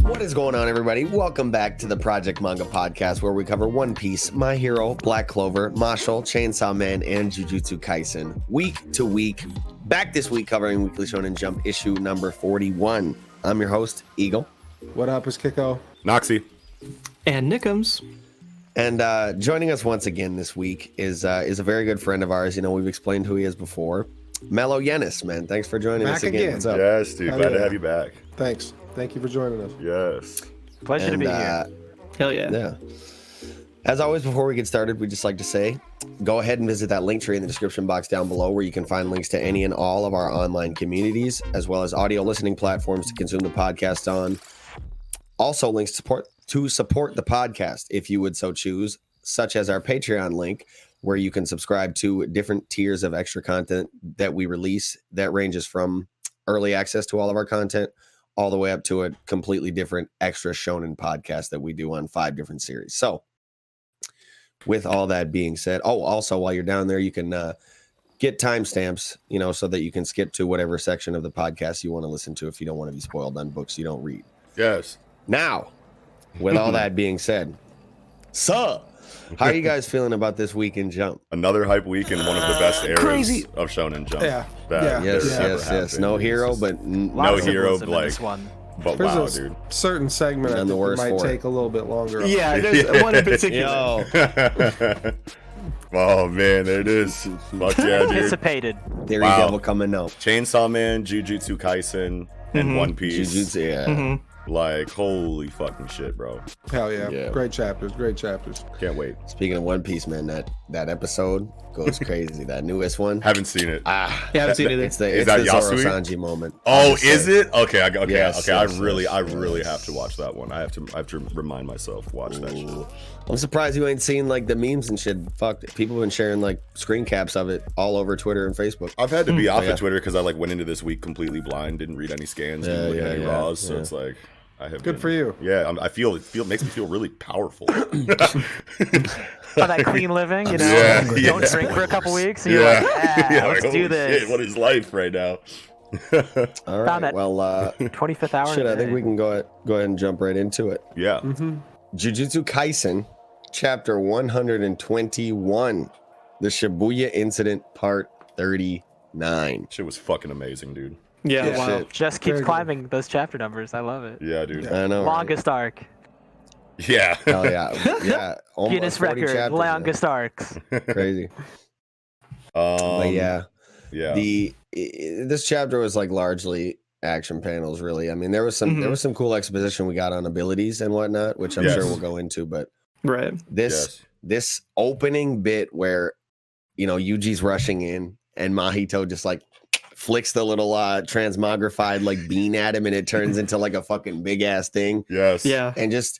What is going on, everybody? Welcome back to the Project Manga podcast, where we cover One Piece, My Hero, Black Clover, Mashle, Chainsaw Man, and Jujutsu Kaisen week to week. Back this week covering Weekly Shonen Jump issue number 41. I'm your host, Eagle. What up, is Kiko? Noxie. And Nickums. And joining us once again this week is a very good friend of ours. You know, we've explained who he is before. Mellow Yenis, man. Thanks for joining us again. What's up? Yes, dude. Glad to have you back. Thanks. Thank you for joining us. Yes. Pleasure to be here. Hell yeah. Yeah. As always, before we get started, we just like to say, go ahead and visit that link tree in the description box down below, where you can find links to any and all of our online communities, as well as audio listening platforms to consume the podcast on. Also, links to support the podcast, if you would so choose, such as our Patreon link, where you can subscribe to different tiers of extra content that we release that ranges from early access to all of our content all the way up to a completely different extra shonen podcast that we do on 5 different series. So with all that being said, also while you're down there, you can get timestamps, you know, so that you can skip to whatever section of the podcast you want to listen to if you don't want to be spoiled on books you don't read. Yes. Now, with all that being said, how are you guys feeling about this week in Jump? Another hype week in one of the best eras Crazy. of Shonen Jump. Yeah. Yes. No hero, but no hero, like, this one. but There's wow, a dude. certain segment I None the think worse might for it. take a little bit longer. Yeah, there's one in particular. Yo, Oh, man, there it is. Fuck yeah, dude. Anticipated. Dairy Wow. Devil coming out. Chainsaw Man, Jujutsu Kaisen, and One Piece. Jujutsu, yeah. Mm-hmm. Like, holy fucking shit, bro. Hell yeah. Yeah. Great chapters. Can't wait. Speaking of One Piece, man, that episode goes crazy. That newest one. Haven't seen it. Yeah, I haven't seen it either. It's the Is that Zoro Yasui? Sanji moment. Oh, I'll just is say. it? Okay, okay. Yes, I yes, really yes. have to watch that one. I have to remind myself, watch that shit. Ooh. I'm surprised you ain't seen like the memes and shit. Fuck, people have been sharing like screen caps of it all over Twitter and Facebook. I've had to be off yeah. of Twitter because I like went into this week completely blind, didn't read any scans, didn't look at any raws, so it's like I have. Good for you. Yeah, I feel it makes me feel really powerful. Oh, that clean living, you know? Yeah, Don't drink for a couple weeks. And you're like, let's like, do holy this. shit, what is life right now? All Found right, it. well, 25th hour. shit, I think today. we can go ahead and jump right into it. Yeah, Jujutsu Kaisen, chapter 121, the Shibuya Incident, part 39. shit was fucking amazing, dude. Yeah, Yeah, wow. shit. Just keeps Very good. climbing those chapter numbers. I love it. Yeah, dude. I know. right? Longest arc. Yeah. Hell yeah, yeah. Almost Guinness 40 record. chapters, Longest arcs. man. Crazy. But yeah. Yeah. This chapter was like largely action panels, really. I mean, there was some cool exposition we got on abilities and whatnot, which I'm Yes. sure we'll go into. But Right. this opening bit where, you know, Yuji's rushing in and Mahito just like flicks the little transmogrified like bean at him, and it turns into like a fucking big ass thing. Yes. Yeah. And just,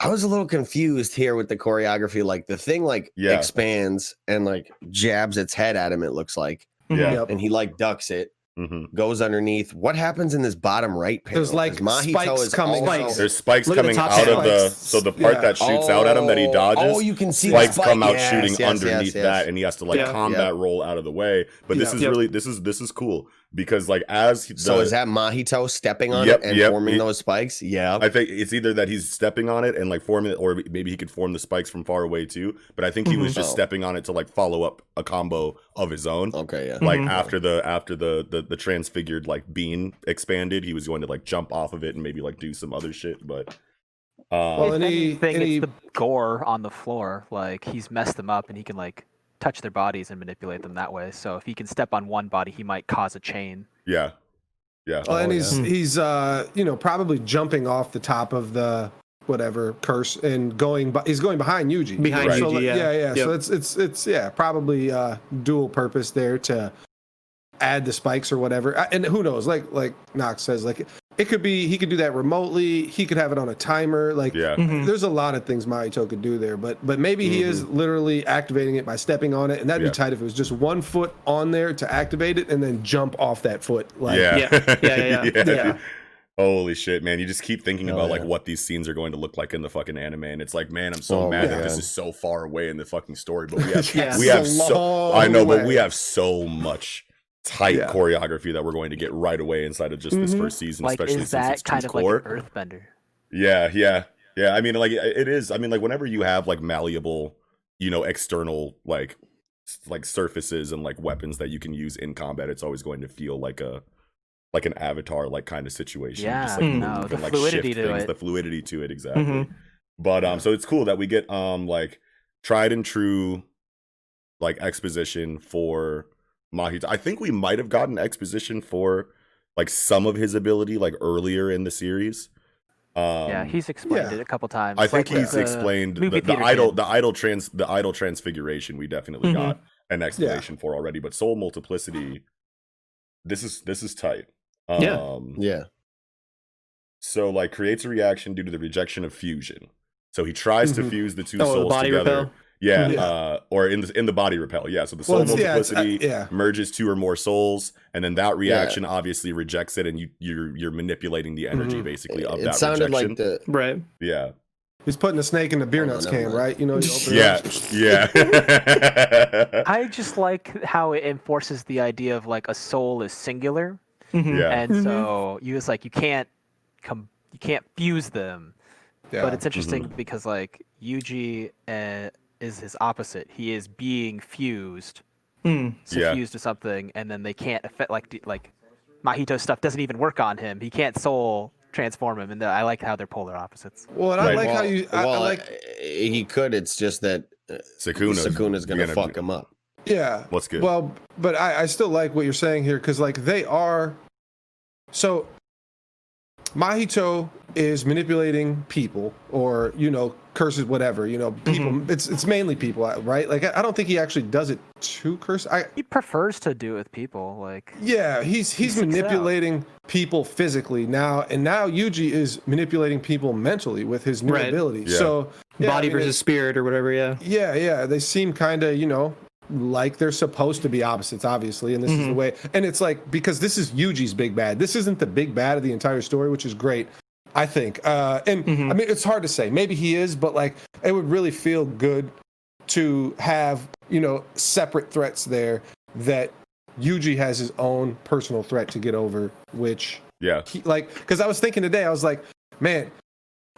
I was a little confused here with the choreography. Like the thing like Yeah. expands and like jabs its head at him, it looks like, Yeah. Yep. and he like ducks it. Mm-hmm. Goes underneath. What happens in this bottom right panel? There's, like, 'Cause Mahito spikes is coming. also- Spikes. There's spikes Look at the coming top out of the spikes. so the part Yeah. that shoots out at him that he dodges. Oh, you can see spikes the spike. come out Yes, shooting yes, underneath yes. that, and he has to like Yeah. combat roll out of the way. But this Yeah. is Yep. really this is cool because like as the, So is that Mahito stepping on Yep, it and yep. forming those spikes? Yeah. I think it's either that he's stepping on it and like forming it, or maybe he could form the spikes from far away too. But I think he was just Oh. stepping on it to like follow up a combo of his own. Okay, yeah. Like after the transfigured like bean expanded, he was going to like jump off of it and maybe like do some other shit. But Well, If any- it's the gore on the floor. Like, he's messed them up and he can, like, touch their bodies and manipulate them that way. So if he can step on one body, he might cause a chain. yeah. Well, and Oh, he's yeah. he's you know, probably jumping off the top of the whatever curse and he's going behind Yuji. Behind Right. So, Yuji, yeah. yeah. Yep. So it's yeah, probably dual purpose there to add the spikes or whatever. And who knows? Like Nox says, like it could be he could do that remotely. He could have it on a timer. Like, Yeah. there's a lot of things Mahito could do there. But maybe he is literally activating it by stepping on it, and that'd be tight if it was just 1 foot on there to activate it, and then jump off that foot. Like, Yeah. Holy shit, man! You just keep thinking Oh, about like yeah. what these scenes are going to look like in the fucking anime, and it's like, man, I'm so mad that man. this is so far away in the fucking story. But we have, Yeah. we have It's a so I know, long but we way. have so much tight choreography that we're going to get right away inside of just this first season, Like, especially is since it's that kind too of like core. an earthbender? Yeah. I mean, like it is. I mean, like whenever you have like malleable, external like surfaces and like weapons that you can use in combat, it's always going to feel like an Avatar like kind of situation. Yeah, just like move no, the and like fluidity shift to things, it. the fluidity to it exactly. Mhm. But so it's cool that we get like tried and true like exposition for Mahito. I think we might have gotten exposition for like some of his ability like earlier in the series. Yeah, he's explained it a couple times. I think like he's explained movie the theater idol kid. the idol transfiguration we definitely got an explanation for already, but soul multiplicity, this is tight. Yeah. So like creates a reaction due to the rejection of fusion. So he tries to fuse the two Oh, the souls body together. repel? Yeah, or in the body repel. Yeah, so the soul Well, it's- yeah, multiplicity merges 2 or more souls, and then that reaction obviously rejects it, and you're manipulating the energy basically of It that sounded rejection. like the Right. Yeah. He's putting the snake in the beer nuts never can, mind. right? You know, you open it Yeah, up. yeah. I just like how it enforces the idea of like a soul is singular, Yeah. and so you can't fuse them. Yeah. But it's interesting because like Yuji is his opposite. He is being fused, suffused to something, and then they can't affect like Mahito's stuff doesn't even work on him. He can't soul transform him, and I like how they're polar opposites. Well, and I like how you. I like. he could. It's just that Sukuna's gonna fuck him up. Yeah. What's good? Well, but I still like what you're saying here because like they are. So Mahito is manipulating people, or curses, whatever. People. It's mainly people, right? Like I don't think he actually does it to curse. He prefers to do it with people, like Yeah, he's seeks it out. manipulating people physically now, and now Yuji is manipulating people mentally with his new Right. ability. Yeah. So Body versus spirit or whatever, yeah. Yeah, they seem kind of, like they're supposed to be opposites, obviously, and this is the way. And it's like, because this is Yuji's big bad. This isn't the big bad of the entire story, which is great, I think. I mean, it's hard to say. Maybe he is, but like, it would really feel good to have, separate threats there that Yuji has his own personal threat to get over, which because I was thinking today, I was like, man,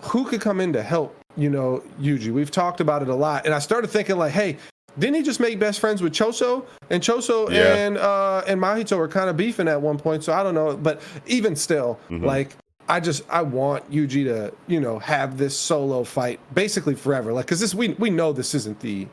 who could come in to help, Yuji? We've talked about it a lot. And I started thinking like, hey, didn't he just make best friends with Choso? And Choso and Mahito were kind of beefing at one point. So I don't know. But even still, like, I want Yuji to, have this solo fight basically forever. Like, because we know this isn't the,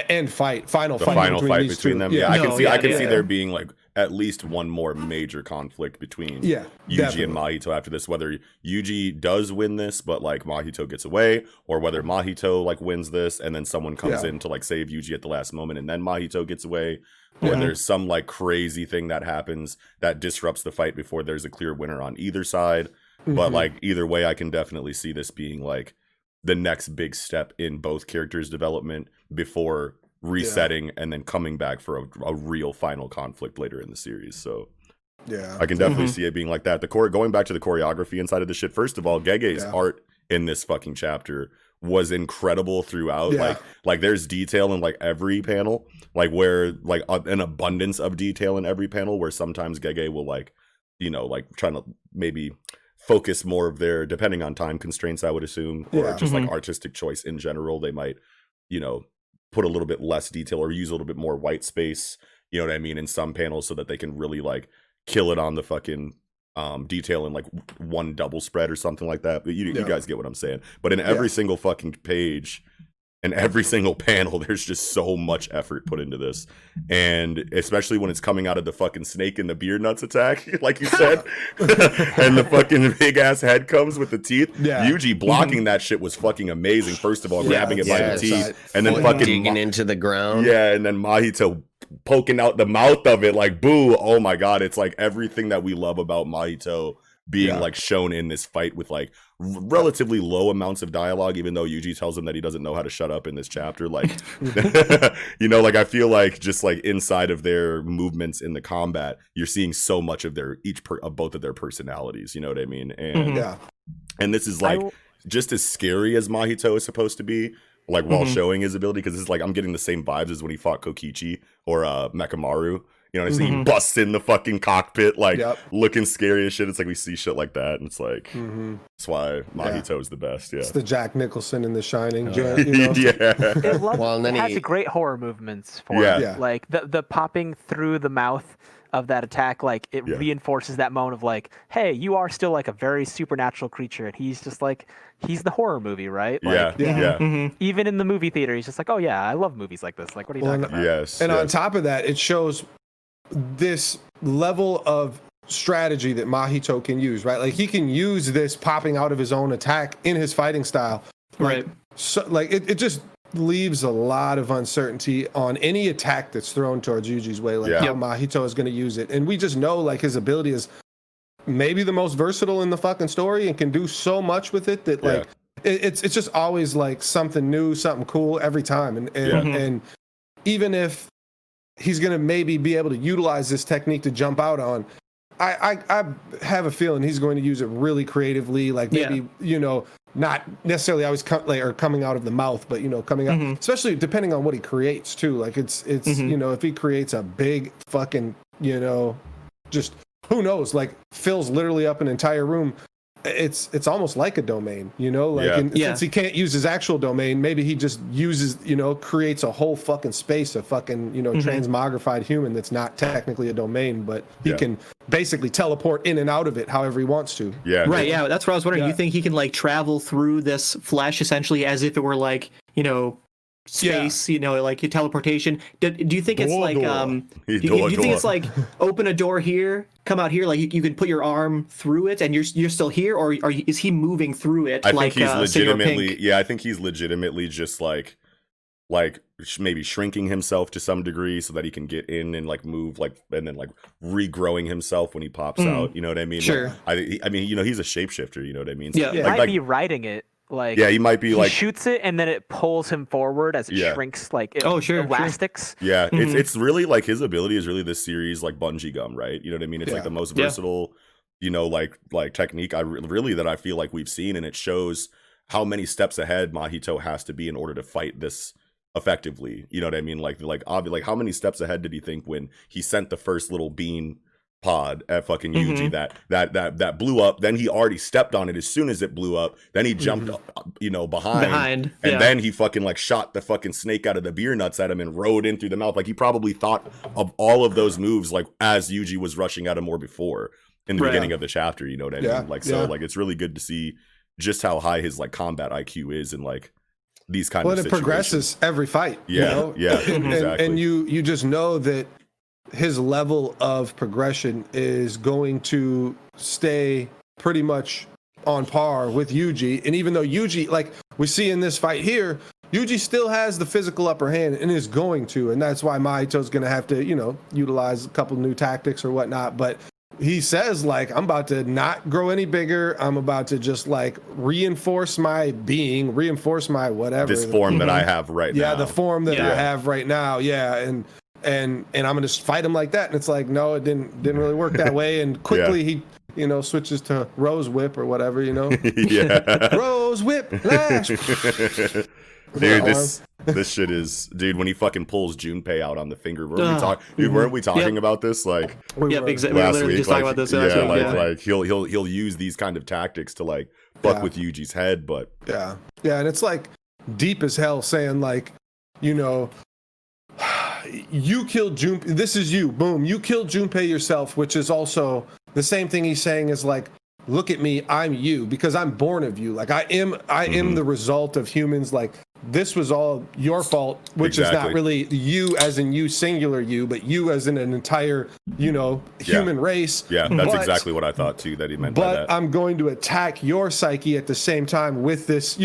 end fight, final The fight final between fight these between two. them. Yeah, I can see yeah. there being like at least one more major conflict between Yeah, Yuji definitely. and Mahito after this. Whether Yuji does win this, but like Mahito gets away, or whether Mahito like wins this and then someone comes in to like save Yuji at the last moment and then Mahito gets away, or there's some like crazy thing that happens that disrupts the fight before there's a clear winner on either side. But like either way, I can definitely see this being like the next big step in both characters' development before resetting and then coming back for a real final conflict later in the series. So Yeah. I can definitely see it being like that. Going back to the choreography inside of the shit. First of all, Gege's art in this fucking chapter was incredible throughout. Yeah. Like there's detail in like every panel, like where like an abundance of detail in every panel, where sometimes Gege will like, like trying to maybe focus more of their, depending on time constraints, I would assume, or just like artistic choice in general, they might, put a little bit less detail or use a little bit more white space, you know what I mean, in some panels so that they can really like kill it on the fucking detail in like one double spread or something like that. But you guys get what I'm saying. But in every single fucking page and every single panel there's just so much effort put into this, and especially when it's coming out of the fucking snake and the beer nuts attack like you said, and the fucking big ass head comes with the teeth. Yuji blocking that shit was fucking amazing. First of all, grabbing it by the teeth and then fucking digging into the ground, and then Mahito poking out the mouth of it like boo. Oh my god, it's like everything that we love about Mahito being like shown in this fight with like relatively low amounts of dialogue, even though Yuji tells him that he doesn't know how to shut up in this chapter. Like, you know, like I feel like just like inside of their movements in the combat, you're seeing so much of their of both of their personalities. You know what I mean? And and this is like just as scary as Mahito is supposed to be, like while showing his ability, because it's like I'm getting the same vibes as when he fought Kokichi or Mekamaru. You know what I mean? He busts in the fucking cockpit, like looking scary as shit. It's like we see shit like that, and it's like that's why Mahito is the best. Yeah, it's the Jack Nicholson in The Shining. Yeah, well, and then he has great horror movements for it. Like the popping through the mouth of that attack, like it reinforces that moment of like, hey, you are still like a very supernatural creature, and he's just like, he's the horror movie, right? Like, even in the movie theater, he's just like, oh yeah, I love movies like this. Like, what are you talking about? And on top of that, it shows this level of strategy that Mahito can use, right? Like he can use this popping out of his own attack in his fighting style, right? So like it just leaves a lot of uncertainty on any attack that's thrown towards Yuji's way, like how Mahito is going to use it. And we just know like his ability is maybe the most versatile in the fucking story and can do so much with it that like it's just always like something new, something cool every time. And even if he's going to maybe be able to utilize this technique to jump out on, I have a feeling he's going to use it really creatively, like maybe, you know, not necessarily always coming out of the mouth, but, you know, coming out, especially depending on what he creates too. Like it's you know, if he creates a big fucking, you know, just who knows, like fills literally up an entire room. It's almost like a domain, you know, like since he can't use his actual domain, maybe he just uses, you know, creates a whole fucking space of fucking, you know, transmogrified human that's not technically a domain, but he can basically teleport in and out of it however he wants to. Right. Yeah. That's what I was wondering. You think he can like travel through this flesh essentially as if it were like, you know, space, you know, like teleportation. Do you think it's like do you think it's like open a door here, come out here, like you can put your arm through it and you're still here, or is he moving through it? I think he's legitimately I think he's legitimately just like maybe shrinking himself to some degree so that he can get in and like move like and then like regrowing himself when he pops out, you know what I mean? Sure. Like, I mean, you know, he's a shapeshifter, you know what I mean? So, he might be riding it. Like he might be like shoots it and then it pulls him forward as it shrinks like elastics. Yeah, it's really like his ability is really this series like bungee gum, right? You know what I mean? It's like the most versatile, you know, like technique that I feel like we've seen, and it shows how many steps ahead Mahito has to be in order to fight this effectively. You know what I mean? Like how many steps ahead did he think when he sent the first little bean pod at fucking Yuji that blew up? Then he already stepped on it as soon as it blew up. Then he jumped you know, behind and then he fucking like shot the fucking snake out of the beer nuts at him and rode in through the mouth. Like he probably thought of all of those moves like as Yuji was rushing at him or before in the beginning of the chapter, you know what I mean? Like so like it's really good to see just how high his like combat IQ is in like these kind of situations. Well, it progresses every fight. You know? Exactly. And you just know that his level of progression is going to stay pretty much on par with Yuji. And even though Yuji, like we see in this fight here, Yuji still has the physical upper hand and is going to, and that's why Mahito's going to have to, you know, utilize a couple new tactics or whatnot. But he says, like, I'm about to not grow any bigger. I'm about to just like reinforce my being, reinforce my whatever. This form that I have right now. Yeah, the form that I have right now. Yeah, and I'm gonna just fight him like that. And it's like, no, it didn't really work that way. And quickly he, you know, switches to Rose Whip or whatever, you know. Rose Whip Lash. Dude, this shit is, dude, when he fucking pulls Junpei out on the finger, weren't we talking about this like exactly. last week? Just talking about this last week. Like he'll use these kind of tactics to like fuck with Yuji's head, but and it's like deep as hell, saying like, you know, you killed Junpei. This is you. Boom. You killed Junpei yourself, which is also the same thing he's saying is like, look at me. I'm you because I'm born of you. Like I am the result of humans like this was all your fault, which is not really you as in you singular you, but you as in an entire, human race. Yeah, that's exactly what I thought too, that he meant by that. But I'm going to attack your psyche at the same time with this,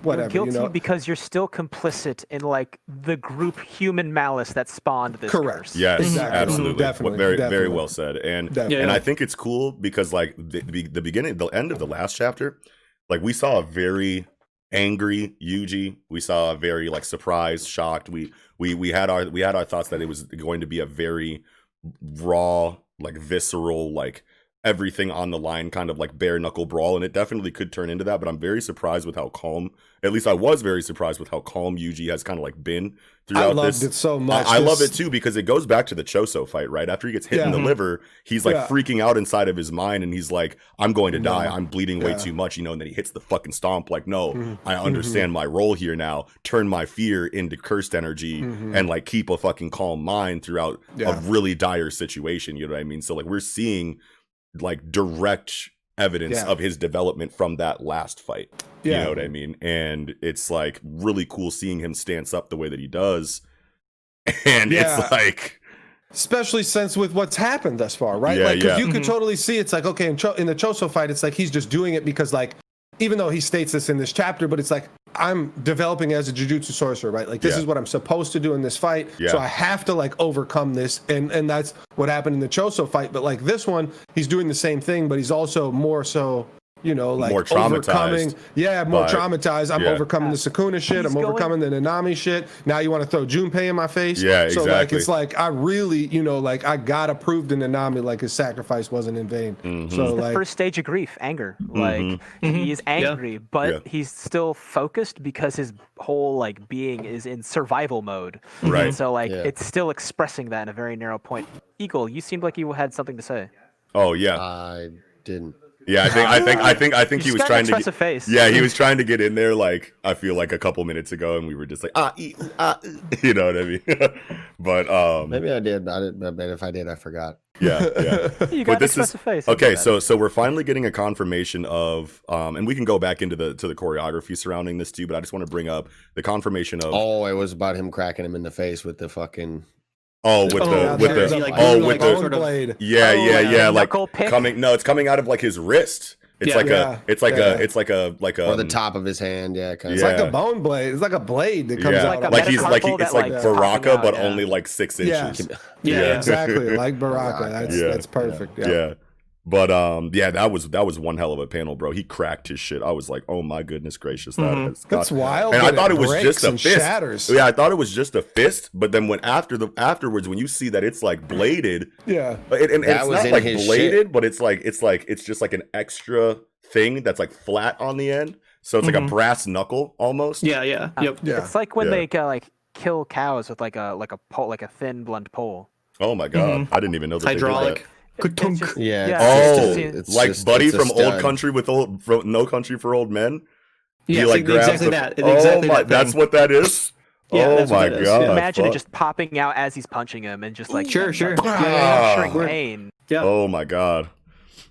whatever. You're guilty because you're still complicit in like the group human malice that spawned this Correct. curse. Yes, exactly. absolutely. Definitely, very well said. And I think it's cool because like the beginning, the end of the last chapter, like we saw a very angry Yuji. We saw a very like surprised, shocked. We had our thoughts that it was going to be a very raw, like visceral, like everything on the line kind of like bare knuckle brawl, and it definitely could turn into that, but I'm very surprised with how calm, at least I was very surprised with how calm Yuji has kind of like been throughout this. I loved it so much. I love it too because it goes back to the Choso fight, right? After he gets hit in the liver, he's like freaking out inside of his mind, and he's like, I'm going to die, I'm bleeding way too much, and then he hits the fucking stomp like, no, I understand my role here now, turn my fear into cursed energy, and like keep a fucking calm mind throughout a really dire situation, you know what I mean? So like we're seeing like direct evidence of his development from that last fight. You know what I mean? And it's like really cool seeing him stance up the way that he does. And it's like, especially since with what's happened thus far, right? Like, cause you could totally see it's like, okay, in the Choso fight, it's like he's just doing it because like, even though he states this in this chapter, but it's like, I'm developing as a jujutsu sorcerer, right? Like this is what I'm supposed to do in this fight. So I have to like overcome this. And that's what happened in the Choso fight. But like this one, he's doing the same thing, but he's also more so, like more traumatized. overcoming. Yeah, more traumatized. I'm overcoming the Sukuna shit. I'm overcoming the Nanami shit. Now you want to throw Junpei in my face. Yeah, so exactly. like it's like I really, like I gotta prove to Nanami like his sacrifice wasn't in vain. So the like first stage of grief, anger. Like he is angry, but he's still focused because his whole like being is in survival mode. Right. And so like it's still expressing that in a very narrow point. Eagle, you seemed like you had something to say. Oh yeah. I didn't. Yeah, I think he was trying to express a face. Yeah, he was trying to get in there like I feel like a couple minutes ago, and we were just like you know what I mean? But maybe I did. But if I did, I forgot. Yeah. You got to express a face. Okay, so we're finally getting a confirmation of and we can go back into the choreography surrounding this too, but I just want to bring up the confirmation of it was about him cracking him in the face with the fucking blade. Yeah, like it's coming out of like his wrist. It's like or the top of his hand, kind of. It's like a bone blade. It's like a blade that comes out. It's like Baraka, but only like 6 inches. Yeah, exactly, like Baraka. That's perfect. Yeah. But that was one hell of a panel, bro. He cracked his shit. I was like, oh my goodness gracious, that's wild. And I thought it was just a fist. Shatters. Yeah, I thought it was just a fist. But then afterwards, when you see that it's like bladed, and it's not like bladed, but it's just like an extra thing that's like flat on the end. So it's like a brass knuckle almost. Yeah. It's like when they like kill cows with like a pole, like a thin blunt pole. Oh my god, I didn't even know that hydraulic. They did that. It's like just, Buddy it's from stud. Old Country from No Country for Old Men. Yeah, exactly that. That's what that is. Yeah, oh my god! Imagine it just popping out as he's punching him and just like sure. Shrink pain. Yeah. Oh my god!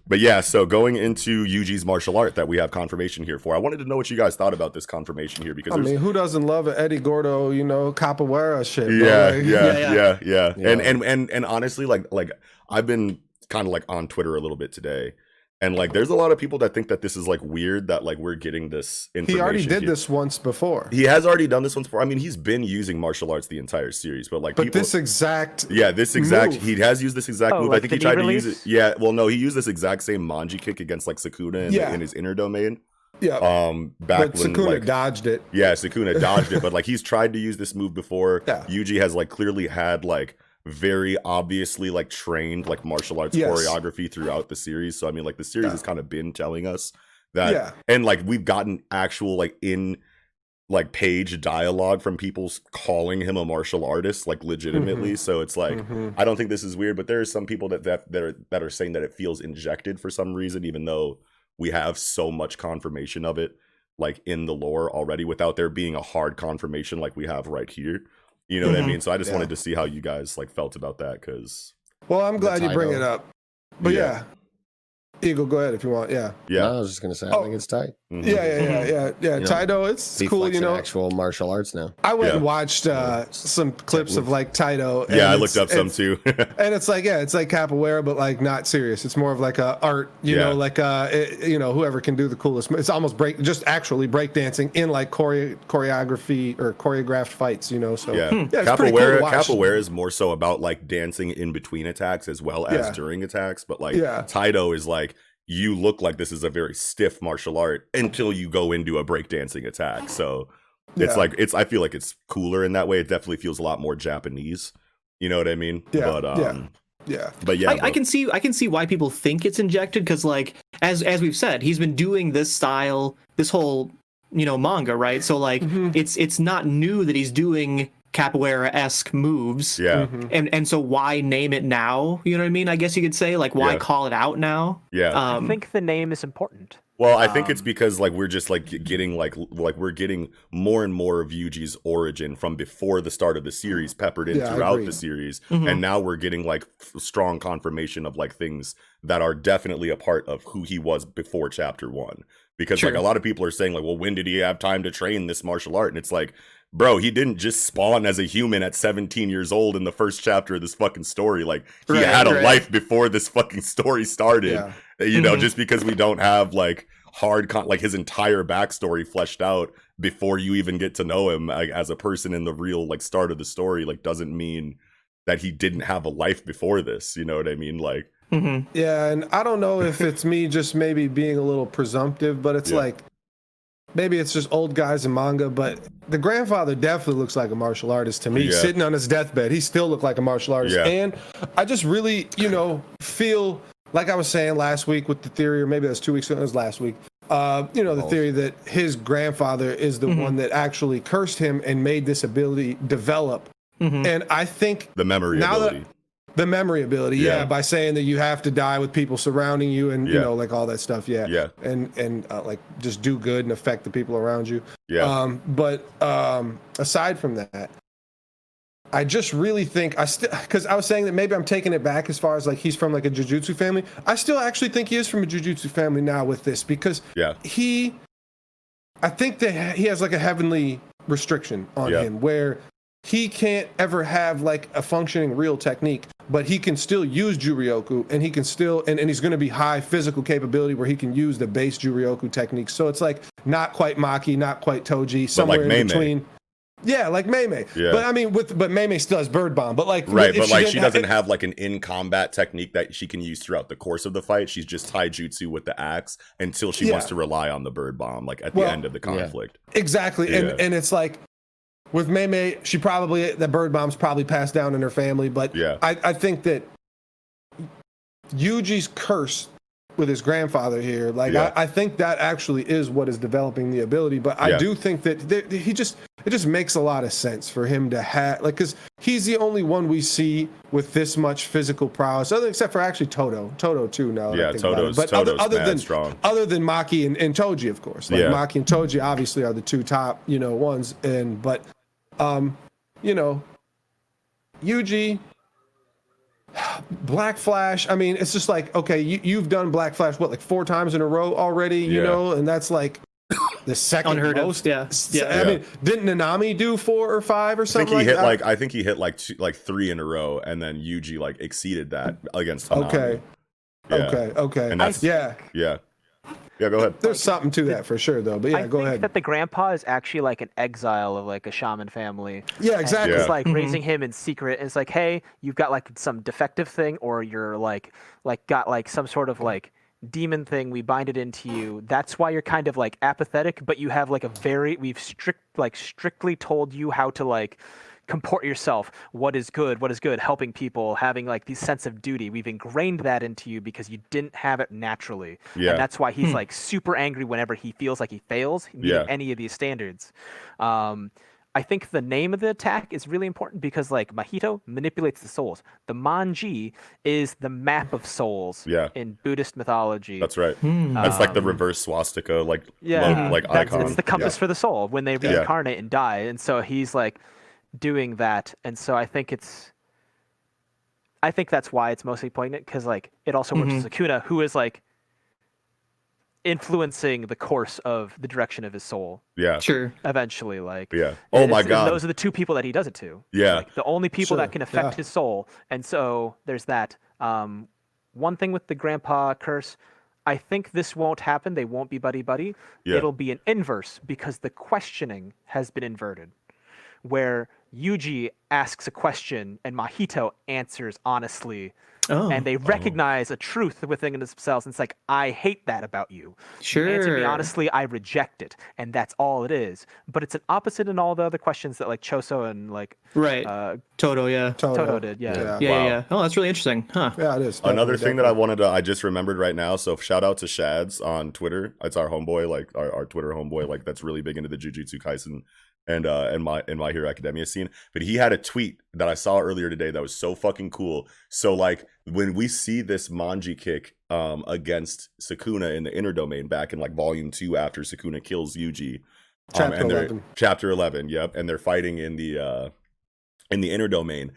But yeah, so going into Yuji's martial art that we have confirmation here for, I wanted to know what you guys thought about this confirmation here because who doesn't love an Eddie Gordo, capoeira shit? Yeah. And honestly, like I've been kind of like on Twitter a little bit today, and like there's a lot of people that think that this is like weird that like we're getting this information. He already did this once before. He has already done this once before. I mean, he's been using martial arts the entire series, but this exact he has used this exact move. Like I think he tried to use it. Yeah, well, no, he used this exact same M.A.N.G.A kick against like Sukuna in his inner domain. Yeah. Back but when Sukuna dodged it. Yeah, Sukuna dodged it, but like he's tried to use this move before. Yeah. Yuji has like clearly had like very obviously like trained like martial arts choreography throughout the series. So I mean like the series has kind of been telling us that and like we've gotten actual like in like page dialogue from people calling him a martial artist like legitimately. So it's like I don't think this is weird, but there are some people that are saying that it feels injected for some reason, even though we have so much confirmation of it like in the lore already without there being a hard confirmation like we have right here. You know what I mean? So I just wanted to see how you guys like felt about that because. Well, I'm glad you bring it up. But yeah, Eagle, go ahead if you want. Yeah. Yeah. No, I was just gonna say I think it's tight. Mhm. Yeah. You know, Taito, it's He cool, flexing you know. actual martial arts now. I went Yeah. and watched some clips of like Taito. Yeah, I and looked up some too. And it's like, it's like capoeira, but like not serious. It's more of like a art, you know, like you know, whoever can do the coolest. It's almost just actually breakdancing in like choreography or choreographed fights, you know. So yeah, it's pretty cool to watch. Capoeira is more so about like dancing in between attacks as well as during attacks. But like Taito is like, you look like this is a very stiff martial art until you go into a breakdancing attack. So it's like I feel like it's cooler in that way. It definitely feels a lot more Japanese. You know what I mean? Yeah. But yeah, I can see why people think it's injected, because like as we've said, he's been doing this style, this whole, you know, manga, right? So like it's not new that he's doing capoeira-esque moves. Yeah. And so why name it now? You know what I mean? I guess you could say, like, why call it out now? Yeah. I think the name is important. Well, I think it's because like we're just like getting like we're getting more and more of Yuji's origin from before the start of the series peppered in throughout the series, and now we're getting like strong confirmation of like things that are definitely a part of who he was before chapter 1. Because like a lot of people are saying like, well, when did he have time to train this martial art? And it's like, bro, he didn't just spawn as a human at 17 years old in the first chapter of this fucking story. Like he had a life before this fucking story started. You know, just because we don't have like like his entire backstory fleshed out before you even get to know him like, as a person in the real like start of the story, like doesn't mean that he didn't have a life before this. You know what I mean? Like, yeah, and I don't know if it's me just maybe being a little presumptive, but it's like maybe it's just old guys in manga, but the grandfather definitely looks like a martial artist to me. Sitting on his deathbed, he still looked like a martial artist. And I just really, you know, feel like I was saying last week with the theory, or maybe that's 2 weeks ago, it was last week, you know, the theory that his grandfather is the one that actually cursed him and made this ability develop. And I think the memory ability. The memory ability, by saying that you have to die with people surrounding you and, you know, like all that stuff, and like just do good and affect the people around you. But aside from that, I just really think because I was saying that maybe I'm taking it back as far as like he's from like a Jujutsu family. I still actually think he is from a Jujutsu family now with this, because I think that he has like a heavenly restriction on him where he can't ever have like a functioning real technique, but he can still use Juryoku, and he can still, and he's going to be high physical capability where he can use the base Juryoku techniques. So it's like not quite Maki, not quite Toji, somewhere like in between. Yeah, like Mei-Mei. Yeah. But I mean, but Mei-Mei still has Bird Bomb. But like, but like she doesn't have like an in-combat technique that she can use throughout the course of the fight. She's just taijutsu with the axe until she wants to rely on the Bird Bomb, like at the end of the conflict. Exactly, and it's like with Mei-Mei, the Bird Bomb's probably passed down in her family. But I think that Yuji's curse with his grandfather here, like I think that actually is what is developing the ability. But I do think that it just makes a lot of sense for him to have, like, because he's the only one we see with this much physical prowess, except for actually Toto too. Now, Toto's strong. Other than Maki and Toji, of course. Like Maki and Toji obviously are the two top, ones. But Yuji, Black Flash, I mean, it's just like, okay, you've done Black Flash, like 4 times in a row already, you know, and that's like the second unheard most. I mean, didn't Nanami do 4 or 5 or something like that? I think he hit like 3 in a row, and then Yuji like exceeded that against Hanami. Okay. And that's, go ahead. There's something to that for sure, though. But go ahead. I think that the grandpa is actually like an exile of like a shaman family. Yeah, exactly. It's like raising him in secret. It's like, hey, you've got like some defective thing, or you're like got like some sort of like demon thing. We bind it into you. That's why you're kind of like apathetic, but you have like we've strictly told you how to like comport yourself, what is good, helping people, having like this sense of duty. We've ingrained that into you because you didn't have it naturally. And that's why he's like super angry whenever he feels like he fails meeting any of these standards. I think the name of the attack is really important because like Mahito manipulates the souls. The M.A.N.G.A is the map of souls in Buddhist mythology. That's right. That's like the reverse swastika, icon. It's the compass for the soul when they reincarnate and die. And so he's like doing that, and so I think that's why it's mostly poignant, because like it also works with Sukuna, who is like influencing the course of the direction of his soul. Yeah. Sure. Eventually, like. Yeah. Oh my God. Those are the two people that he does it to. Yeah. Like the only people that can affect yeah. his soul, and so there's that. One thing with the grandpa curse, I think this won't happen. They won't be buddy-buddy. Yeah. It'll be an inverse because the questioning has been inverted, where Yuji asks a question and Mahito answers honestly, and they recognize a truth within themselves. And it's like, I hate that about you. Sure. You answer me honestly, I reject it, and that's all it is. But it's an opposite in all the other questions that like Choso and like Toto, yeah. Toto did, yeah. Yeah. Oh, that's really interesting, huh? Yeah, it is. Another thing that I just remembered right now. So shout out to Shads on Twitter. It's our homeboy, like our Twitter homeboy, like that's really big into the Jujutsu Kaisen and My Hero Academia scene. But he had a tweet that I saw earlier today that was so fucking cool. So like when we see this M.A.N.G.A kick against Sukuna in the inner domain back in like volume 2 after Sukuna kills Yuji. Chapter 11, yep. And they're fighting in the inner domain.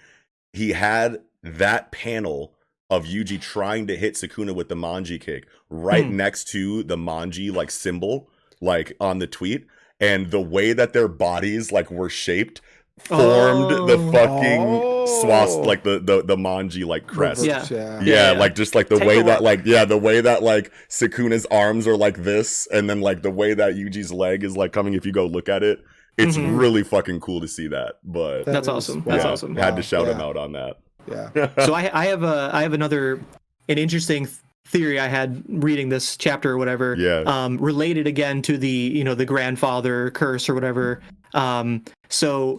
He had that panel of Yuji trying to hit Sukuna with the M.A.N.G.A kick right next to the M.A.N.G.A like symbol, like on the tweet. And the way that their bodies like were shaped formed the fucking like the M.A.N.G.A like crest. Yeah, like just like the way that like the way that like Sukuna's arms are like this, and then like the way that Yuji's leg is like coming. If you go look at it, it's really fucking cool to see that. But that's awesome. That's awesome. Had to shout him out on that. Yeah. So I have an interesting theory I had reading this chapter or whatever. Yeah. Related again to the the grandfather curse or whatever. So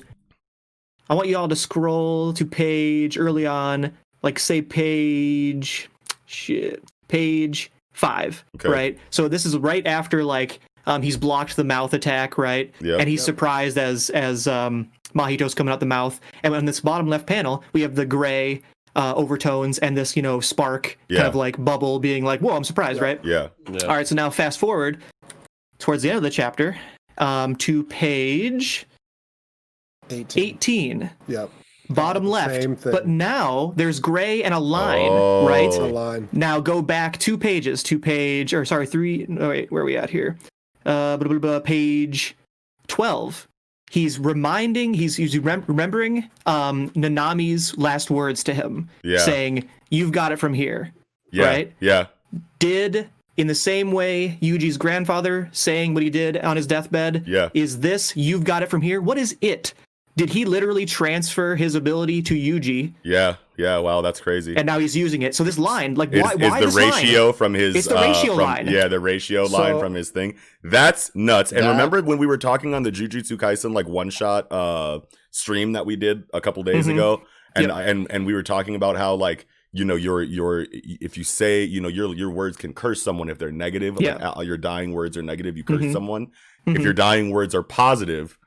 I want you all to scroll to page early on, like say page 5, right? So this is right after like he's blocked the mouth attack, right? Yep. And he's surprised as Mahito's coming out the mouth. And on this bottom left panel, we have the gray overtones and this spark kind of like bubble being like, whoa, I'm surprised, right? Yeah. All right, so now fast forward towards the end of the chapter to page 18. Yep. Bottom left. Same thing. But now there's gray and a line, right? A line. Now go back 2 pages to three. No, wait, where are we at here? Page 12. He's remembering Nanami's last words to him, saying, "You've got it from here." Yeah. Right? Yeah. Did in the same way Yuji's grandfather saying what he did on his deathbed? Yeah. Is this "you've got it from here"? What is it? Did he literally transfer his ability to Yuji? Yeah. Wow, that's crazy. And now he's using it. So this line, like, why is the ratio line? From his? It's the ratio line. Yeah, the ratio line from his thing. That's nuts. And remember when we were talking on the Jujutsu Kaisen like one shot stream that we did a couple days ago, and we were talking about how like your if you say your words can curse someone if they're negative. Like, your dying words are negative. You curse someone. If your dying words are positive.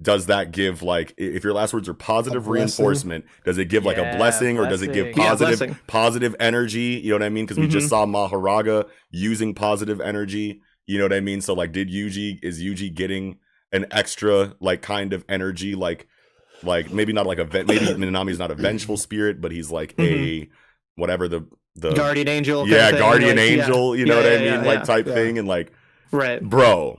Does that give like if your last words are positive reinforcement? Does it give like a blessing or does it give positive energy? You know what I mean? Because we just saw Maharaga using positive energy. You know what I mean? So like, is Yuji getting an extra like kind of energy? Like maybe not like maybe Minami's not a vengeful spirit, but he's like a whatever the guardian angel. Guardian angel. You know what I mean? Like type thing and like bro.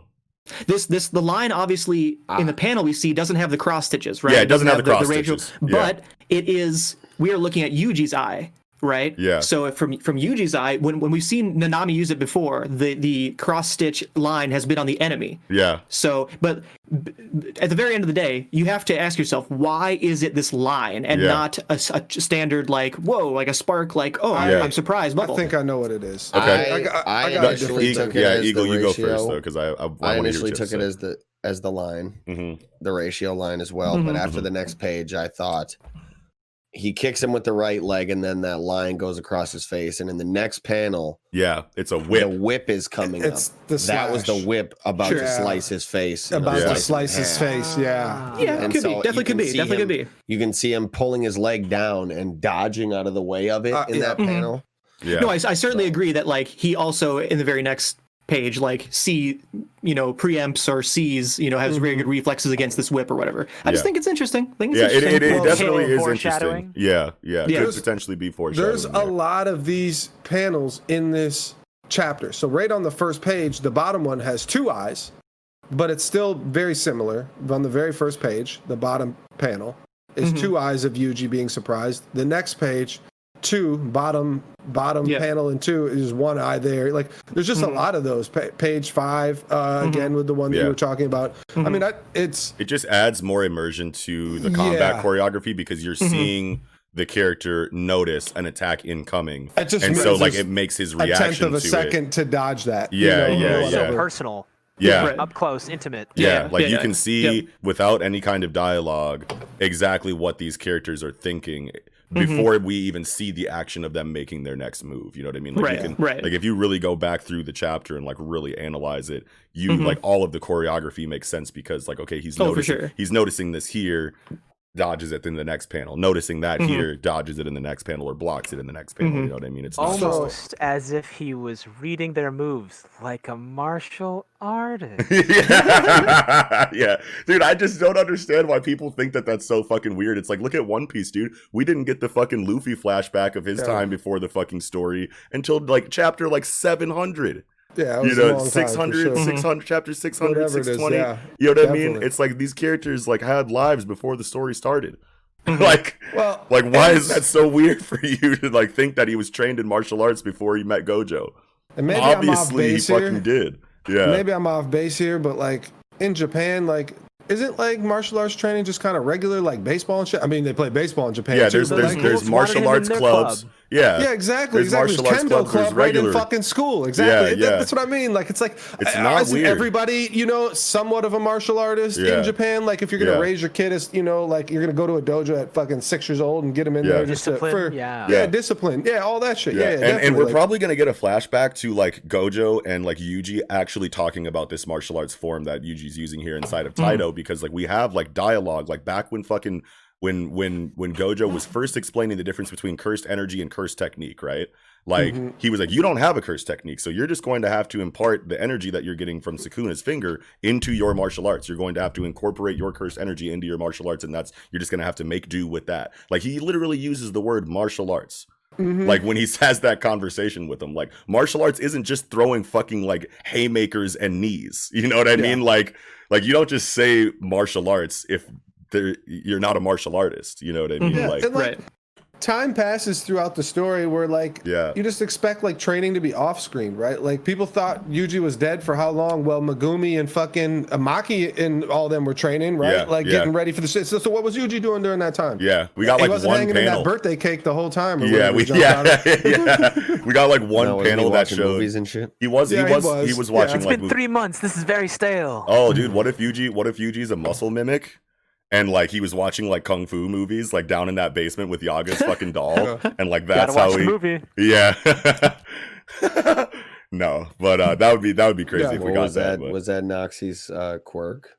The line obviously in the panel we see doesn't have the cross stitches, right? Yeah, it doesn't have the cross stitches. But it is. We are looking at Yuji's eye, right? Yeah. So from Yuji's eye, when we've seen Nanami use it before, the cross stitch line has been on the enemy. Yeah. So, but at the very end of the day, you have to ask yourself, why is it this line and not a standard like like a spark like I'm surprised bubble. I think I know what it is. Okay. I initially took it as Eagle, the you ratio. go first though, because I initially took it as the line, the ratio line as well. But after the next page, I thought he kicks him with the right leg, and then that line goes across his face. And in the next panel, it's a whip. The whip is coming up. That was the whip about to slice his face. About to slice his face. Yeah. Yeah, it could be. Definitely could be. You can see him pulling his leg down and dodging out of the way of it in that panel. Yeah. No, I certainly agree that like he also in the very next page like preempts or sees has very good reflexes against this whip or whatever. I just think it's interesting. It definitely is interesting. Yeah, could potentially be foreshadowing. There's a lot of these panels in this chapters. So right on the first page, the bottom one has 2 eyes, but it's still very similar. On the very first page, the bottom panel is 2 eyes of Yuji being surprised. The next page, 2 bottom panel and 2 is 1 eye there. Like there's just a lot of those. Page 5 again with the one that you were talking about. I mean, it just adds more immersion to the combat choreography because you're seeing the character notice an attack incoming, and so like it makes his reaction a tenth of a second to dodge that. Personal. Up close, intimate. You can see without any kind of dialogue exactly what these characters are thinking before we even see the action of them making their next move. You know what I mean? Like like if you really go back through the chapter and like really analyze it, you like all of the choreography makes sense because like okay, he's noticing this here, dodges it in the next panel, noticing that here, dodges it in the next panel or blocks it in the next panel. You know what I mean? It's almost as if he was reading their moves like a martial artist. Yeah, dude, I just don't understand why people think that that's so fucking weird. It's like, look at One Piece, dude. We didn't get the fucking Luffy flashback of his time before the fucking story until like chapter like 700. Yeah, you know, 600, 600, chapter 600, whatever 620. Is, you know what I mean? It's like these characters like had lives before the story started. Like why is that so weird for you to like think that he was trained in martial arts before he met Gojo? And maybe obviously he fucking did. Yeah. Maybe I'm off base here, but like in Japan, like isn't like martial arts training just kind of regular like baseball and shit? I mean, they play baseball in Japan. Yeah, there's martial arts clubs. Yeah, exactly. There's martial arts Kendo clubs. club right in fucking school. Exactly. Yeah. That's what I mean. Like it's like it's not weird. Everybody, you know, somewhat of a martial artist in Japan. Like if you're gonna raise your kid as you know, like you're gonna go to a dojo at fucking 6 years old and get him in there just for discipline. Yeah, all that shit. Yeah, and we're probably gonna get a flashback to like Gojo and like Yuji actually talking about this martial arts form that Yuji's using here inside of Taito because like we have like dialogue like back when fucking when Gojo was first explaining the difference between cursed energy and cursed technique, right? Like he was like, you don't have a cursed technique, so you're just going to have to impart the energy that you're getting from Sukuna's finger into your martial arts. You're going to have to incorporate your cursed energy into your martial arts, and you're just going to have to make do with that. Like he literally uses the word martial arts. Like when he has that conversation with him, like martial arts isn't just throwing fucking like haymakers and knees. You know what I mean? Like you don't just say martial arts if you're not a martial artist. You know what I mean? Like time passes throughout the story where like you just expect like training to be off screen, right? Like people thought Yuji was dead for how long? Well, Megumi and fucking Maki and all them were training, right? Getting ready for the shit. So what was Yuji doing during that time? Yeah, we got like he wasn't one hanging panel. in that birthday cake the whole time. We got like one panel that showed movies and shit. He was watching. It's been 3 months. This is very stale. Oh, dude, what if Yuji's a muscle mimic? And like he was watching like kung fu movies, like down in that basement with Yaga's fucking doll, and like that's how he. Movie. Yeah. No, but that would be crazy if we got that. Was that Noxie's quirk?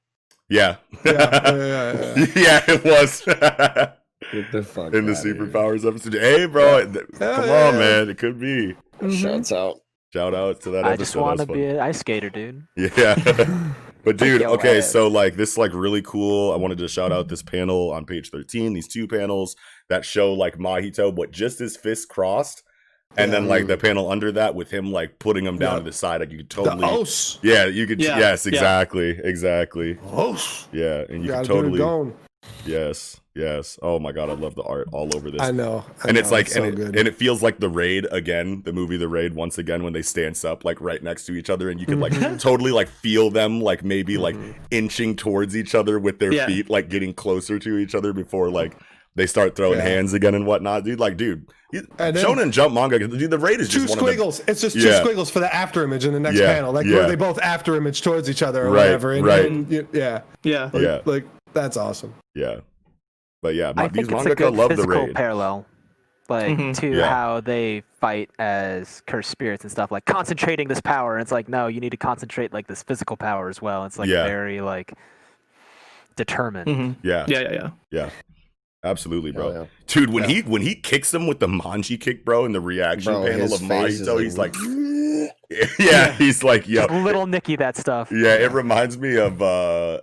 Yeah. Yeah, it was. Get the fuck in the superpowers episode. Hey, bro, come on, man, it could be. Shouts out. Shout out to that episode. I just want to be an ice skater, dude. Yeah. But dude, okay, so like this is like really cool. I wanted to shout out this panel on page 13, these 2 panels that show like Mahito, but just his fists crossed. And then like the panel under that with him like putting him down to the side, like you could totally you could yes, exactly. Yeah, and you could totally Yes. Oh my god, I love the art all over this. I know. It's like so and it feels like The Raid again, the movie The Raid once again when they stand up like right next to each other and you could like totally like feel them like maybe like inching towards each other with their feet like getting closer to each other before like they start throwing hands again and whatnot, dude. Like, dude, Shonen Jump manga, dude, The Raid is just two squiggles. It's just 2 squiggles for the after image in the next panel, like where they both after image towards each other or whatever. And like that's awesome. Yeah. But yeah, I these think it's a good love The physical Raid. parallel, like to how they fight as cursed spirits and stuff. Like concentrating this power, and it's like no, you need to concentrate like this physical power as well. It's like very like determined. Yeah. Absolutely, bro. Dude, when he kicks him with the Manji kick, bro, in the reaction panel of Mahito, he's like he's like, yo. Little Nicky that stuff. Yeah, it reminds me of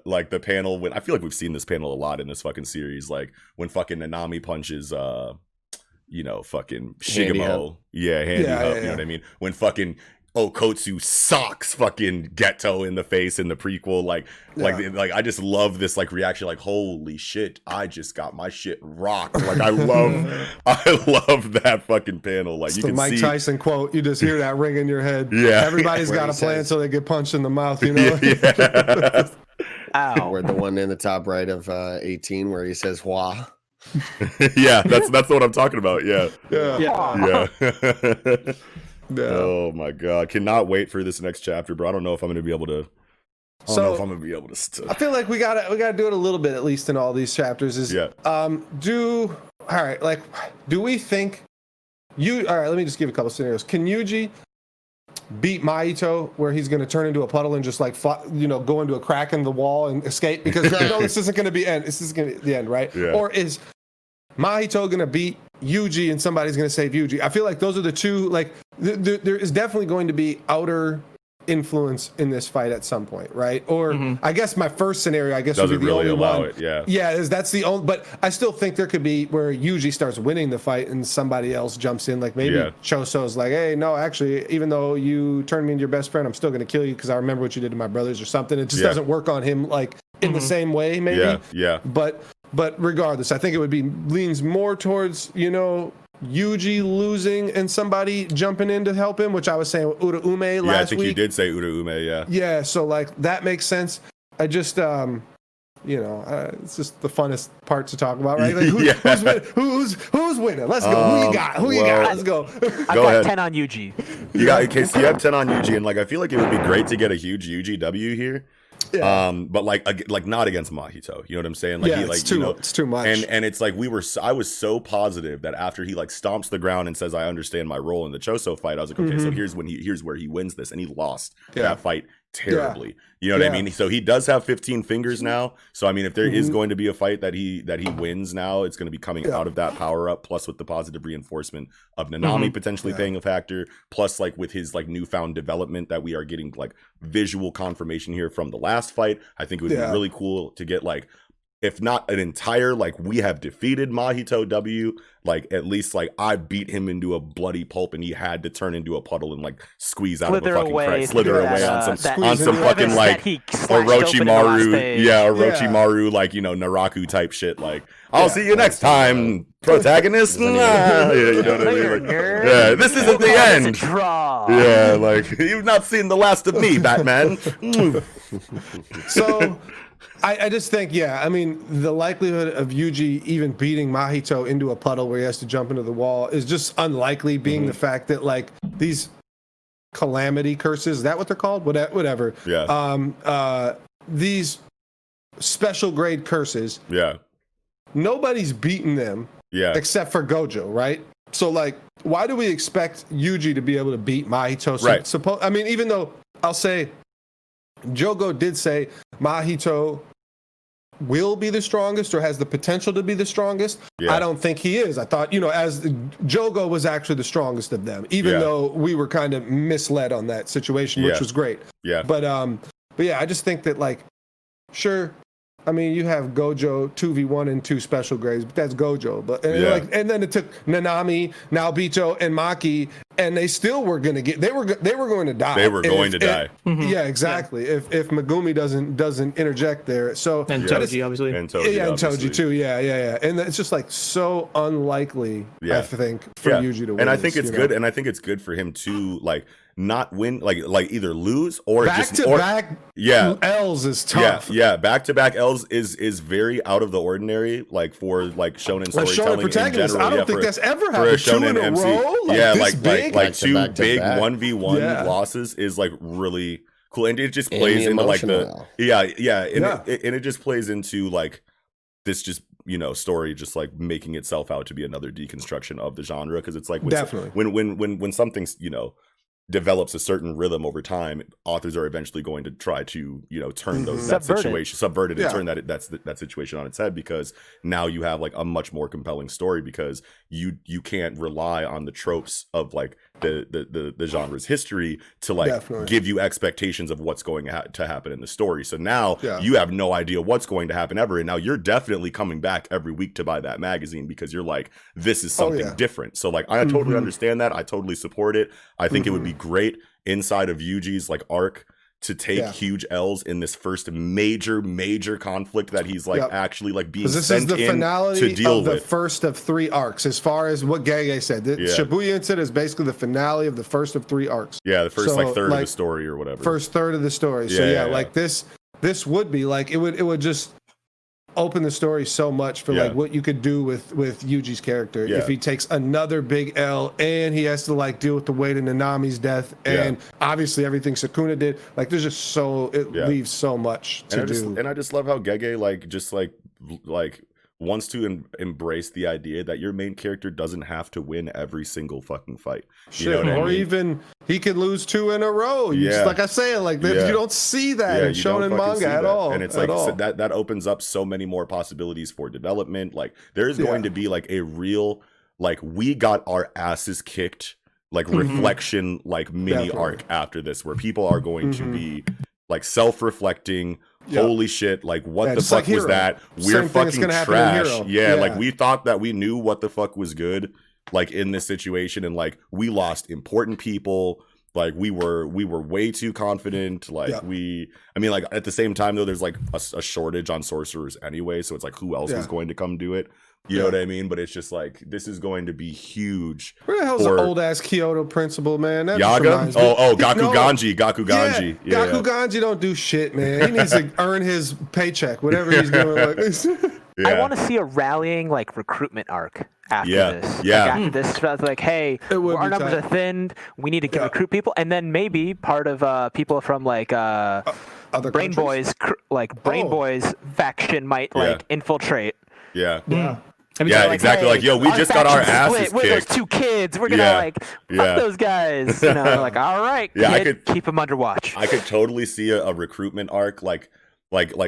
like the panel when I feel like we've seen this panel a lot in this fucking series, like when fucking Nanami punches fucking Shigemo. Handy Hup, you know what I mean? When fucking Okotsu socks fucking Geto in the face in the prequel. Like I just love this like reaction. Like, holy shit, I just got my shit rocked. Like I love that fucking panel. Like, it's you the can Mike see Tyson quote. You just hear that ring in your head. Yeah, everybody's got a plan so they get punched in the mouth. You know. Yeah. Ow. Or the one in the top right of 18 where he says "Wah." Yeah, that's what I'm talking about. Yeah. Yeah. Yeah. Oh my god, cannot wait for this next chapter, bro. I don't know if I'm gonna be able to. I feel like we gotta do it a little bit at least in all these chapters. Do we think all right? Let me just give a couple scenarios. Can Yuji beat Mahito where he's going to turn into a puddle and just like go into a crack in the wall and escape? Because I know this isn't going to be end. This is going to be the end, right? Yeah. Or is Mahito going to beat Yuji and somebody's going to save Yuji? I feel like those are the two. Like there is definitely going to be outer influence in this fight at some point, right? Or I guess my first scenario, would be the really only allow one. it. Yeah. Yeah, that's the only. But I still think there could be where Yuji starts winning the fight and somebody else jumps in. Like maybe Choso's like, hey, no, actually, even though you turned me into your best friend, I'm still going to kill you because I remember what you did to my brothers or something. It just doesn't work on him like in the same way, maybe. Yeah. But regardless, I think it would be leans more towards Yuji losing and somebody jumping in to help him, which I was saying Uraume last week. Yeah, I think you did say Uraume, yeah. Yeah, so like that makes sense. I just it's just the funnest part to talk about, right? Like who's winning? Let's go. Who you got? Let's go. I got 10 on Yuji. You have 10 on Yuji, and like I feel like it would be great to get a huge Yuji W here. Yeah. But like not against Mahito, you know what I'm saying? Like it's too much. And it's like I was so positive that after he like stomps the ground and says I understand my role in the Choso fight, I was like, okay, so here's where he wins this, and he lost that fight terribly. You know what I mean? So he does have 15 fingers now. So I mean, if there is going to be a fight that he wins now, it's going to be coming out of that power up, plus with the positive reinforcement of Nanami potentially playing a factor, plus like with his like newfound development that we are getting like visual confirmation here from the last fight. I think it would be really cool to get like, if not an entire, like, we have defeated Mahito W, like, at least, like, I beat him into a bloody pulp and he had to turn into a puddle and, like, squeeze out of a fucking crack, slither away on some fucking, like, Orochimaru, Orochimaru, like, Naraku type shit, like, I'll see you next time, protagonist. You know what I mean? Like, yeah, this isn't the end. Yeah, like, you've not seen the last of me, Batman. So... I just think, I mean, the likelihood of Yuji even beating Mahito into a puddle where he has to jump into the wall is just unlikely, being the fact that, like, these calamity curses, is that what they're called? Whatever. Yeah. These special grade curses. Yeah. Nobody's beaten them. Yeah. Except for Gojo, right? So, like, why do we expect Yuji to be able to beat Mahito? Right. I mean, even though I'll say Jogo did say Mahito will be the strongest or has the potential to be the strongest. I don't think he is. I thought, as Jogo was actually the strongest of them, even though we were kind of misled on that situation, which was great. Yeah. But yeah, I just think that, like, sure, I mean, you have Gojo 2v1 and 2 special grades, but that's Gojo. But and then it took Nanami, Naobito, and Maki, and they still were going to get. They were going to die. They were going to die. Yeah, exactly. Yeah. If Megumi doesn't interject there, so and Toji obviously, and Toji too. Yeah. And it's just like so unlikely. I think for Yuji to win. And I think it's good. And I think it's good for him to like not win, like either lose or back just to back. Yeah, L's is tough. Yeah, back to back L's is very out of the ordinary, like for like shonen storytelling in general. I don't think that's ever happened. 2 in a row, like 2 big 1v1 losses is like really cool, and it just plays into like the and it just plays into like this just story just like making itself out to be another deconstruction of the genre, because it's like when something's develops a certain rhythm over time, authors are eventually going to try to turn subvert it and turn that situation on its head, because now you have like a much more compelling story, because you can't rely on the tropes of like the genre's history to like give you expectations of what's going to happen in the story. So now you have no idea what's going to happen ever, and now you're definitely coming back every week to buy that magazine because you're like, this is something different. So like I totally understand that. I totally support it. I think it would be great inside of Yuji's like arc to take huge L's in this first major conflict that he's like actually like being sent this is the in finale to deal of with. The first of 3 arcs, as far as what M.A.N.G.A said. The Shibuya incident is basically the finale of the first of 3 arcs. Yeah, the first like third of the story or whatever. First third of the story. So like this would be like it would just open the story so much for like what you could do with Yuji's character if he takes another big L and he has to like deal with the weight of Nanami's death and obviously everything Sukuna did. Like there's just leaves so much to do. And I just love how M.A.N.G.A like just like wants to embrace the idea that your main character doesn't have to win every single fucking fight. You know what I mean? Even he could lose 2 in a row. Just like I say, like you don't see that in Shonen manga at all. And it's like so that opens up so many more possibilities for development. Like there's going to be like a real like we got our asses kicked like reflection like mini arc after this where people are going to be like self-reflecting. Holy shit, like what the fuck was that? We're fucking trash. Like we thought that we knew what the fuck was good like in this situation, and like we lost important people. Like we were way too confident. Like I mean like at the same time though there's like a shortage on sorcerers anyway, so it's like who else was going to come do it? You know what I mean? But it's just like this is going to be huge. Where the hell's the old ass Kyoto principal, man? That Yaga? Gaku Ganji. Gaku Ganji don't do shit, man. He needs to earn his paycheck, whatever he's doing. Like, I want to see a rallying like recruitment arc after this. Like, after this, like, hey, our numbers are thinned. We need to recruit people, and then maybe part of people from like other Brain countries? Boys, Brain Boys faction might like infiltrate. Exactly. Like, yo, we just got our asses kicked. We're those 2 kids. We're gonna like fuck those guys. You know, like all right, kid, I could keep them under watch. I could totally see a recruitment arc, like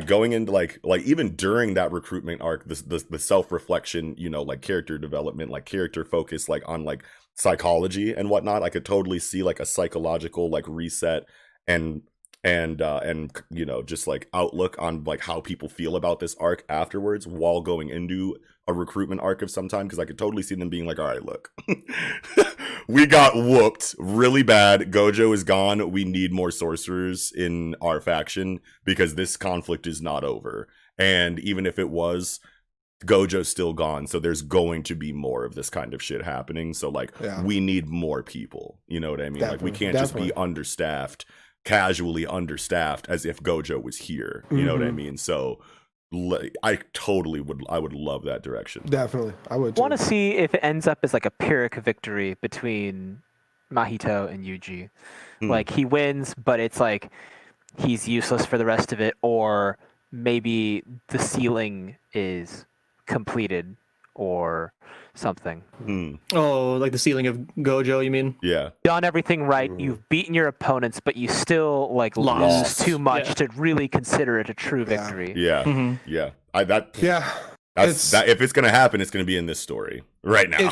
going into like even during that recruitment arc, the self-reflection, you know, like character development, like character focus, like on like psychology and whatnot. I could totally see like a psychological like reset and you know just like outlook on like how people feel about this arc afterwards while going into a recruitment arc of some time, because I could totally see them being like, all right, look, we got whooped really bad, Gojo is gone, we need more sorcerers in our faction because this conflict is not over, and even if it was, Gojo's still gone, so there's going to be more of this kind of shit happening, so like we need more people, you know what I mean? Like we can't just be casually understaffed as if Gojo was here, you know what I mean? So I would love that direction. Definitely, I would. Want to see if it ends up as like a Pyrrhic victory between Mahito and Yuji. Like he wins, but it's like he's useless for the rest of it, or maybe the ceiling is completed or something. Oh, like the ceiling of Gojo, you mean? Yeah. Done everything right. You've beaten your opponents, but you still like lose too much to really consider it a true victory. If it's gonna happen, it's gonna be in this story right now.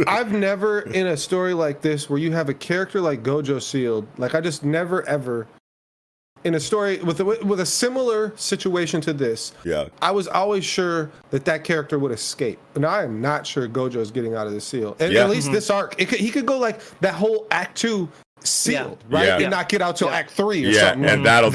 I've never in a story like this where you have a character like Gojo sealed. Like I just never ever. In a story with a similar situation to this, I was always sure that character would escape. And I am not sure Gojo is getting out of the seal. And at least this arc, he could go like that whole Act 2 sealed, right? And not get out till Act 3 or something. And that would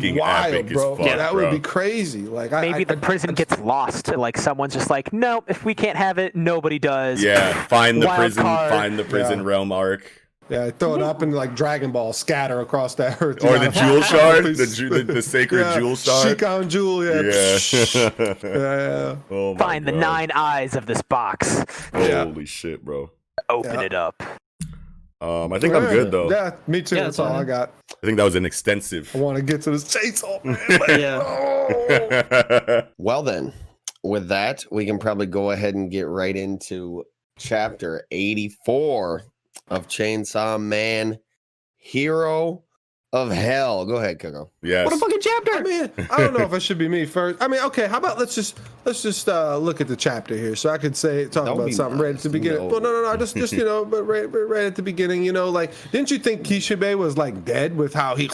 be wild, epic bro. As fuck, that would be crazy. Like maybe the prison gets lost. Like someone's just like, no, if we can't have it, nobody does. Find the prison realm arc. Yeah, throw it up and like Dragon Ball scatter across that earth. Or the jewel shard, the sacred jewel shard. Shikon jewel, Oh Find the 9 eyes of this box. Holy shit, bro. Open it up. I think I'm good though. Yeah, me too. That's all I got. I think that was an extensive. I want to get to this chainsaw, man. Well then, with that, we can probably go ahead and get right into chapter 84 of Chainsaw Man, Hero of hell. Go ahead, Coco. Yes. What a fucking chapter! I mean, I don't know if it should be me first. I mean, okay, how about let's just look at the chapter here, so I could talk Don't about be something right at the nice. beginning. No. Well, no, just but right at the beginning, like, didn't you think Kishibe was like dead with how he?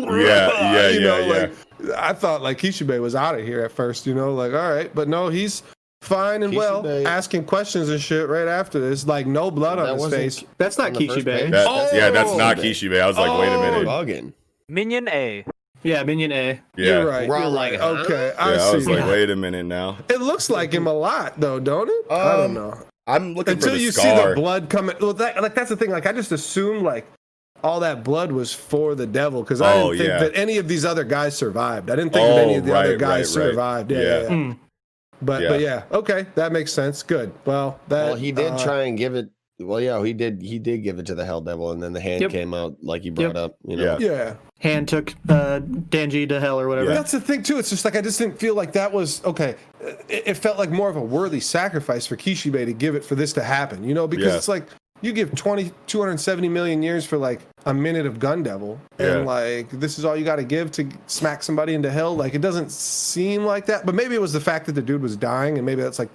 Yeah. I thought like Kishibe was out of here at first, like, all right, but no, he's fine and well, asking questions and shit right after this, like no blood on his face. That's not Kishibe. That's not Kishibe. I was like, wait a minute. Bugging. Minion A. Yeah, Minion A. Yeah. You're right. We're You're all right. like, huh? Okay, I was see. like, wait a minute now. It looks like him a lot though, don't it? I don't know. I'm looking Until for the you scar. see the blood coming. Well, that's the thing. Like, I just assumed like all that blood was for the devil because I didn't think that any of these other guys survived. I didn't think that any of the other guys survived. Yeah. But yeah, okay, that makes sense. Good. Well, he did try and give it. Well, yeah, he did give it to the Hell Devil, and then the hand came out like you brought up. Yeah. Hand took Denji to hell or whatever. That's the thing too. It's just like I just didn't feel like that was okay. It felt like more of a worthy sacrifice for Kishibe to give it for this to happen. Because it's like you give 270 million years for like a minute of Gun Devil, and like this is all you got to give to smack somebody into hell. Like it doesn't seem like that, but maybe it was the fact that the dude was dying, and maybe that's like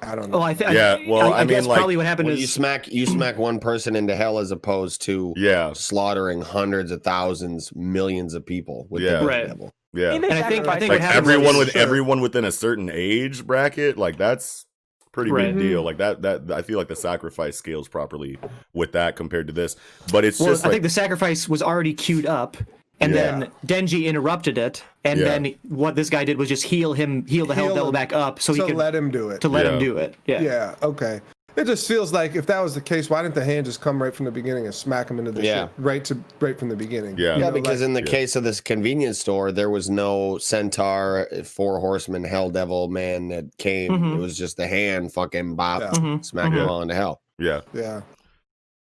I don't know. Oh, I think. I mean, guess like, probably what happened is you smack one person into hell as opposed to slaughtering hundreds of thousands, millions of people with the devil. Yeah, and I think like what happens everyone within a certain age bracket, like that's pretty big deal. Like that I feel like the sacrifice scales properly with that compared to this. But it's just I think the sacrifice was already queued up. And then Denji interrupted it, and then what this guy did was just heal the Hell Devil back up, so he could let him do it. To let him do it. Yeah. Yeah. Okay. It just feels like if that was the case, why didn't the hand just come right from the beginning and smack him into the shit right from the beginning? Yeah. Because in the case of this convenience store, there was no centaur, four horsemen, Hell Devil man that came. It was just the hand fucking smack him all into hell. Yeah. Yeah.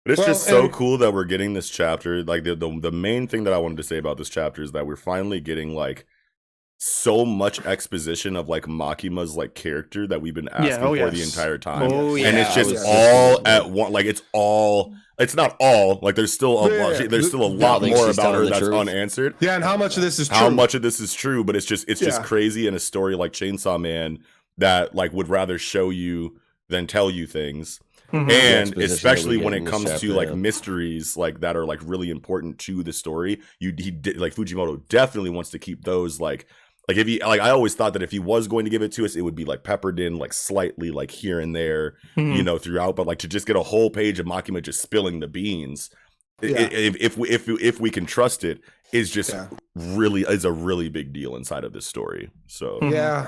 But it's just so cool that we're getting this chapter. Like the main thing that I wanted to say about this chapter is that we're finally getting like so much exposition of like Makima's like character that we've been asking for the entire time. And it's just all at one. Like it's not all. Like there's still a lot more about her that's unanswered. Yeah, and how much of this is true? How much of this is true? But it's just crazy in a story like Chainsaw Man that like would rather show you than tell you things. And especially when it comes to like mysteries like that are like really important to the story, like Fujimoto definitely wants to keep those like if he like I always thought that if he was going to give it to us, it would be like peppered in like slightly like here and there, throughout. But like to just get a whole page of Makima just spilling the beans, if we can trust it, is just a really big deal inside of this story. So go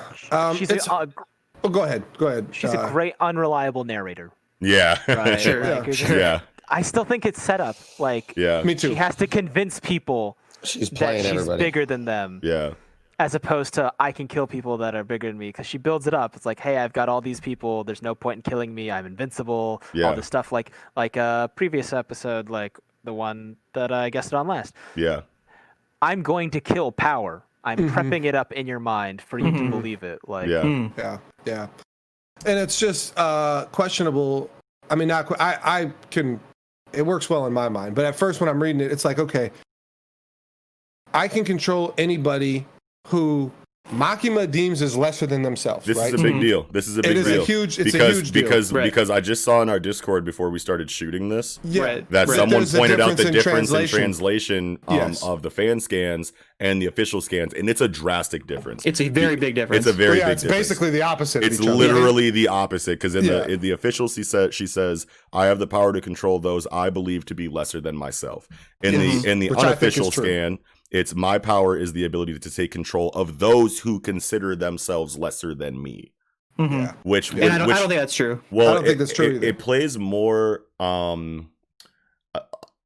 ahead. She's a great unreliable narrator. Yeah. Right? Sure. Like, I still think it's set up. Like, me too. She has to convince people she's playing that she's everybody. bigger than them. Yeah. As opposed to I can kill people that are bigger than me, because she builds it up. It's like, hey, I've got all these people. There's no point in killing me. I'm invincible. All this stuff, like a previous episode, like the one that I guessed on last. Yeah. I'm going to kill power. I'm prepping it up in your mind for you to believe it. Like, yeah. And it's just questionable. I mean, I can. It works well in my mind, but at first when I'm reading it, it's like, okay, I can control anybody who Makima deems as lesser than themselves. This is a big deal. This is a big deal. It's a huge deal. Because I just saw in our Discord before we started shooting this that someone There's pointed out the difference in translation of the fan scans and the official scans, and it's a drastic difference. It's a very big difference. It's a very big it's difference. basically the opposite. It's literally the opposite, because in the official she says, I have the power to control those I believe to be lesser than myself. In the unofficial scan, it's my power is the ability to take control of those who consider themselves lesser than me. Which I don't think that's true. Well, I don't think that's true either. It plays more.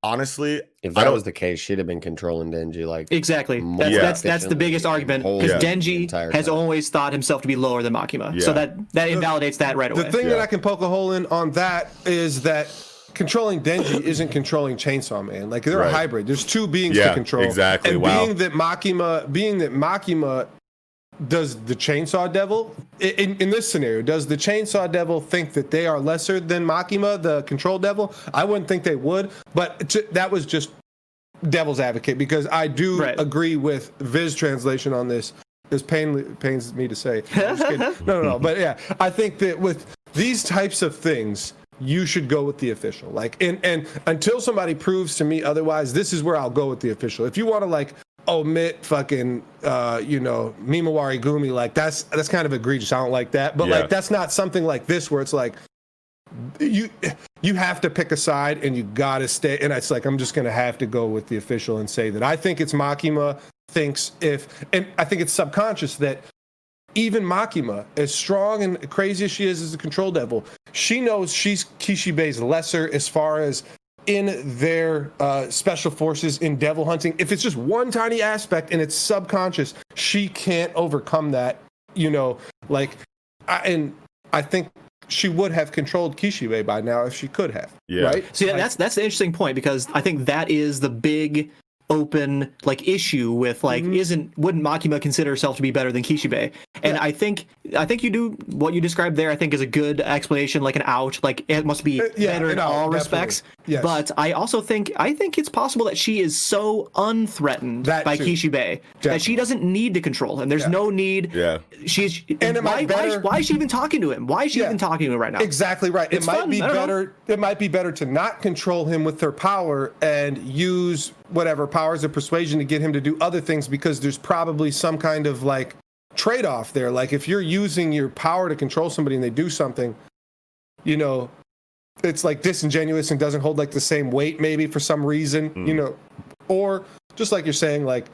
Honestly, if that was the case, she'd have been controlling Denji like exactly. That's the biggest argument, because Denji has always thought himself to be lower than Makima. So that invalidates that right away. The thing that I can poke a hole in on that is that controlling Denji isn't controlling Chainsaw Man. Like they're a hybrid. There's two beings to control. Exactly. And being that Makima does the Chainsaw Devil in this scenario, does the Chainsaw Devil think that they are lesser than Makima, the Control Devil? I wouldn't think they would, but that was just devil's advocate because I do agree with Viz translation on this. This pains me to say. I'm just kidding. No. But yeah, I think that with these types of things, you should go with the official. Like, and until somebody proves to me otherwise, this is where I'll go with the official. If you want to like omit fucking, Mimawari Gumi, like that's kind of egregious. I don't like that. But like, that's not something like this where it's like, you have to pick a side and you gotta stay. And it's like, I'm just gonna have to go with the official and say that I think it's Makima thinks and I think it's subconscious that even Makima, as strong and crazy as she is as a control devil, she knows she's Kishibe's lesser as far as in their special forces in devil hunting. If it's just one tiny aspect and it's subconscious, she can't overcome that, I think she would have controlled Kishibe by now if she could have. Yeah. Right? See, that's the interesting point because I think that is the big open like issue with like wouldn't Makima consider herself to be better than Kishibe? And I think you do what you described there. I think is a good explanation, like an out, like it must be better in all respects. Yes. But I also think it's possible that she is so unthreatened by Kishibe that she doesn't need to control him. There's no need. Yeah. She's and why is she even talking to him? Why is she even talking to him right now? Exactly right. It might be better. It might be better to not control him with her power and use whatever powers of persuasion to get him to do other things because there's probably some kind of like trade-off there. Like if you're using your power to control somebody and they do something, it's like disingenuous and doesn't hold like the same weight maybe for some reason, or just like you're saying, like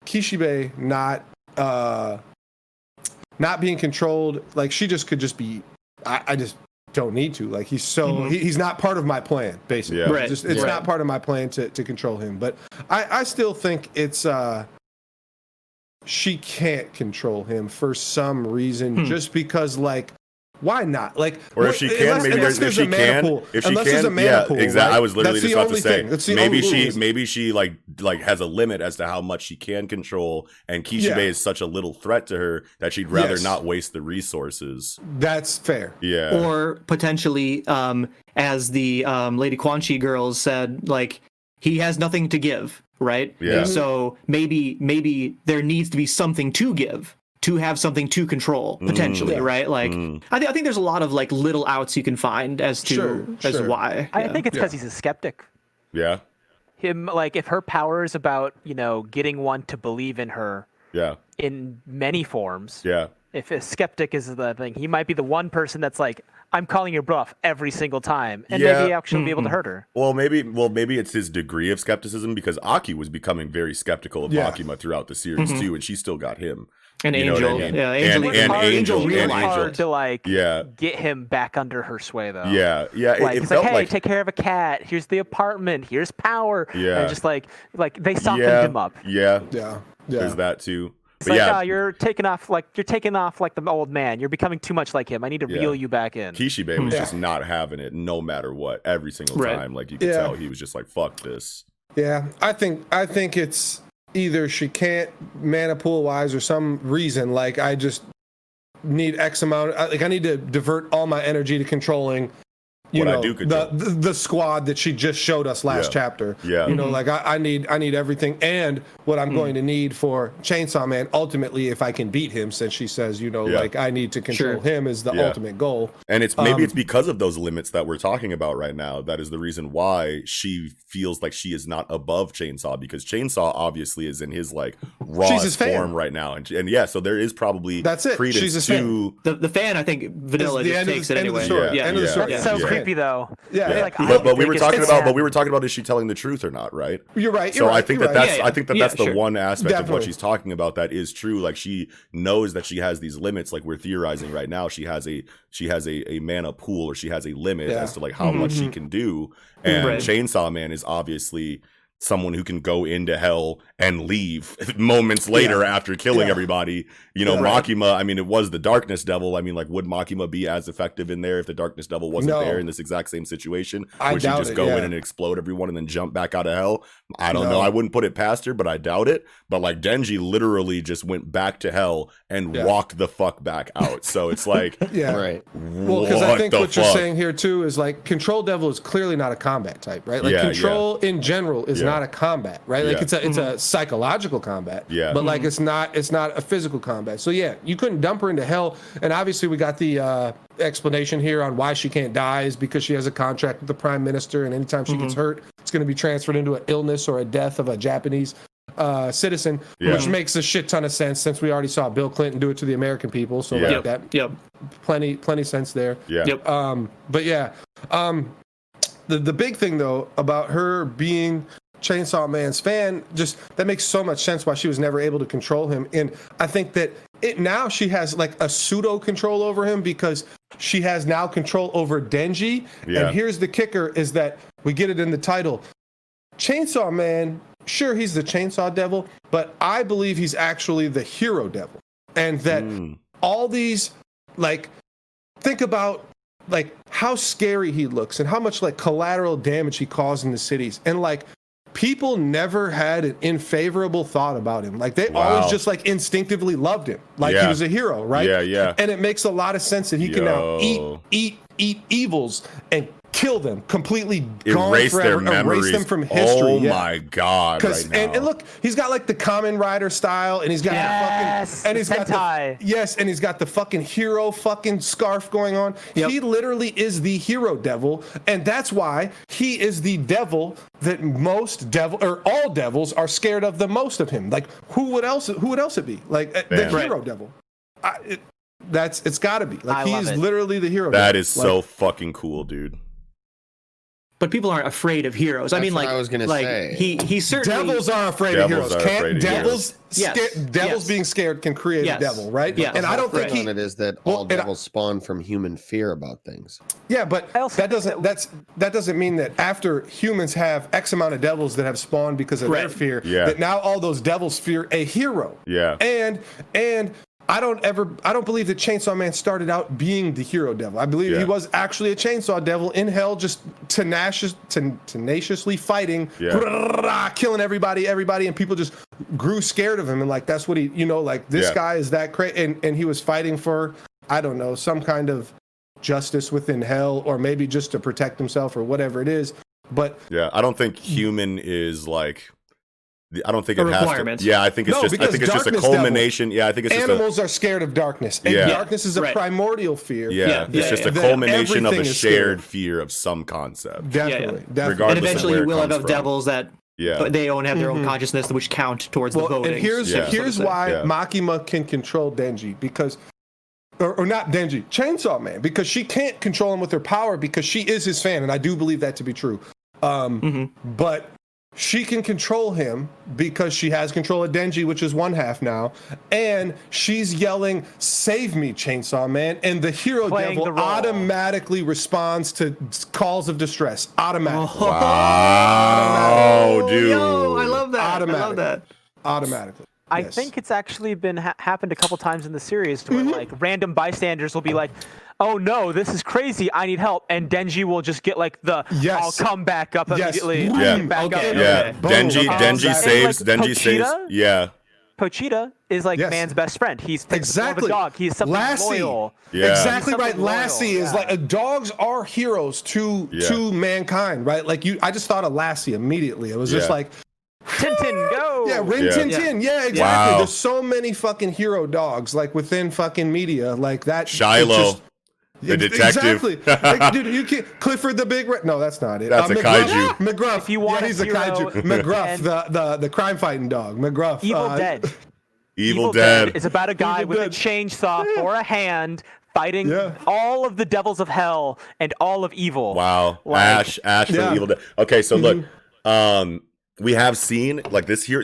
Kishibe not being controlled, like she just could just be, I just don't need to, like he's not part of my plan basically. It's not part of my plan to control him, but I still think it's she can't control him for some reason just because like why not? Like, or if she can, maybe if she can, exactly. I was literally just about to say, maybe she like has a limit as to how much she can control, and Kishibe is such a little threat to her that she'd rather not waste the resources. That's fair. Yeah. Or potentially, as the Lady Quan Chi girls said, like he has nothing to give, right? Yeah. So maybe there needs to be something to give, to have something to control potentially, right? Like I think there's a lot of like little outs you can find as to why. I think it's because he's a skeptic. Yeah. Him, like if her power is about getting one to believe in her. Yeah. In many forms. Yeah. If a skeptic is the thing, he might be the one person that's like, I'm calling your bluff every single time, and maybe actually be able to hurt her. Well, maybe it's his degree of skepticism because Aki was becoming very skeptical of Makima throughout the series too, and she still got him. And Angel, Angel, and hard to like get him back under her sway though. Yeah. Like, it's like, hey, take care of a cat. Here's the apartment. Here's power. Yeah. And just like they softened him up. Yeah. There's that too. It's like, you're taking off like the old man. You're becoming too much like him. I need to reel you back in. Kishibe was just not having it, no matter what, every single time. Like you could tell, he was just like, "Fuck this." Yeah, I think it's either she can't mana pool wise or some reason. Like I just need X amount. Like I need to divert all my energy to controlling. The squad that she just showed us last chapter. Yeah. Like I need everything, and what I'm going to need for Chainsaw Man ultimately, if I can beat him, since she says, like I need to control him is the ultimate goal. And it's maybe it's because of those limits that we're talking about right now. That is the reason why she feels like she is not above Chainsaw, because Chainsaw obviously is in his like rawest form right now, and so there is probably credence She's a to fan. The fan. I think Vanilla just takes it anyway. End of the story. So creepy though. Yeah. Like, but we were talking about is she telling the truth or not, right? You're right. So I think that's the one aspect of what she's talking about that is true. Like she knows that she has these limits. Like we're theorizing right now, she has a mana pool, or she has a limit as to like how much she can do. And Chainsaw Man is obviously someone who can go into hell and leave moments later after killing everybody. Makima, I mean, it was the Darkness Devil. I mean, like, would Makima be as effective in there if the Darkness Devil wasn't there in this exact same situation? Would she just go in and explode everyone and then jump back out of hell? I don't know. I wouldn't put it past her, but I doubt it. But like Denji literally just went back to hell and walked the fuck back out. So it's like, Well, because I think what you're saying here too is like Control Devil is clearly not a combat type, right? Like Control in general is not a combat, right? Like it's a psychological combat. Yeah. But like it's not a physical combat. So yeah, you couldn't dump her into hell. And obviously we got the explanation here on why she can't die is because she has a contract with the prime minister, and anytime she gets hurt, it's going to be transferred into an illness or a death of a Japanese citizen, which makes a shit ton of sense since we already saw Bill Clinton do it to the American people. So like that, plenty sense there. But yeah, the big thing though about her being Chainsaw Man's fan, just that makes so much sense why she was never able to control him. And I think that now she has like a pseudo control over him because she has now control over Denji. And here's the kicker is that we get it in the title. Chainsaw Man, sure, he's the Chainsaw Devil, but I believe he's actually the Hero Devil. And that all these, like, think about like how scary he looks and how much like collateral damage he caused in the cities. And like people never had an unfavorable thought about him. Like they always just like instinctively loved him. Like he was a hero, right? And it makes a lot of sense that he can now eat evils and kill them completely, erase their memories, erase them from history. Oh my god! Right now. And look, he's got like the Kamen Rider style, and he's got the fucking, and he's got and he's got the fucking hero fucking scarf going on. He literally is the hero devil, and that's why he is the devil that all devils are scared of the most of him. Like who would else it be? Like the hero devil. It's got to be like he is literally the hero. That is so fucking cool, dude. But people aren't afraid of heroes. That's I mean, like, what I was gonna say. He certainly devils are afraid of heroes. Devils being scared can create a devil, right? Yes. And I don't think it is that all devils spawn from human fear about things. Yeah, but that doesn't mean that after humans have X amount of devils that have spawned because of their fear, that now all those devils fear a hero. Yeah. And I don't believe that Chainsaw Man started out being the hero devil. I believe he was actually a chainsaw devil in hell, just tenaciously fighting, killing everybody, and people just grew scared of him. And like, that's what he, like this guy is that crazy. And he was fighting for, I don't know, some kind of justice within hell, or maybe just to protect himself or whatever it is. But I don't think human is like, I don't think a it has requirement. to. Yeah, I think it's just a culmination. Devil. Yeah, I think it's animals are scared of darkness, and darkness is a primordial fear. It's just a culmination of a shared fear of some concept. Definitely. Regardless and eventually of you will have have devils that they own have their own consciousness, which count towards the voting. And here's why Makima can control Denji, because. Or not Denji, Chainsaw Man, because she can't control him with her power because she is his fan, and I do believe that to be true. But she can control him because she has control of Denji, which is one half now, and she's yelling, "Save me, Chainsaw Man!" And the hero devil automatically responds to calls of distress. Automatically. Wow, dude! Yo, I love that. Automatically. I think it's actually been happened a couple times in the series to where like random bystanders will be like, "Oh no, this is crazy! I need help," and Denji will just get like "I'll come back up immediately." Denji saves. Denji saves. Yeah. Pochita is like man's best friend. He's exactly a dog. He's something loyal. Yeah. Exactly right. Lassie is like dogs are heroes to mankind, right? Like I just thought of Lassie immediately. It was just like. Tintin, go! Yeah, Rin Tin Tin. Yeah, exactly. Wow. There's so many fucking hero dogs like within fucking media like that. Shiloh, the detective. Exactly. Like, dude, you can't. Clifford the Big Red. No, that's not it. That's a kaiju. McGruff. If you want he's a kaiju. McGruff, the crime fighting dog. McGruff. Evil Dead. Evil Dead is about a guy with a chainsaw for a hand. Fighting all of the devils of hell and all of evil. Wow, Ash from Evil Dead. Okay, so look, we have seen like this hero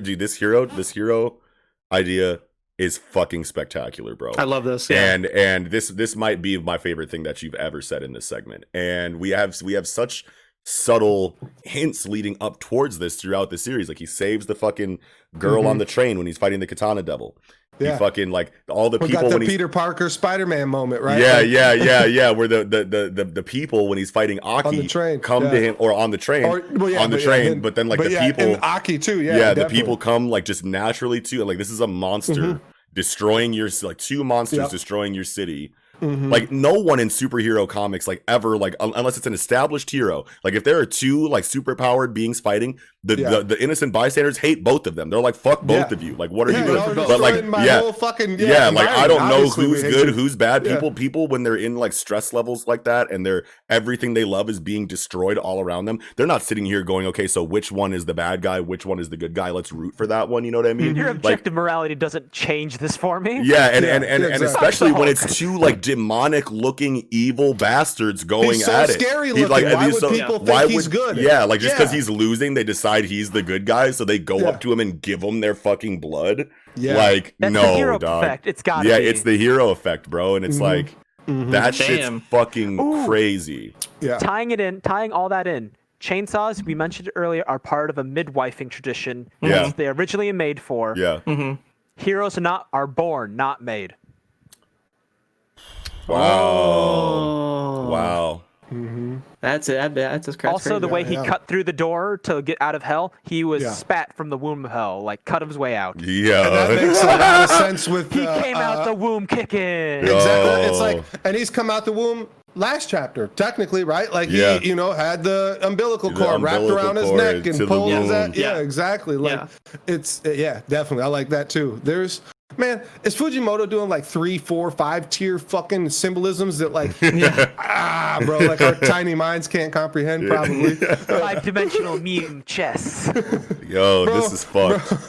idea is fucking spectacular, bro. I love this. And this might be my favorite thing that you've ever said in this segment. And we have such subtle hints leading up towards this throughout the series. Like he saves the fucking girl on the train when he's fighting the Katana Devil. He fucking like all the people got when Peter Parker Spider-Man moment, right? Yeah. Where the people when he's fighting Aki on the train, come to him or on the train, but then like the people and Aki too, the people come like just naturally too, and like this is a monster destroying your two monsters destroying your city. Like no one in superhero comics like ever like unless it's an established hero. Like if there are two like superpowered beings fighting, the innocent bystanders hate both of them. They're like, fuck both of you. Like what are you doing? But like like I don't know who's good, who's bad. People when they're in like stress levels like that and they're everything they love is being destroyed all around them. They're not sitting here going, okay, so which one is the bad guy, which one is the good guy? Let's root for that one. You know what I mean? Your objective morality doesn't change this for me. Yeah, and especially when it's two like demonic looking evil bastards going he's so at it. Scary looking. Why would people think he's good? Yeah, like just because he's losing, they decide he's the good guy, so they go up to him and give him their fucking blood. Yeah, like that's no, the hero dog. Effect. It's got. Yeah, it's the hero effect, bro, and it's like that shit's fucking crazy. Yeah, tying all that in. Chainsaws, we mentioned earlier, are part of a midwifing tradition. They originally made for. Yeah. Heroes are born, not made. Wow. Wow. That's it. That's just crazy. Also, the way he cut through the door to get out of hell, he was spat from the womb of hell, like cut his way out. Yeah. And that makes a lot of sense with he came out the womb kicking. Exactly. It's like, and he's come out the womb last chapter, technically, right? Like he, had the umbilical cord wrapped around his neck and pulled his ass. Yeah, exactly. Like it's definitely. I like that too. Man, is Fujimoto doing like 3, 4, 5 tier fucking symbolisms that like, bro, like our tiny minds can't comprehend probably. 5-dimensional meme chess. Yo, bro, this is fucked. Bro,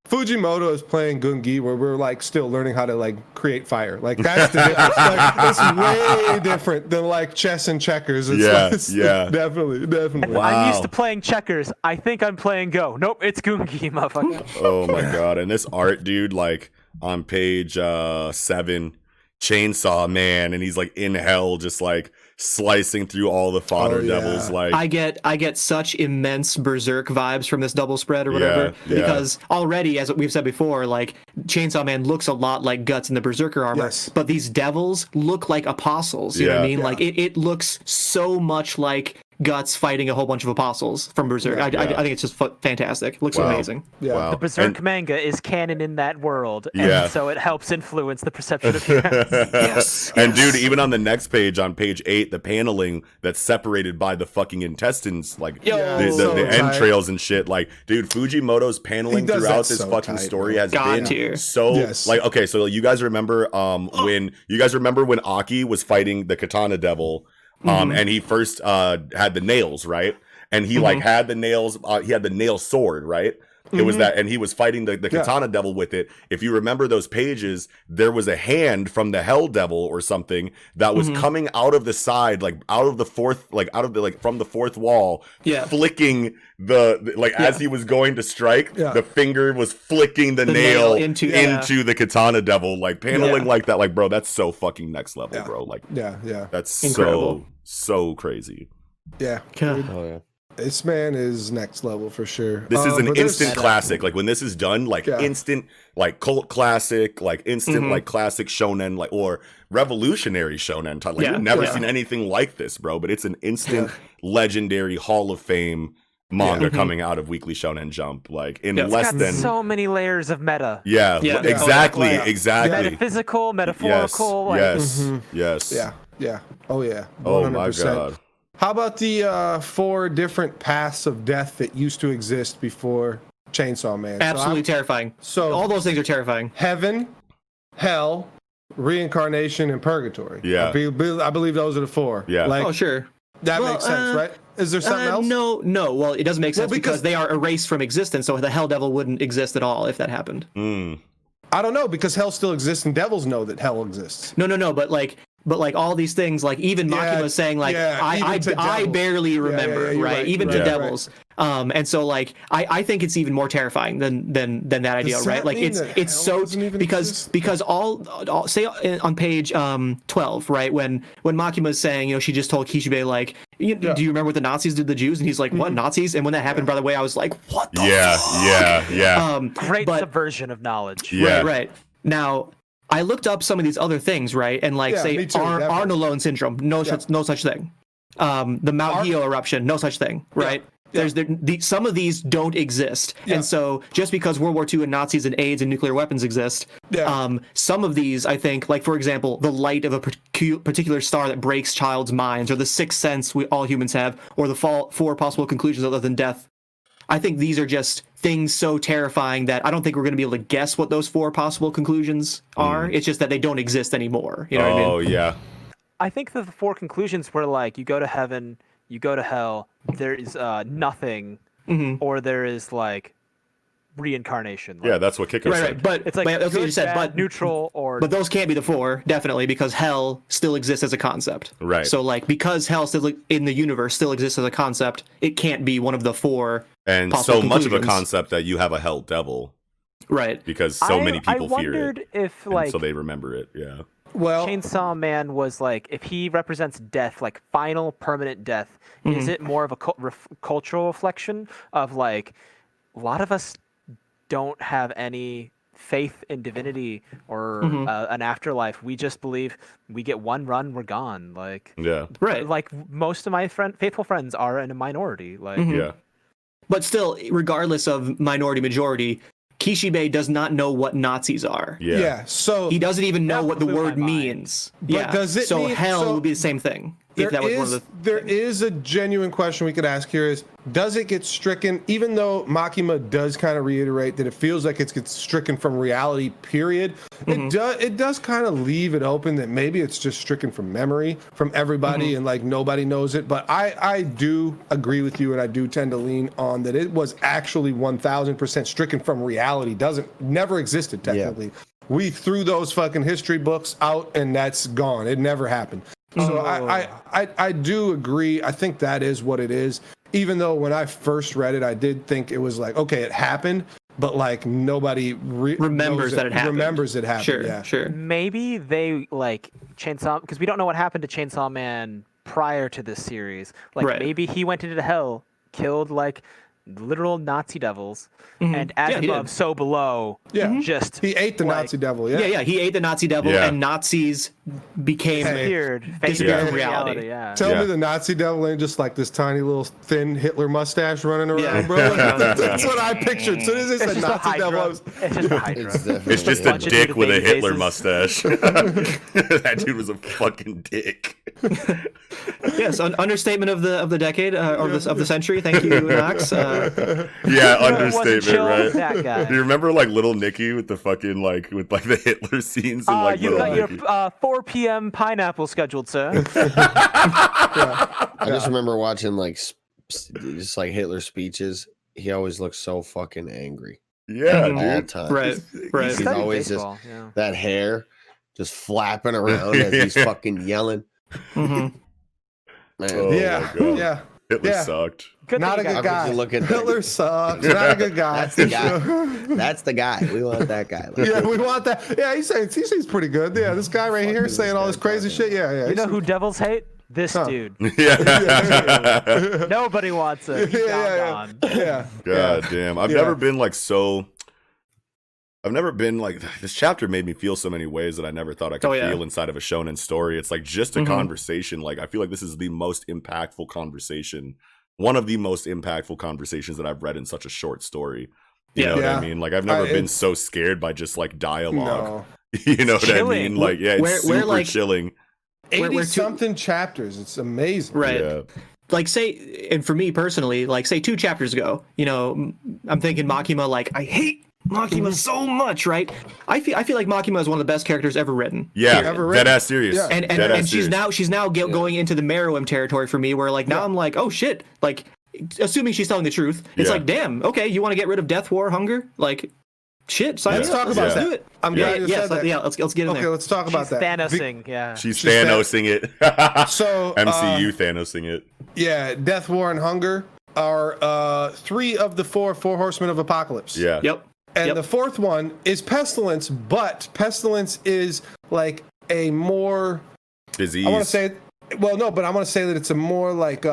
Fujimoto is playing Gungi where we're like still learning how to like create fire. Like that's the difference. Like, it's way different than like chess and checkers. It's definitely. Wow. I'm used to playing checkers. I think I'm playing Go. Nope, it's Gungi, motherfucker. Oh my god, and this art, dude, like on page 7, Chainsaw Man, and he's like in hell, just like slicing through all the fodder devils. Like I get such immense Berserk vibes from this double spread or whatever, because already, as we've said before, like Chainsaw Man looks a lot like Guts in the Berserker armor, but these devils look like apostles. You know what I mean? Like it looks so much like Guts fighting a whole bunch of apostles from Berserk. I think it's just fantastic. It looks amazing. The Berserk manga is canon in that world, and so it helps influence the perception of humans. And dude, even on the next page, on page 8, the paneling that's separated by the fucking intestines, like the entrails and shit. Like, dude, Fujimoto's paneling throughout this fucking story has been so like, okay, so you guys remember when Aki was fighting the Katana Devil. And he first had the nails, right? And he like had the nails, he had the nail sword, right? It was that, and he was fighting the Katana Devil with it. If you remember those pages, there was a hand from the Hell Devil or something that was coming out of the side, like out of the fourth, like out of the, like from the fourth wall, flicking as he was going to strike, the finger was flicking the nail into the Katana Devil, like paneling like that. Like, bro, that's so fucking next level, bro. Like, that's incredible. so crazy. Yeah. Oh yeah. This man is next level for sure. This is an instant classic. Like when this is done, like instant, like cult classic, like instant, like classic shonen, like or revolutionary shonen. Like we've never seen anything like this, bro. But it's an instant, legendary Hall of Fame manga coming out of Weekly Shonen Jump. Like in less than so many layers of meta. Exactly. Metaphysical, metaphorical. Yes. Yeah. Oh yeah. 100%. Oh my god. How about the 4 different paths of death that used to exist before Chainsaw Man? Absolutely terrifying. So all those things are terrifying. Heaven, hell, reincarnation, and purgatory. Yeah. I believe those are the 4. Yeah. Like, oh, sure. That makes sense, right? Is there something else? No. Well, it doesn't make sense because they are erased from existence, so the Hell Devil wouldn't exist at all if that happened. I don't know, because hell still exists and devils know that hell exists. No, but like all these things, like even Makima saying like I barely remember, right? Even to devils. And so like I think it's even more terrifying than that idea, right? Like it's so because all say on page 12, right? When Makima is saying, she just told Kishibe like, do you remember what the Nazis did to the Jews? And he's like, what, Nazis? And when that happened, by the way, I was like, what the fuck? Yeah. Great subversion of the Right. Now I looked up some of these other things, right? And like say Arnold syndrome, no such thing. The Mount Hio eruption, no such thing, right? Some of these don't exist, and so just because World War II and Nazis and AIDS and nuclear weapons exist, some of these, I think, like for example, the light of a particular star that breaks child's minds, or the sixth sense we all humans have, or the four possible conclusions other than death. I think these are just things so terrifying that I don't think we're going to be able to guess what those four possible conclusions are. It's just that they don't exist anymore. You know what I mean? Oh yeah. I think that the four conclusions were like, you go to heaven, you go to hell, there is nothing, or there is like reincarnation. Like, Yeah, that's what Kiko said. Right. But it's like that's what good, you said. bad, But neutral, or but those can't be the four, definitely, because hell still exists as a concept. Right. So like, because hell still in the universe still exists as a concept, it can't be one of the four. And possible so much of a conclusions. concept that you have a hell devil, Right. because so many people I fear wondered it, if and like so they remember it. Yeah. Well, Chainsaw Man was like, if he represents death, like final permanent death, is it more of a cultural reflection of like, a lot of us don't have any faith in divinity or an afterlife. We just believe we get one run, we're gone. Like, Yeah. Right. like most of my faithful friends are in a minority. Like, Yeah. But still, regardless of minority majority, Kishibe does not know what Nazis are. Yeah. So He doesn't even know That what the blew my word mind. means. But does it so mean- hell so would be the same thing. there If that was one of the there is a genuine question we could ask here: is does it get stricken? Even though Makima does kind of reiterate that it feels like it gets stricken from reality. Period. It does kind of leave it open that maybe it's just stricken from memory from everybody and like nobody knows it. But I do agree with you, and I do tend to lean on that it was actually 1000% stricken from reality. Never existed technically. We threw those fucking history books out, and that's gone. It never happened. So I do agree. I think that is what it is. Even though when I first read it, I did think it was like, okay, it happened, but like nobody remembers that it happened. Remembers it happened. Sure, yeah. sure. maybe they like Chainsaw, because we don't know what happened to Chainsaw Man prior to this series. Like Right. maybe he went into hell, killed like literal Nazi devils, and as Yeah, he above, did. so below. Yeah. Just He ate the like, Nazi devil. Yeah, he ate the Nazi devil, Yeah. and Nazis became disappeared, faded disappeared into from reality. reality. Yeah. Tell Yeah. me the Nazi devil ain't just like this tiny little thin Hitler mustache running around, Yeah. bro. Like, that's what I pictured. As soon as they It's said just a Nazi devil, I Hydra. was, It's just a Hydra. It's just a bunch of dick dude with a baby Hitler faces. mustache. That dude was a fucking dick. Yes, understatement of the decade or of the century. Thank you, Knox. Yeah, Wasn't understatement, chill, right? That guy. Do you remember like Little Nicky with the fucking like with like the Hitler scenes and like You've Little got Nicky? your 4 p.m. pineapple scheduled, sir. I just remember watching like just like Hitler speeches. He always looks so fucking angry Yeah, all the dude. time. Right, right. He's Studied always baseball, yeah. that hair just flapping around as he's fucking yelling. Mhm. Man, Oh yeah, my God. yeah. Hitler Yeah. sucked. Good Not a thing you good got- How could guy. you look at that? Hitler sucks. Not a good guy. That's the guy. That's the guy. We want that guy. Yeah, we want that. Yeah, he seems pretty good. Yeah, this guy right here is saying this all guy this crazy talking shit. Yeah, yeah. You know who devils hate? This dude. Yeah. Nobody wants it. He's down. Yeah. God damn. I've Yeah. never been like so. I've never been like this chapter made me feel so many ways that I never thought I could Oh, yeah. feel inside of a shonen story. It's like just a Mhm. conversation. Like I feel like this is the most impactful conversation, one of the most impactful conversations that I've read in such a short story. You know what I Yeah. mean? Like I've never been it's- so scared by just like dialogue. No. You know what I chilling. mean? Like yeah, it's Where- super like- chilling. We're 80 too- something chapters. It's amazing. Right. Yeah. Like say, and for me personally, like say 2 chapters ago, you know, I'm thinking Makima, like I hate Makima so much, right? I feel like Makima is one of the best characters ever written. Yeah, Ever dead written. ass serious. Yeah. And Dead ass she's serious. now going into the Meruem territory for me, where like now I'm like, oh shit, like assuming she's telling the truth, it's Yeah. like, damn, okay, you want to get rid of death, war, hunger, like shit. So Let's talk about let's that. do it. I'm glad you said that. Yeah, let's get in Okay, there. let's talk about She's that. Thanosing, yeah. She's She's Thanosing it. So, MCU Thanosing it. Yeah, Death, War, and Hunger are 3 of the 4 Horsemen of Apocalypse. Yeah. Yep. And Yep. the 4th one is Pestilence, but Pestilence is like a more, Disease. I want to say, well, no, but I want to say that it's a more like,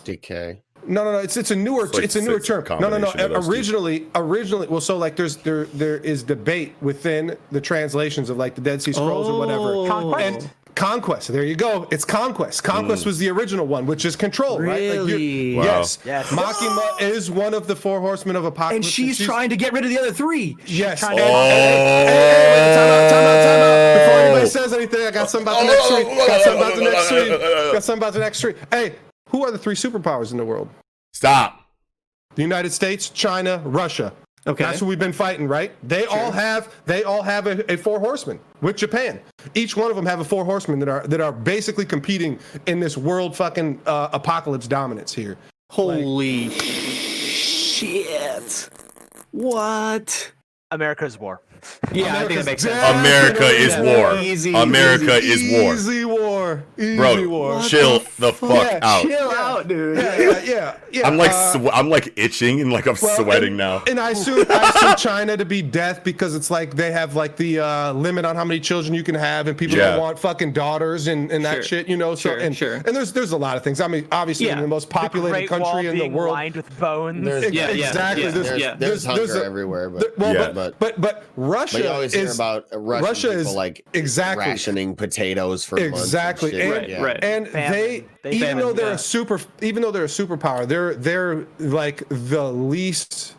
Decay. no, it's a newer, It's like newer it's a term. No, combination of those two. originally, well, so like there is debate within the translations of like the Dead Sea Scrolls or whatever. Conquest? Conquest. There you go. It's Conquest. Conquest was the original one, which is control, right? Like Really? Wow. Yes. Yes. Makima is one of the four horsemen of apocalypse. And she's trying to get rid of the other three. Yes. trying Hey, to- wait, time out. Before anybody says anything, I got something about the next three. Got something about the next three. Hey, who are the three superpowers in the world? Stop. The United States, China, Russia. Okay. That's who we've been fighting, right? They all have a four horsemen with Japan. Each one of them have a four horsemen that are basically competing in this world fucking apocalypse dominance here. Holy shit. What? America's war. Yeah, I think that makes sense. America is war. Easy, America is war. Easy war. Easy Bro, war. chill the fuck out. Chill out, dude. Yeah. I'm like I'm like itching and like I'm sweating now. And I assume China to be death because it's like they have like the limit on how many children you can have, and people don't want fucking daughters and that shit, you know. So and there's a lot of things. I mean, obviously in the most populated Great country Wall in the being world. lined with bones. Exactly. There's hunger everywhere, but But Russia you always hear is about Russia people is like exactly rationing potatoes for exactly months and shit. Right. and Famine. even though they're a superpower, they're like the least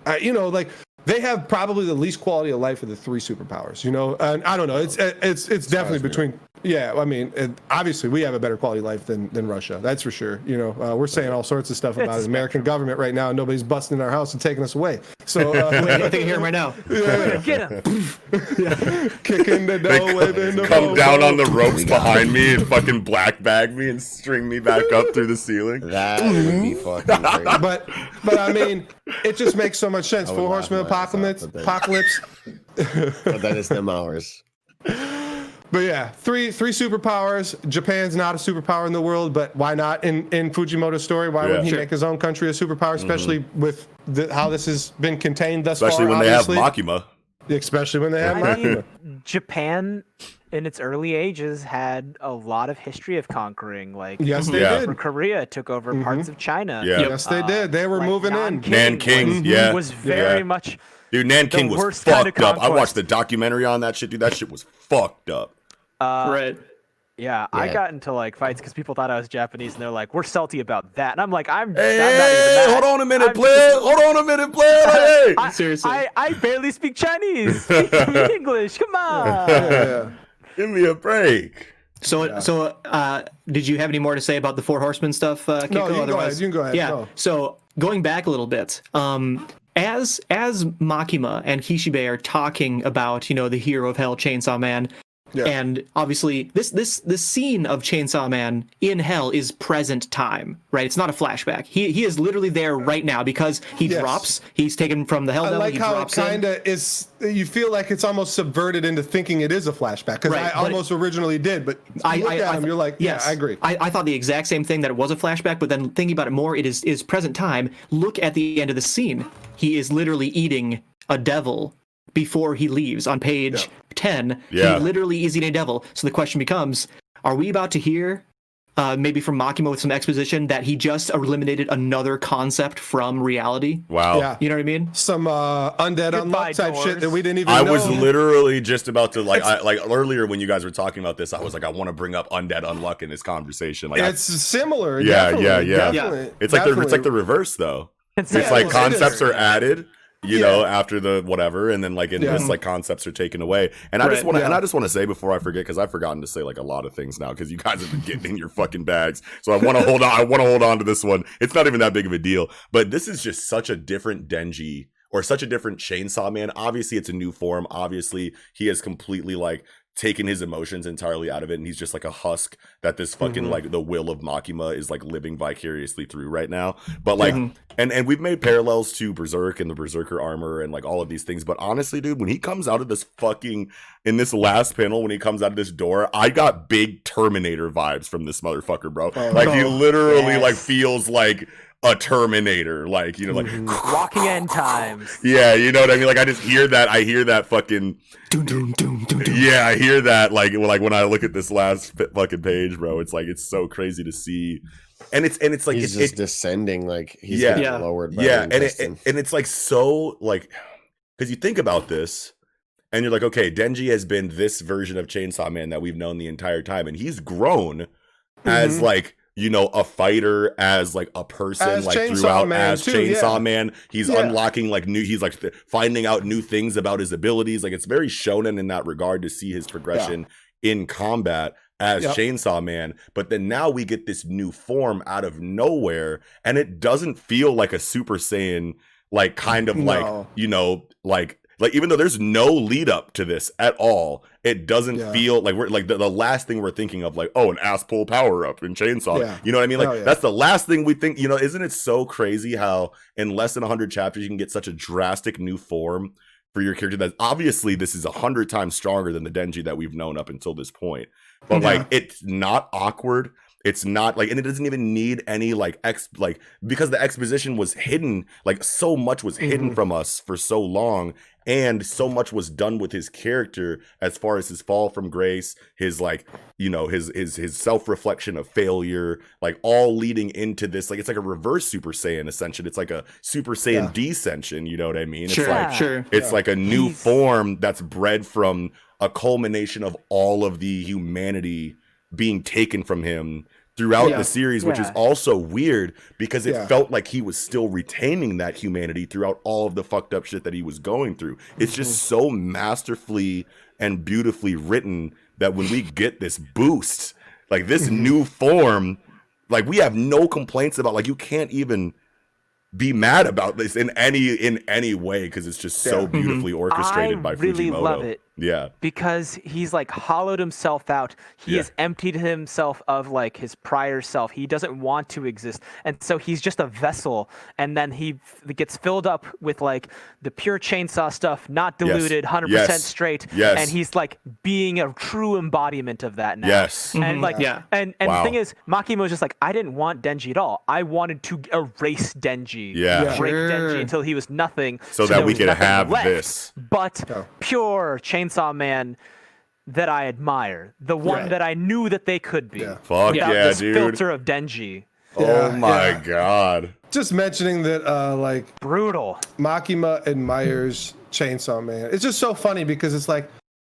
like they have probably the least quality of life of the three superpowers, you know. And I don't know, it's definitely between I mean, obviously we have a better quality of life than Russia, that's for sure, you know. We're saying all sorts of stuff about the American government right now, and nobody's busting in our house and taking us away, so I think I hear him right now. Get him. kicking the door, waving the Come down on the phone. ropes behind me and fucking black bag me and string me back up through the ceiling. That would be fucking great. But I mean, it just makes so much sense. I would Four laugh horsemen my ass off, apocalypse. But then it's them hours. But yeah, three superpowers. Japan's not a superpower in the world, but why not? In Fujimoto's story, why wouldn't he make his own country a superpower, especially with how this has been contained thus Especially far? when they have Makima. Especially when they have I Makima. mean, Japan in its early ages had a lot of history of conquering. Like, Yes, they Yeah. did. for Korea took over parts of China. Yeah. Yes, they did. They were Like, moving in. Nanking, yeah. was very Yeah. much. Dude, Nanking The was worst kind of fucked up. I conquest. watched the documentary on that shit, dude. That shit was fucked up. Right. Yeah, I Yeah. got into like fights because people thought I was Japanese, and they're like, "We're salty about that," and I'm like, "I'm Hey, not even mad. hold on a minute, I'm player. Hold on a minute, player. Hey. Seriously. I barely speak Chinese. Speak to me English. Come on." Yeah. Give me a break. So did you have any more to say about the Four Horsemen stuff, Kiko? No, you can go Otherwise, ahead. You can go ahead. Yeah. Go. So going back a little bit, as Makima and Kishibe are talking about, the hero of hell, Chainsaw Man, and obviously this scene of Chainsaw Man in hell is present time, right? It's not a flashback. He is literally there right now because he drops. He's taken from the hell I devil. like He how it drops in. kind of is. You feel like it's almost subverted into thinking it is a flashback because Right, I but almost originally did, but you look at him, you're like, yes, yeah, I agree. I thought the exact same thing, that it was a flashback, but then thinking about it more, it is present time. Look at the end of the scene. He is literally eating a devil before he leaves on page 10. Yeah. He literally is eating a devil. So the question becomes, are we about to hear maybe from Makima with some exposition that he just eliminated another concept from reality? Wow. Yeah. You know what I mean? Some undead Goodbye, unlock type shit doors. that we didn't even I know. was literally just about to like earlier when you guys were talking about this, I was like, I want to bring up undead unluck in this conversation. Like, It's similar. Yeah, definitely, yeah. definitely, it's like definitely. the reverse though. It's Yeah, like it is. concepts are added, you know, after the whatever, and then like in this, like concepts are taken away. And I just want to, and I just want to say before I forget, because I've forgotten to say like a lot of things now, because you guys have been getting in your fucking bags. So I want to hold on. I want to hold on to this one. It's not even that big of a deal, but this is just such a different Denji, or such a different Chainsaw Man. Obviously, it's a new form. Obviously, he has completely like taken his emotions entirely out of it, and he's just like a husk that this fucking like the will of Makima is like living vicariously through right now. But like and we've made parallels to Berserk and the Berserker armor and like all of these things, but honestly, dude, when he comes out of this fucking in this last panel, when he comes out of this door, I got big Terminator vibes from this motherfucker, bro. Like he literally like feels like a Terminator, like, you know, like Walking end times. yeah, you know what I mean? Like I just hear that, I hear that fucking yeah, I hear that like when I look at this last fucking page, bro. It's like it's so crazy to see, and it's like he's just descending, like he's Yeah. getting lowered. By yeah, the intestine. and it's like so like because you think about this, and you're like, okay, Denji has been this version of Chainsaw Man that we've known the entire time, and he's grown as like, you know, a fighter, as like a person, As like Chainsaw throughout Man as too, Chainsaw yeah. Man. He's unlocking like he's like finding out new things about his abilities. Like it's very shonen in that regard to see his progression in combat as Chainsaw Man. But then now we get this new form out of nowhere, and it doesn't feel like a Super Saiyan, like kind of like, you know, like even though there's no lead up to this at all, it doesn't feel like we're like the last thing we're thinking of, like, oh, an ass pull power up in Chainsaw. You know what I mean? Like that's the last thing we think, you know. Isn't it so crazy how in less than 100 chapters you can get such a drastic new form for your character that obviously this is 100 times stronger than the Denji that we've known up until this point. But like it's not awkward. It's not like, and it doesn't even need any like because the exposition was hidden, like so much was hidden from us for so long, and so much was done with his character as far as his fall from grace, his like, you know, his self-reflection of failure, like all leading into this, like it's like a reverse Super Saiyan ascension. It's like a Super Saiyan descension, you know what I mean? It's like it's like a new form that's bred from a culmination of all of the humanity being taken from him throughout the series, which is also weird because it felt like he was still retaining that humanity throughout all of the fucked up shit that he was going through. It's just so masterfully and beautifully written that when we get this boost, like this new form, like we have no complaints about, like you can't even be mad about this in any way because it's just so beautifully orchestrated by Fujimoto. I really love it. Yeah. Because he's like hollowed himself out. He has emptied himself of like his prior self. He doesn't want to exist. And so he's just a vessel. And then he gets filled up with like the pure chainsaw stuff, not diluted, 100% straight. And he's like being a true embodiment of that now. And like, and the thing is, Makimo's just like, I didn't want Denji at all. I wanted to erase Denji. Break Denji until he was nothing. So that we could have this. But pure Chainsaw Man that I admire, the one that I knew that they could be. Fuck this dude. filter of Denji. Oh my god. Just mentioning that, like brutal. Makima admires Chainsaw Man. It's just so funny because it's like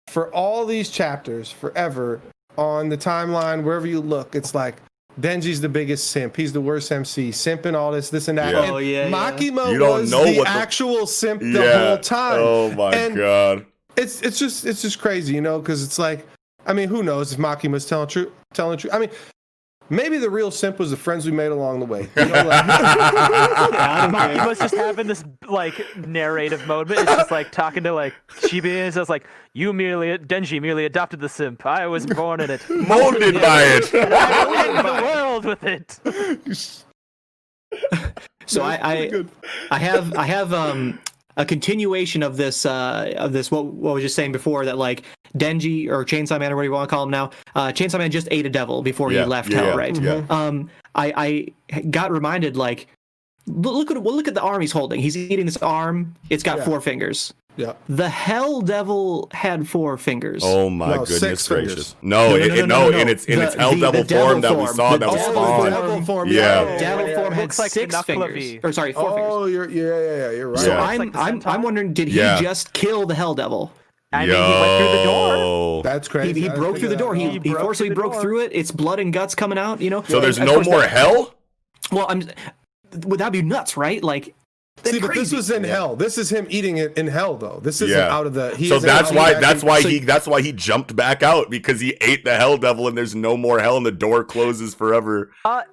for all these chapters, forever on the timeline, wherever you look, it's like Denji's the biggest simp. He's the worst MC. Simping all this and that. And Makima was the actual simp the whole time. Oh my god. It's just crazy, you know, because it's like, I mean, who knows if Makima's telling the truth? I mean, maybe the real simp was the friends we made along the way. You know, like, Makima's just having this like narrative moment. It's just like talking to like Chibi, and it's like, Denji merely adopted the simp. I was born in it, molded by it. I went the world with it. So I have a continuation of this what I was just saying before, that like Denji or Chainsaw Man or whatever you want to call him now, Chainsaw Man just ate a devil before he left Hell, right? I got reminded, like, look at the arm he's holding. He's eating this arm. It's got 4 fingers. The Hell Devil had 4 fingers. Oh my goodness gracious! No, in its Hell Devil form that we saw that was spawned. Devil form, Devil form had like 6 fingers. Or sorry, 4 fingers. Oh, you're right. So I'm wondering, did he just kill the Hell Devil? I mean, he went through the door. That's crazy. He broke through the door. He forcibly broke through it. It's blood and guts coming out. You know. So there's no more hell. Well, would that be nuts, right? Like. See, but this was in hell. This is him eating it in hell, though. This isn't out of the. So that's why he jumped back out, because he ate the Hell Devil, and there's no more hell, and the door closes forever.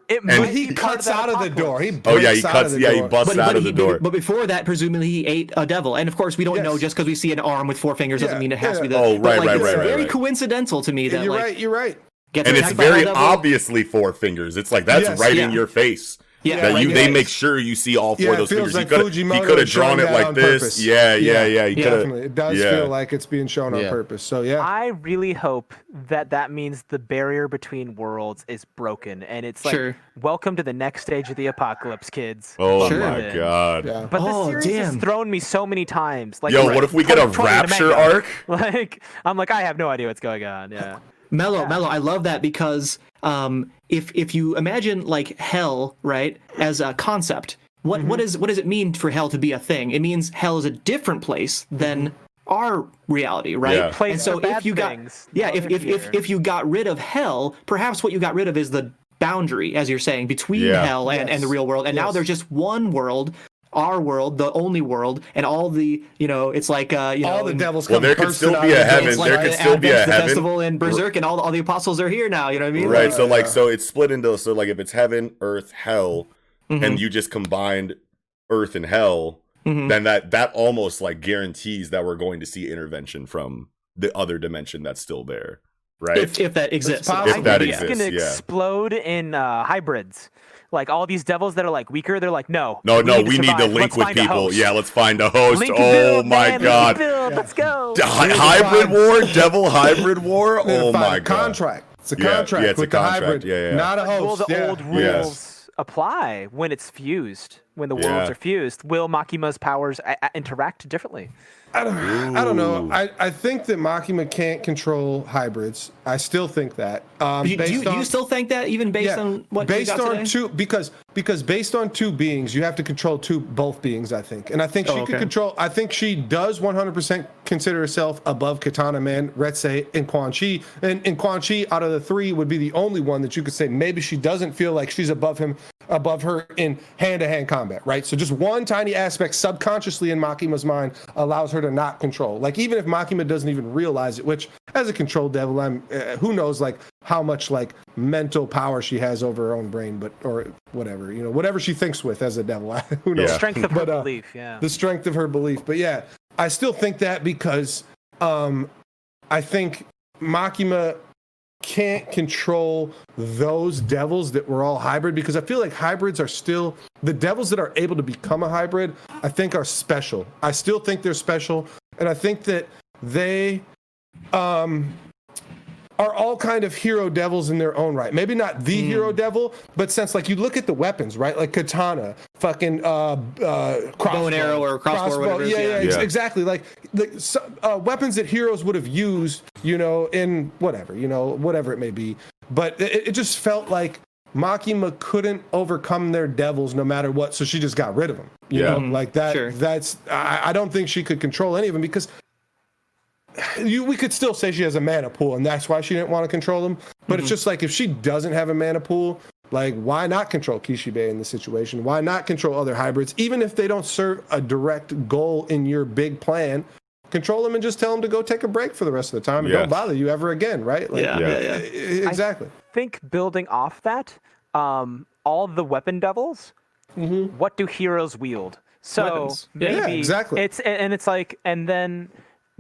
He cuts out of the door. He busts out of the door. But before that, presumably he ate a devil, and of course we don't know. Just because we see an arm with 4 fingers doesn't mean it has to be the. Oh, right. It's very coincidental to me that you're right. And it's very obviously 4 fingers. It's like that's right in your face. They make sure you see all 4 of those fingers. Like he could have drawn it like this. He definitely. It does feel like it's being shown on purpose. So I really hope that means the barrier between worlds is broken, and it's like, welcome to the next stage of the apocalypse, kids. Oh my god! But the series has thrown me so many times. Like, what if we get a Rapture arc? Like, I'm like, I have no idea what's going on. Yeah. Mellow, I love that, because if you imagine like hell, right, as a concept, what does it mean for hell to be a thing? It means hell is a different place than our reality, right? Yeah. Place And so for bad if you got things, yeah, now if they're if here. if you got rid of hell, perhaps what you got rid of is the boundary, as you're saying, between Yeah. hell and the real world. And now Yes. there's just one world, our world, the only world, and all the, it's like all the devils Well, come there could bursting still out be of a the heaven. devils, it's like There right? could still be a the heaven. festival in Berserk, and all the apostles are here now. You know what I mean? Right. Like, So like Yeah. so it's split into so like if it's heaven, earth, hell, mhm, and you just combined earth and hell, mhm. then that almost like guarantees that we're going to see intervention from the other dimension that's still there. Right? if that exists. possible. If that I think it's exists, gonna yeah. explode in hybrids. Like all these devils that are like weaker, they're like, no, No, we need to survive. link Let's with find a people. host. Yeah, let's find a host. Link Oh build, my man, god. Link build. Yeah. Let's go. Hybrid war, devil hybrid war. They're Oh gonna find my a god. contract. It's a Yeah, contract yeah, it's a with the contract. hybrid, Yeah. not a Will host. the yeah. old Yes. rules apply when it's fused? When the Yeah. worlds are fused, will Makima's powers interact differently? I don't know. Ooh. I think that Makima can't control hybrids. I still think that. Do you still think that, even based on what based you got on today? because based on two beings, you have to control both beings. I think, and I think she Oh, can okay. control. I think she does 100% consider herself above Katana Man, Retsei, and Quan Chi. And Quan Chi, out of the three, would be the only one that you could say maybe she doesn't feel like she's above her in hand-to-hand combat, right? So just one tiny aspect subconsciously in Makima's mind allows her to not control. Like even if Makima doesn't even realize it, which as a control devil, who knows like how much like mental power she has over her own brain, but or whatever, whatever she thinks with as a devil. Who knows? Yeah. Strength of her But, belief, yeah. The strength of her belief. But yeah, I still think that because I think Makima can't control those devils that were all hybrid, because I feel like hybrids are still the devils that are able to become a hybrid, I think are special. I still think they're special, and I think that they are all kind of hero devils in their own right. Maybe not the hero devil, but since like you look at the weapons, right? Like katana, fucking crossbow, Bow and arrow or crossbow or whatever it is, yeah, exactly. Like weapons that heroes would have used, in whatever it may be. But it just felt like Makima couldn't overcome their devils no matter what, so she just got rid of them. You know, like that. Sure. I don't think she could control any of them, because we could still say she has a mana pool, and that's why she didn't want to control them. But it's just like, if she doesn't have a mana pool, like, why not control Kishibe in this situation? Why not control other hybrids? Even if they don't serve a direct goal in your big plan, control them and just tell them to go take a break for the rest of the time and don't bother you ever again, right? Like, Yeah. exactly. I think building off that, all the weapon devils, what do heroes wield? So Weapons. maybe Yeah, exactly. it's like, and then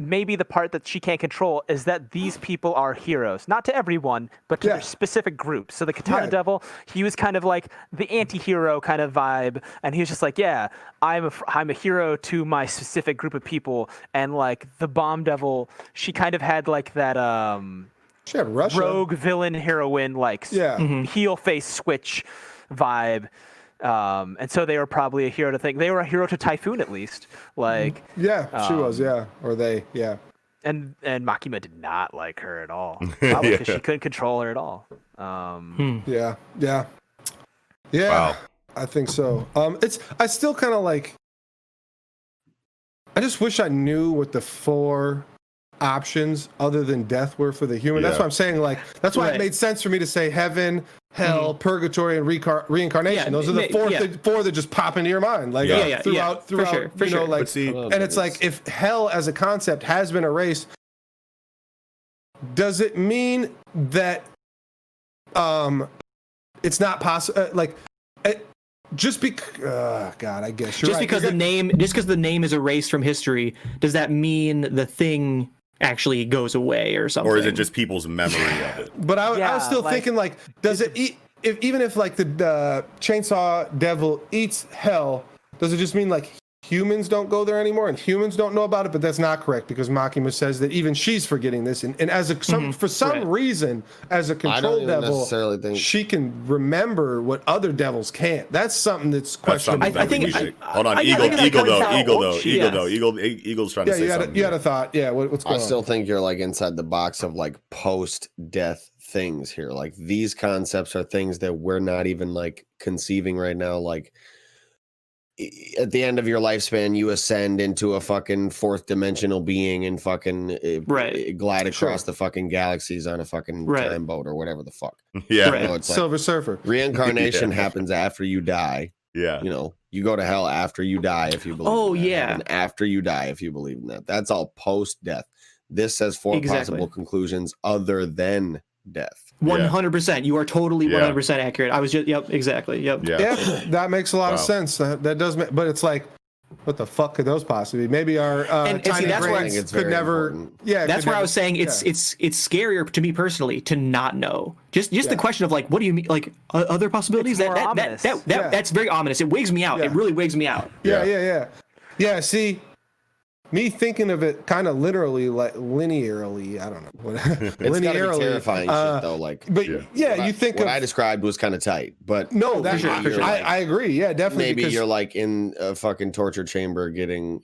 maybe the part that she can't control is that these people are heroes, not to everyone, but to their specific groups. So the Katana Yeah. Devil, he was kind of like the anti-hero kind of vibe, and he was just like, yeah, I'm a hero to my specific group of people. And like the Bomb Devil, she kind of had like that She had Russia. rogue villain heroine like heel face switch vibe. And so they were probably a hero to think. They were a hero to Typhoon, at least. Like, Yeah, she was, yeah. Or they, yeah. and Makima did not like her at all. Probably because she couldn't control her at all. Yeah. Wow. I think so. I still kind of like, I just wish I knew what the 4 options other than death were for the human. That's Yeah. what I'm saying. Like, that's why Right. it made sense for me to say heaven, hell, purgatory, and reincarnation. Yeah, Those are the four that just pop into your mind. Like throughout, for sure, for sure. like, But see, and it's like, if hell as a concept has been erased, does it mean that it's not possible? Just because, God, I guess you're Just right. because the name is erased from history, does that mean the thing actually goes away or something? or is it just people's memory of it? But I was still like, thinking, like, does it eat? Even if like the chainsaw devil eats hell, does it just mean like humans don't go there anymore and humans don't know about it? But that's not correct, because Makima says that even she's forgetting this, and as for some reason, as a control even devil, necessarily think- she can remember what other devils can't. That's something that's That's something questionable. I that think- we should. I- Hold on, I Eagle, think it's Eagle coming though, out. Eagle though, Yes. Eagle though, Eagle's trying to Yeah, say you had something. a thought. Yeah, what's going I on? still think you're like inside the box of like post-death things here. Like, these concepts are things that we're not even like conceiving right now. Like, at the end of your lifespan, you ascend into a fucking fourth dimensional being and fucking glide across the fucking galaxies on a fucking time boat or whatever the fuck. Yeah. You know, it's Silver Surfer. Reincarnation happens after you die. Yeah. You know, you go to hell after you die if you believe in that. And after you die if you believe in that. That's all post-death. This says four possible conclusions other than death. 100%. You are totally 100% accurate. I was just exactly. Yeah, that makes a lot of sense. That does make, but it's like, what the fuck could those possibly be? Maybe our tiny brains could never. Important. Yeah, that's where I was saying it's scarier to me personally to not know. Just the question of like, what do you mean? Like other possibilities? That's very ominous. It wigs me out. It really wigs me out. Yeah. See, me thinking of it kind of literally, like linearly, I don't know. It's linearly be terrifying shit though. Like, but you think what I described was kind of tight, but no, that's for sure. I agree. Yeah, definitely. Maybe you're like in a fucking torture chamber, getting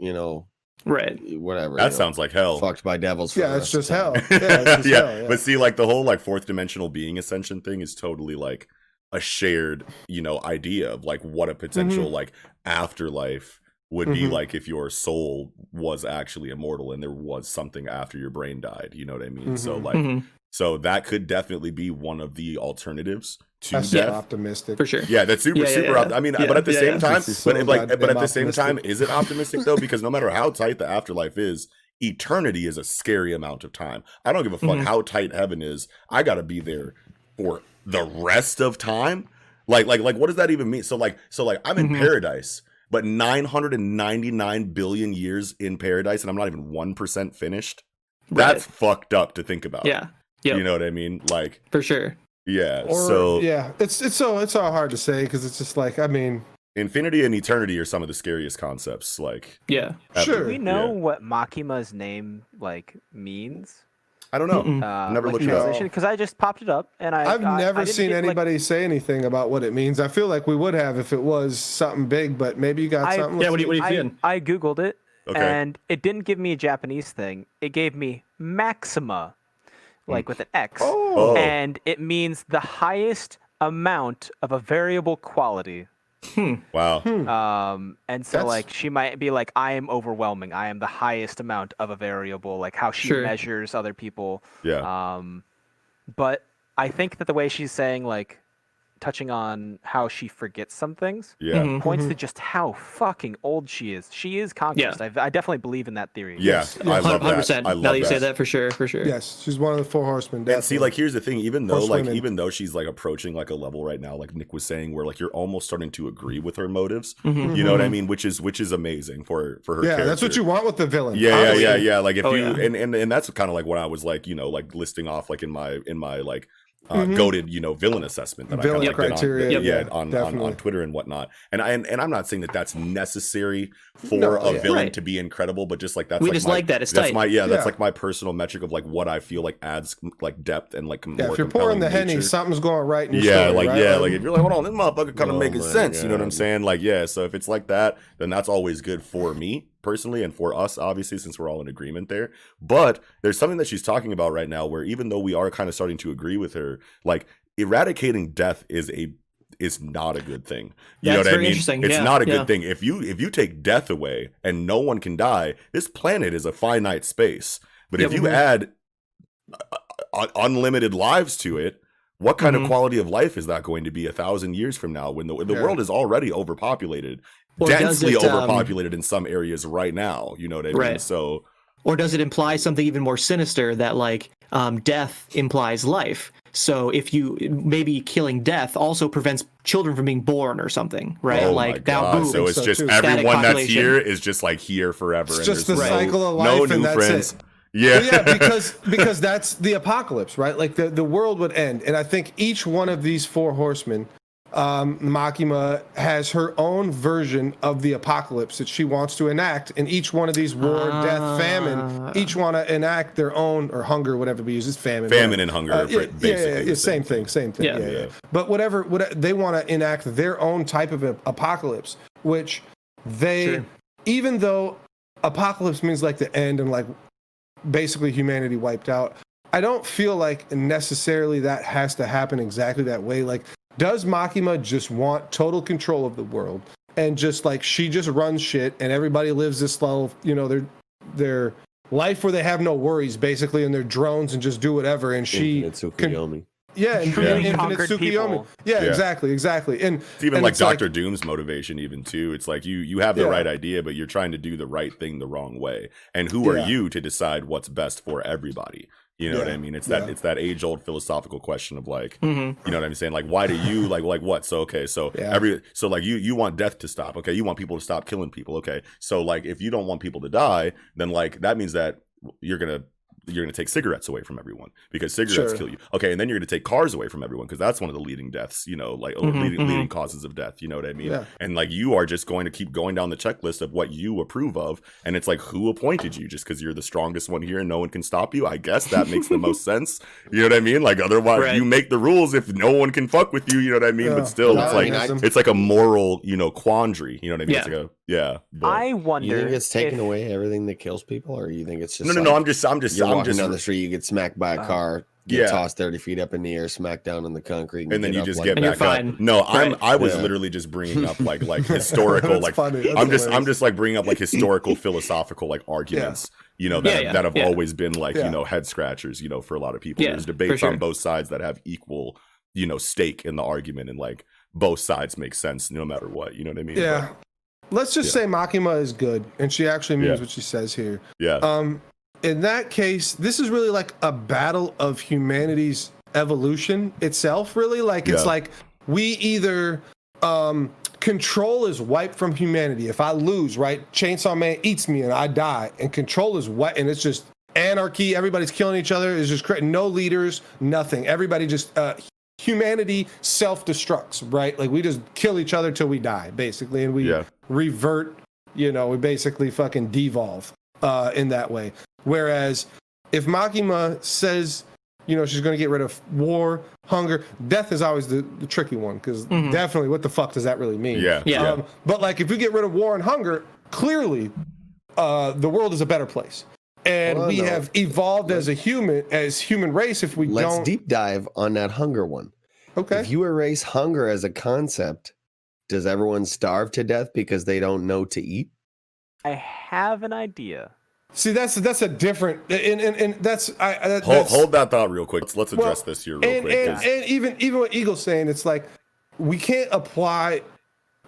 whatever. That sounds like hell. Fucked by devils. It's just hell. Hell. But see, like the whole like fourth dimensional being ascension thing is totally like a shared, idea of like what a potential like afterlife would be like if your soul was actually immortal and there was something after your brain died. You know what I mean? So like, so that could definitely be one of the alternatives to death. Optimistic for sure. Yeah, that's super. I mean, but at the same time, but at the same time, is it optimistic though? Because no matter how tight the afterlife is, eternity is a scary amount of time. I don't give a fuck how tight heaven is. I got to be there for the rest of time. Like, what does that even mean? So like, I'm in paradise. But 999 billion years in paradise, and I'm not even 1% finished. That's fucked up to think about. Yeah. You know what I mean? Like, for sure. Yeah. It's all hard to say because it's just like, I mean, infinity and eternity are some of the scariest concepts. Like, sure. Do we know what Makima's name like means? I don't know. Never looked it up. Because I just popped it up and I've never seen anybody say anything about what it means. I feel like we would have if it was something big, but maybe you got something. Yeah, what are you feeling? I Googled it and it didn't give me a Japanese thing. It gave me Maxima, like with an X. And it means the highest amount of a variable quality. Wow. And so like she might be like, I am overwhelming. I am the highest amount of a variable, like how she measures other people. Yeah. But I think that the way she's saying, like, touching on how she forgets some things, points to just how fucking old she is. She is conscious. I definitely believe in that theory. Yes, I love 100%. That. Now that you say that, for sure. Yes, she's one of the four horsemen. Definitely. And see, like, here's the thing. Even though she's like approaching like a level right now, like Nick was saying, where like you're almost starting to agree with her motives. You know what I mean? Which is amazing for her. Yeah, character. That's what you want with the villain. Yeah. Like if and that's kind of like what I was like, like listing off like in my like. Goated, villain assessment that villain I kind of criteria, on Twitter and whatnot. And I'm not saying that that's necessary for a villain to be incredible, but just like that's like that. It's that's tight. That's like my personal metric of like what I feel like adds like depth and like more. If you're pouring the Henny, something's going right. In your story, right? Like if you're like, hold on, this motherfucker kind of making sense. You know what I'm saying? Like, so if it's like that, then that's always good for me personally and for us, obviously, since we're all in agreement there. But there's something that she's talking about right now where even though we are kind of starting to agree with her, like eradicating death is not a good thing. You know what I mean? It's not a good thing. If you take death away and no one can die, this planet is a finite space. But if you add unlimited lives to it, what kind of quality of life is that going to be 1,000 years from now when the world is already overpopulated? Densely overpopulated in some areas right now, you know what I mean? Right. So, or does it imply something even more sinister that like death implies life? So if you maybe killing death also prevents children from being born or something, right? Oh like my God. So it's just everyone that's here is just like here forever. It's just the cycle of life, and that's friends. It. Yeah, because that's the apocalypse, right? Like the world would end, and I think each one of these four horsemen. Makima has her own version of the apocalypse that she wants to enact, and each one of these war, death, famine, each want to enact their own, or hunger, whatever we use is famine. Famine and hunger, basically. Same thing. Yeah. But whatever they want to enact their own type of apocalypse, which they, even though apocalypse means like the end and like basically humanity wiped out, I don't feel like necessarily that has to happen exactly that way. Like, does Makima just want total control of the world and just like she just runs shit, and everybody lives this little, their life where they have no worries basically, and they're drones and just do whatever. And she Infinite Tsukuyomi. Yeah, exactly. And it's even like Dr. Doom's motivation, even too. It's like you have the right idea, but you're trying to do the right thing the wrong way. And who are you to decide what's best for everybody? You know what I mean? It's that age old philosophical question of like, you know what I'm saying? Like, why do you like what? So okay, so like you want death to stop. Okay, you want people to stop killing people. Okay, so like if you don't want people to die, then like that means that you're gonna take cigarettes away from everyone because cigarettes kill you. Okay, and then you're gonna take cars away from everyone because that's one of the leading deaths, leading causes of death. You know what I mean? Yeah. And like you are just going to keep going down the checklist of what you approve of, and it's like who appointed you just because you're the strongest one here and no one can stop you? I guess that makes the most sense. You know what I mean? Like otherwise you make the rules if no one can fuck with you. You know what I mean? But still, it's like a moral quandary. You know what I mean? It's like I wonder. You think it's taking away everything that kills people, or you think it's just no? I'm just walking down the street, you get smacked by a car, get tossed 30 feet up in the air, smacked down on the concrete, and then you just get back up. No, I was literally just bringing up like historical, like I'm just like bringing up like historical philosophical like arguments, that have always been like head scratchers, for a lot of people. There's debates on both sides that have equal, stake in the argument, and like both sides make sense no matter what. You know what I mean? Yeah. Let's just say Makima is good, and she actually means what she says here. Yeah. In that case, this is really like a battle of humanity's evolution itself, really. Like, it's like we either control is wiped from humanity. If I lose, right, Chainsaw Man eats me and I die, and control is wiped, and it's just anarchy. Everybody's killing each other. It's just no leaders, nothing. Everybody just humanity self-destructs, right? Like we just kill each other till we die, basically, and we revert. We basically fucking devolve in that way. Whereas if Makima says, she's going to get rid of war, hunger, death is always the tricky one, because definitely what the fuck does that really mean? But like if we get rid of war and hunger, clearly the world is a better place. And we have evolved as human race if we don't. Let's deep dive on that hunger one. Okay. If you erase hunger as a concept, does everyone starve to death because they don't know to eat? I have an idea. See, that's a different, and that's hold that thought real quick. Let's address this here real quick. And even what Eagle's saying, it's like we can't apply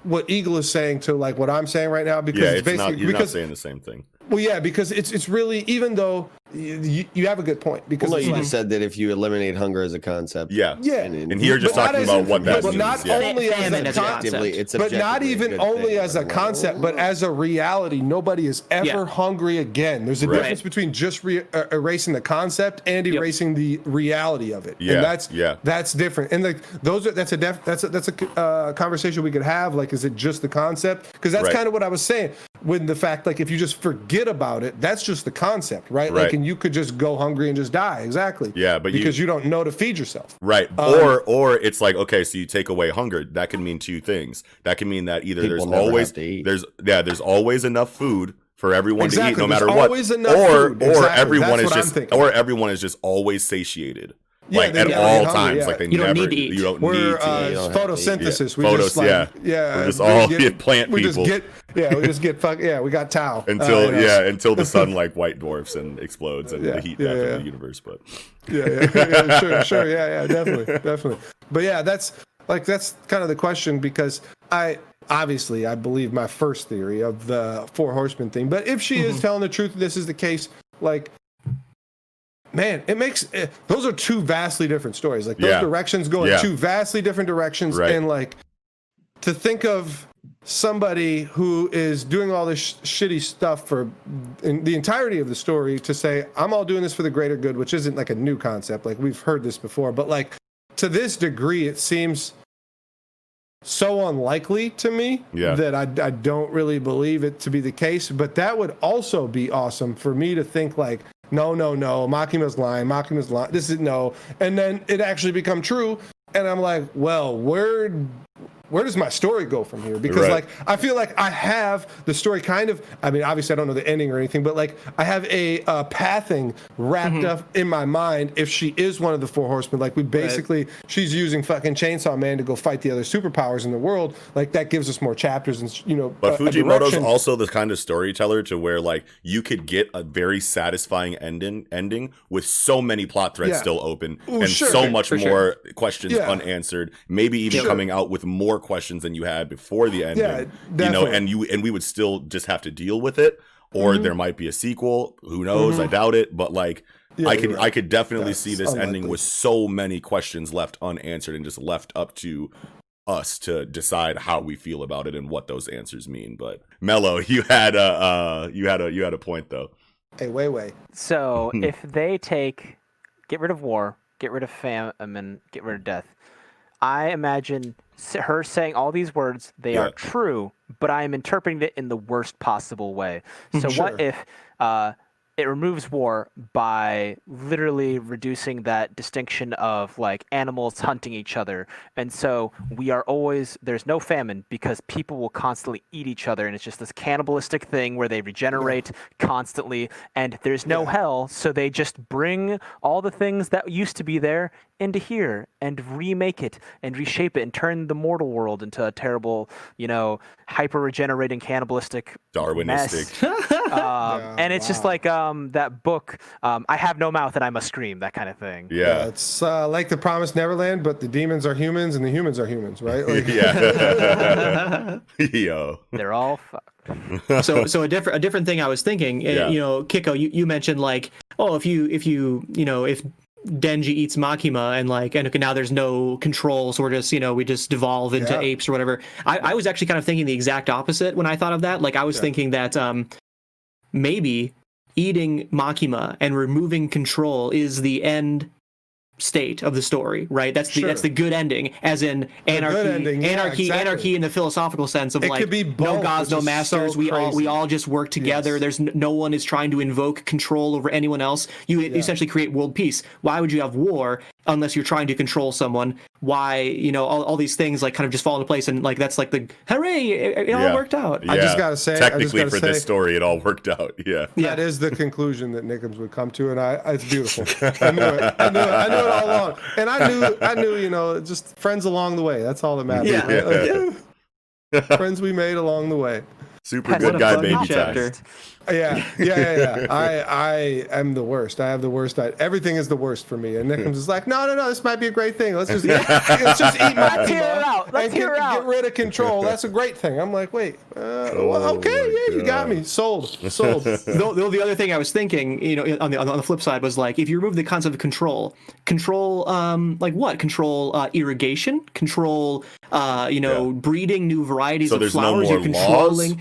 what Eagle is saying to like what I'm saying right now, because it's basically you're not saying the same thing. Well, yeah, because it's really, even though you have a good point, because you just said that if you eliminate hunger as a concept, and here just talking about what that means, not only as a concept, but not even only as a concept, but as a reality. Nobody is ever hungry again. There's a difference between just erasing the concept and erasing the reality of it. Yeah, and that's different. And like that's a conversation we could have. Like, is it just the concept? Because that's kind of what I was saying. When the fact, like, if you just forget about it, that's just the concept, right? Like, and you could just go hungry and just die. Exactly. Yeah, but because you don't know to feed yourself. Right. Or it's like, okay, so you take away hunger. That can mean two things. That can mean that either there's always enough food for everyone to eat, no matter what, or everyone is just always satiated. Like at all times, like you don't need to eat. You don't need to. Photosynthesis. We're just all plant people. We just get we got Tau until the sun like white dwarfs and explodes and the heat death of the universe. But sure, definitely. But that's kind of the question, because I believe my first theory of the Four Horsemen thing. But if she is telling the truth, this is the case, like, man, it makes those are two vastly different stories. Like, those directions go in two vastly different directions, and like to think of somebody who is doing all this shitty stuff for in the entirety of the story to say, I'm all doing this for the greater good, which isn't like a new concept. Like, we've heard this before, but like to this degree, it seems so unlikely to me that I don't really believe it to be the case. But that would also be awesome for me to think like, no, Makima's lying. This is no. And then it actually become true. And I'm like, well, where does my story go from here? Because like I feel like I have the story kind of. I mean, obviously I don't know the ending or anything, but like I have a pathing wrapped up in my mind. If she is one of the four horsemen, like we basically she's using fucking Chainsaw Man to go fight the other superpowers in the world. Like that gives us more chapters and But Fujimoto's also the kind of storyteller to where like you could get a very satisfying ending with so many plot threads still open and so much more questions unanswered. Maybe even coming out with more questions than you had before the ending. And we would still just have to deal with it, or there might be a sequel. Who knows? I doubt it, but like I could definitely see this ending with so many questions left unanswered and just left up to us to decide how we feel about it and what those answers mean. But Mello, you had a point though. Hey, way. So if they get rid of war, get rid of famine, get rid of death, I imagine her saying all these words, they are true, but I am interpreting it in the worst possible way. So what if it removes war by literally reducing that distinction of like animals hunting each other. And so there's no famine because people will constantly eat each other. And it's just this cannibalistic thing where they regenerate constantly. And there's no hell. So they just bring all the things that used to be there into here and remake it and reshape it and turn the mortal world into a terrible, hyper regenerating cannibalistic Darwinistic mess. And it's just like that book, I have no mouth and I must scream, that kind of thing. It's like the Promised Neverland, but the demons are humans and the humans are humans, right? Like, Yo, they're all fucked. So a different thing I was thinking, Kiko, you mentioned like, if Denji eats Makima and now there's no control, so we just devolve into apes or whatever. I was actually kind of thinking the exact opposite when I thought of that. Like I was thinking that maybe eating Makima and removing control is the end state of the story, right? That's the good ending, as in anarchy in the philosophical sense of it could be both, no gods, no masters. We all just work together. There's no one is trying to invoke control over anyone else. You essentially create world peace. Why would you have war unless you're trying to control someone? Why, all these things like kind of just fall into place, and like that's like the hooray, it all worked out. Yeah. I just gotta say, technically for this story, it all worked out. That is the conclusion that Nickums would come to, and it's beautiful. I knew it all along, and I knew, just friends along the way. That's all that matters. Friends we made along the way. Super good guy, baby chapter. Yeah. I am the worst. I have the worst. Everything is the worst for me. And Nickums is like, no, this might be a great thing. Let's just eat Makima and get rid of control. That's a great thing. I'm like, wait, you got me. Sold. The other thing I was thinking, on the flip side was like, if you remove the concept of control, like what? Control irrigation, control, breeding new varieties of flowers. You're controlling. Laws?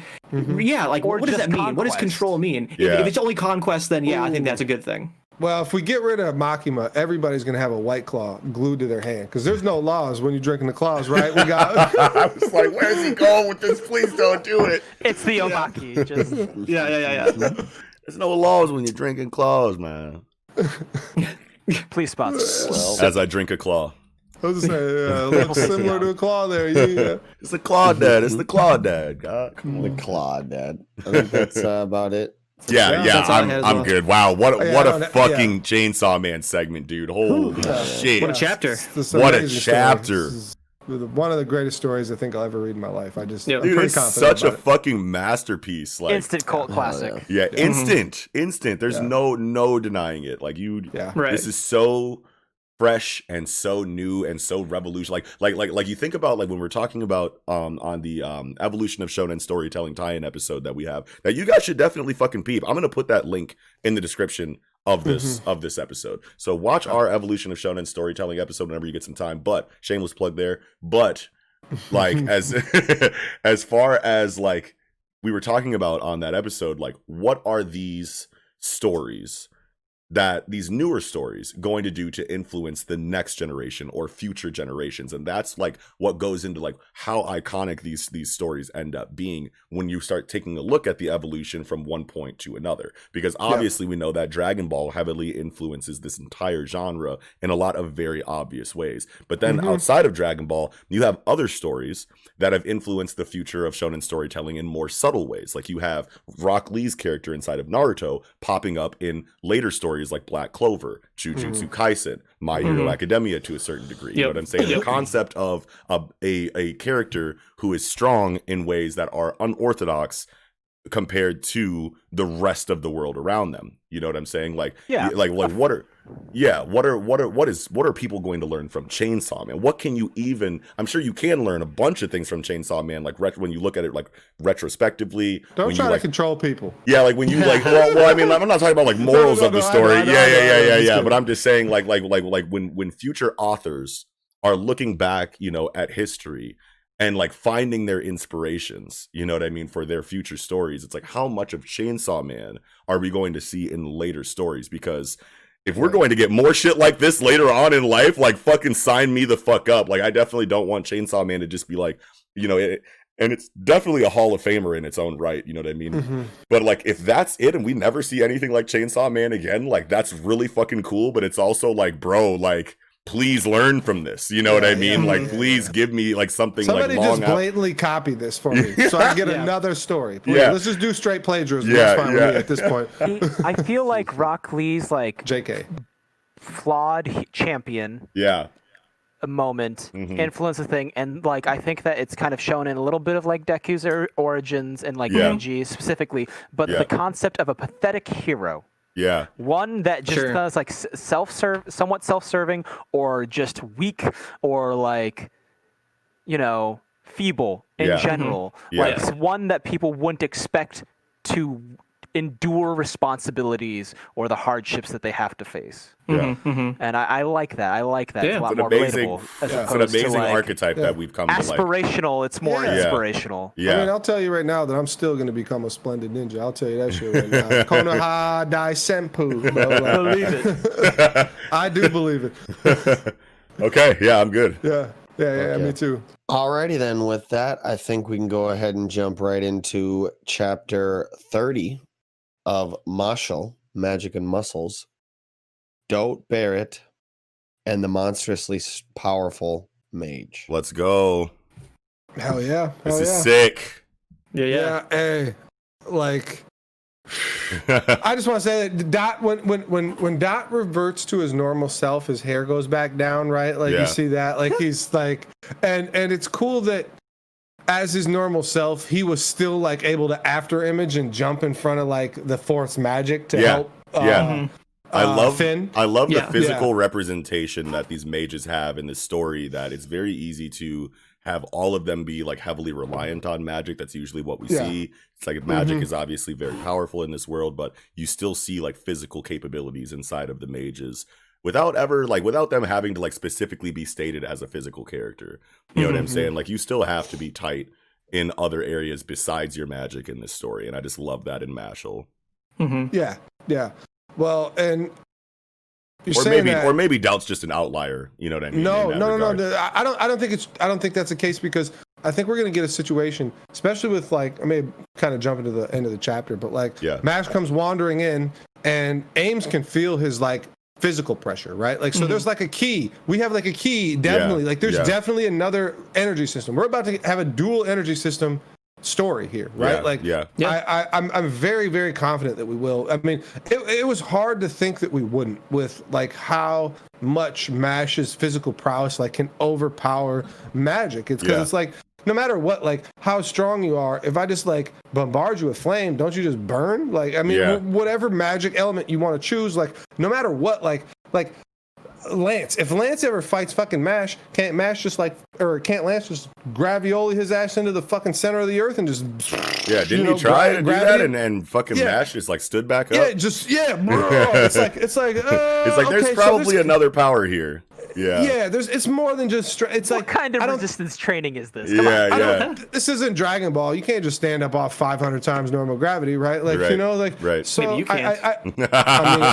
Yeah, like what does that mean? What does control mean? If it's only conquest, then I think that's a good thing. Well, if we get rid of Makima, everybody's going to have a White Claw glued to their hand because there's no laws when you're drinking the claws, right? We got. I was like, where's he going with this? Please don't do it. It's the Omaki. Just... Yeah. There's no laws when you're drinking claws, man. Please sponsor. As I drink a claw. I was just saying, a little similar to a claw there. It's the Clawdad. It's the Clawdad. God, come on. The Clawdad. I think that's about it. Yeah, I'm good. Wow, what a fucking Chainsaw Man segment, dude. Holy shit. What a chapter. What a chapter. One of the greatest stories I think I'll ever read in my life. I'm dude, pretty it's confident such a fucking masterpiece. Like instant cult classic. Yeah, instant. There's no denying it. Like this is so fresh and so new and so revolutionary. Like you think about like when we're talking about on the evolution of shonen storytelling tie-in episode that we have that you guys should definitely fucking peep. I'm gonna put that link in the description of this episode. So watch our evolution of shonen storytelling episode whenever you get some time. But shameless plug there. But like as far as like we were talking about on that episode, like what are these stories that these newer stories going to do to influence the next generation or future generations? And that's like what goes into like how iconic these stories end up being when you start taking a look at the evolution from one point to another. Because obviously we know that Dragon Ball heavily influences this entire genre in a lot of very obvious ways. But then outside of Dragon Ball, you have other stories that have influenced the future of shonen storytelling in more subtle ways. Like you have Rock Lee's character inside of Naruto popping up in later stories like Black Clover, Jujutsu Kaisen, My Hero Academia to a certain degree. You know what I'm saying? The concept of a character who is strong in ways that are unorthodox compared to the rest of the world around them. You know what I'm saying? Like, what are people going to learn from Chainsaw Man? What can you even? I'm sure you can learn a bunch of things from Chainsaw Man, like when you look at it like retrospectively. Don't try to control people. Yeah, like when you like. Well, I mean, I'm not talking about like morals of the story. Yeah. But I'm just saying, like when future authors are looking back, you know, at history and like finding their inspirations, you know what I mean, for their future stories. It's like, how much of Chainsaw Man are we going to see in later stories? Because if we're going to get more shit like this later on in life, like fucking sign me the fuck up. Like I definitely don't want Chainsaw Man to just be like, you know, and it's definitely a Hall of Famer in its own right, you know what I mean? But like if that's it and we never see anything like Chainsaw Man again, like that's really fucking cool. But it's also like, bro, like please learn from this. You know what I mean? Like, please give me like something. Somebody like long just blatantly copy this for me, so I can get another story. Please. Let's just do straight plagiarism. That's fine with me at this point. I feel like Rock Lee's like JK flawed champion. A moment influence a thing, and like I think that it's kind of shown in a little bit of like Deku's origins and like M.A.N.G.A specifically, but the concept of a pathetic hero. One that just does like somewhat self-serving, or just weak, or like, you know, feeble in general. Like one that people wouldn't expect to endure responsibilities or the hardships that they have to face. And I like that. I like that. It's a lot more relatable. It's an amazing architect that we've come to like. Aspirational. It's more inspirational. I mean, I'll tell you right now that I'm still going to become a splendid ninja. I'll tell you that shit right now. Konoha Dai Senpu. Believe it. I do believe it. Okay. Yeah, I'm good. Yeah, me too. Alrighty then, with that, I think we can go ahead and jump right into chapter 30 of Mashle, Magic and Muscles, Don't Bear It, and the monstrously powerful mage. Let's go. Hell yeah. This is sick. Yeah. Hey, like, I just want to say that Dot, when Dot reverts to his normal self, his hair goes back down, right? Like you see that, like he's like, and it's cool that as his normal self, he was still like able to after image and jump in front of like the Force magic to help. I love Finn. I love the physical representation that these mages have in this story, that it's very easy to have all of them be like heavily reliant on magic. That's usually what we see. It's like magic is obviously very powerful in this world, but you still see like physical capabilities inside of the mages without them having to like specifically be stated as a physical character. You know what I'm saying? Like you still have to be tight in other areas besides your magic in this story. And I just love that in Mashle. Yeah. Well, and or maybe Doubt's just an outlier. You know what I mean? No. I don't think that's the case, because I think we're gonna get a situation, especially with like, I may kind of jump into the end of the chapter, but like Mash comes wandering in, and Ames can feel his like physical pressure, right? Like, so there's like a key. We have like a key, definitely. Like there's definitely another energy system. We're about to have a dual energy system story here, right? I'm very, very confident that we will. I mean, it was hard to think that we wouldn't, with like how much Mash's physical prowess like can overpower magic. It's because it's like, no matter what, like how strong you are, if I just like bombard you with flame, don't you just burn? Like, I mean, whatever magic element you want to choose, like no matter what, like Lance, if Lance ever fights fucking Mash, can't Lance just gravioli his ass into the fucking center of the earth and just didn't he try to do that and fucking Mash just like stood back up? Bro. It's like there's probably another power here. Yeah, it's more than just it's what like kind of I don't resistance training is this? Come on. Yeah. This isn't Dragon Ball. You can't just stand up off 500 times normal gravity, right? Like Right. you know, like so Maybe you can't. I mean,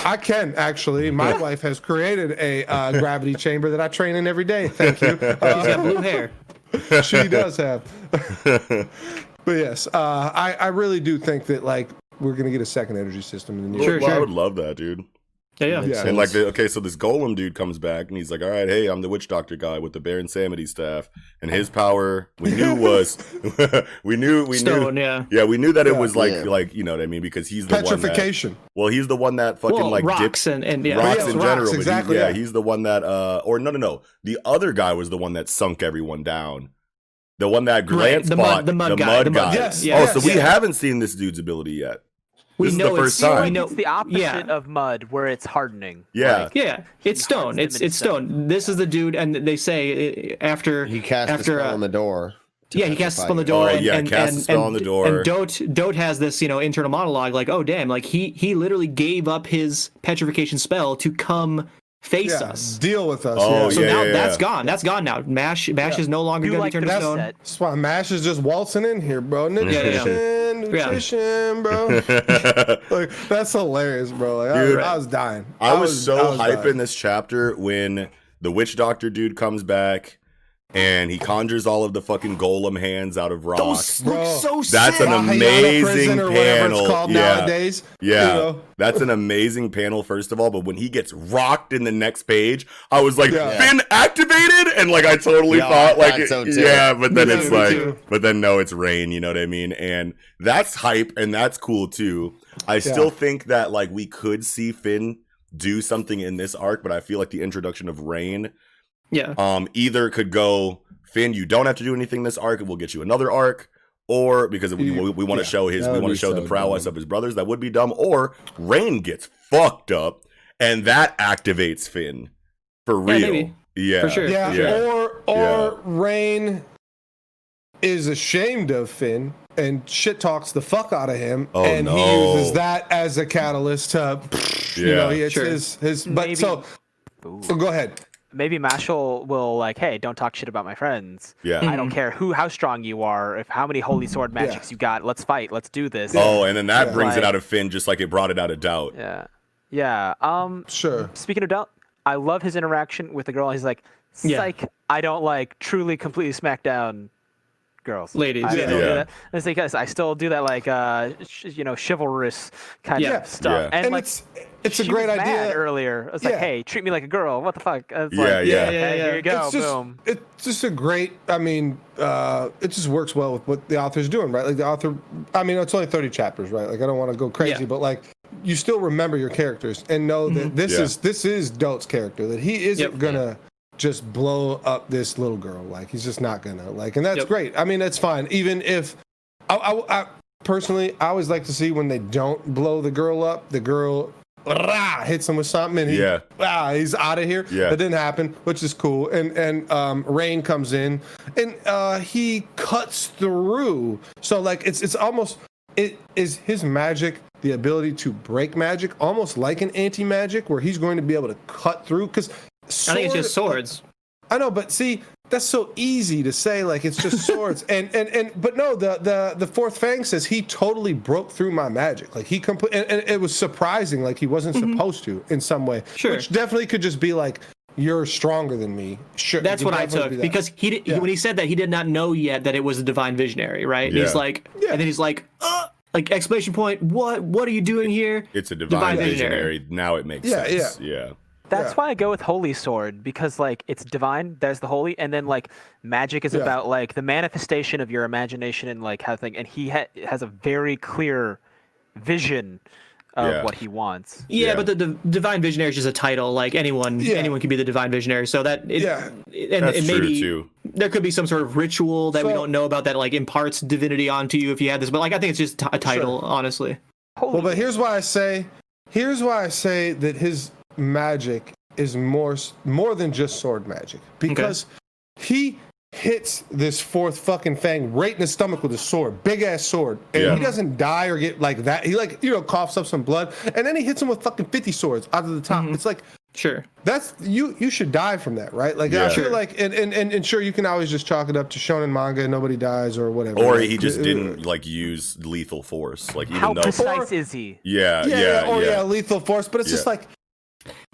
I can actually. My wife has created a gravity chamber that I train in every day. Thank you. She's got blue hair. She does have. But yes, I really do think that like we're gonna get a second energy system in the near. Sure, Well, I sure. would love that, dude. Yeah. Yeah. And like, so this golem dude comes back and he's like, all right, hey, I'm the witch doctor guy with the Baron Samedi staff, and his power we knew was we knew Stone, we knew that it was like Yeah. like you know what I mean, because he's the Petrification. he's the one that fucking Well, like rocks dips and yeah. rocks Yeah, in rocks, general, but exactly, yeah. he's the one that or no, the other guy was the one that sunk everyone down. The one that Grant the fought, mud guy. Yes, yeah. So we yes. haven't seen this dude's ability yet. We This is know the first it's time. we know It's the opposite yeah. of mud, where it's hardening. Yeah. Yeah, it's stone. hardens them It's into stone. This is the dude, and they say after He cast a after spell on the door. to yeah, he casts a petrify spell on the you. door. Oh, and, yeah, and, cast a and, spell and, on the door. And Dote has this, internal monologue like, oh damn, like he literally gave up his petrification spell to come face Yeah, us. deal with us. Oh, So yeah, now yeah, that's yeah. gone. That's gone now. Mash is no longer Do going like to be the turned to stone. reset. That's why Mash is just waltzing in here, bro. Nutrition, bro. Like that's hilarious, bro. Like, Dude, I was dying. I was so hype dying. in this chapter when the witch doctor dude comes back and he conjures all of the fucking golem hands out of rock. Bro, That's an Mahayana amazing prison or whatever panel. it's called Yeah. nowadays. Yeah, You know? that's an amazing panel, first of all. But when he gets rocked in the next page, I was like, Yeah. Finn activated, and like I totally Yeah, thought, I like, thought so, too. yeah. But then Yeah, it's me like, too. but then no, it's Rain. You know what I mean? And that's hype, and that's cool too. I still think that like we could see Finn do something in this arc, but I feel like the introduction of Rain, either could go, Finn, you don't have to do anything this arc, and we'll get you another arc. Or because we want to show that would be the so prowess dumb. of his brothers, that would be dumb. Or Rain gets fucked up, and that activates Finn for real. maybe. Yeah, For sure. Yeah, or Rain is ashamed of Finn and shit talks the fuck out of him, Oh, and no. he uses that as a catalyst to, it's Sure. his. But Maybe- so go ahead. Maybe Mashle will like, hey, don't talk shit about my friends. Yeah. I don't care how strong you are, if how many holy sword magics you got. Let's fight. Let's do this. Oh, and then that Yeah. brings it Like- out of Finn, just like it brought it out of Doubt. Yeah. Sure. Speaking of doubt, I love his interaction with the girl. He's like, Yeah. psych, I don't like truly completely smack down girls. Ladies, I yeah. still do Yeah. that. And it's because I still do that like chivalrous kind Yeah. of stuff. Yeah. And like it's a she great was mad idea. earlier. It's like, Yeah. hey, treat me like a girl. What the fuck? It's Yeah, like, yeah. hey, here you go. It's just, Boom. it's just a great. I mean, it just works well with what the author's doing, right? Like the author. I mean, it's only 30 chapters, right? Like I don't want to go crazy, Yeah. but like you still remember your characters and know that this is Dote's character. That he isn't gonna just blow up this little girl. Like he's just not gonna. Like, and that's great. I mean, that's fine. Even if I personally, I always like to see when they don't blow the girl up. The girl hits him with something, and he's out of here. Yeah. That didn't happen, which is cool. And Rain comes in, and he cuts through. So like it's almost it is his magic, the ability to break magic, almost like an anti-magic, where he's going to be able to cut through. Because I think it's just swords. I know, but see, that's so easy to say, like it's just swords. But no, the fourth Fang says he totally broke through my magic. Like he and it was surprising, like he wasn't supposed to in some way. Sure. Which definitely could just be like, you're stronger than me. Sure. it That's could what I definitely took be that. because when he said that, he did not know yet that it was a divine visionary, right? And Yeah. he's like, and then he's like exclamation point! What are you doing here? It's a divine visionary. Now it makes sense. Yeah. That's why I go with Holy Sword, because like it's divine, there's the holy, and then like magic is about like the manifestation of your imagination and like how thing. And he has a very clear vision of what he wants. Yeah, but the divine visionary is just a title. Like anyone can be the divine visionary. So that and That's true, maybe too. there could be some sort of ritual that we don't know about that like imparts divinity onto you if you had this. But like I think it's just a title, honestly. Well, but here's why I say that his magic is more than just sword magic, because he hits this fourth fucking Fang right in the stomach with a sword, big ass sword, and he doesn't die or get like that. He coughs up some blood, and then he hits him with fucking 50 swords out of the top. It's like Sure. That's you should die from that, right? Like Yeah. I feel like and sure you can always just chalk it up to shonen manga and nobody dies or whatever. Or like, he just didn't like use lethal force. Like even How though precise is he? Yeah, lethal force, but it's just like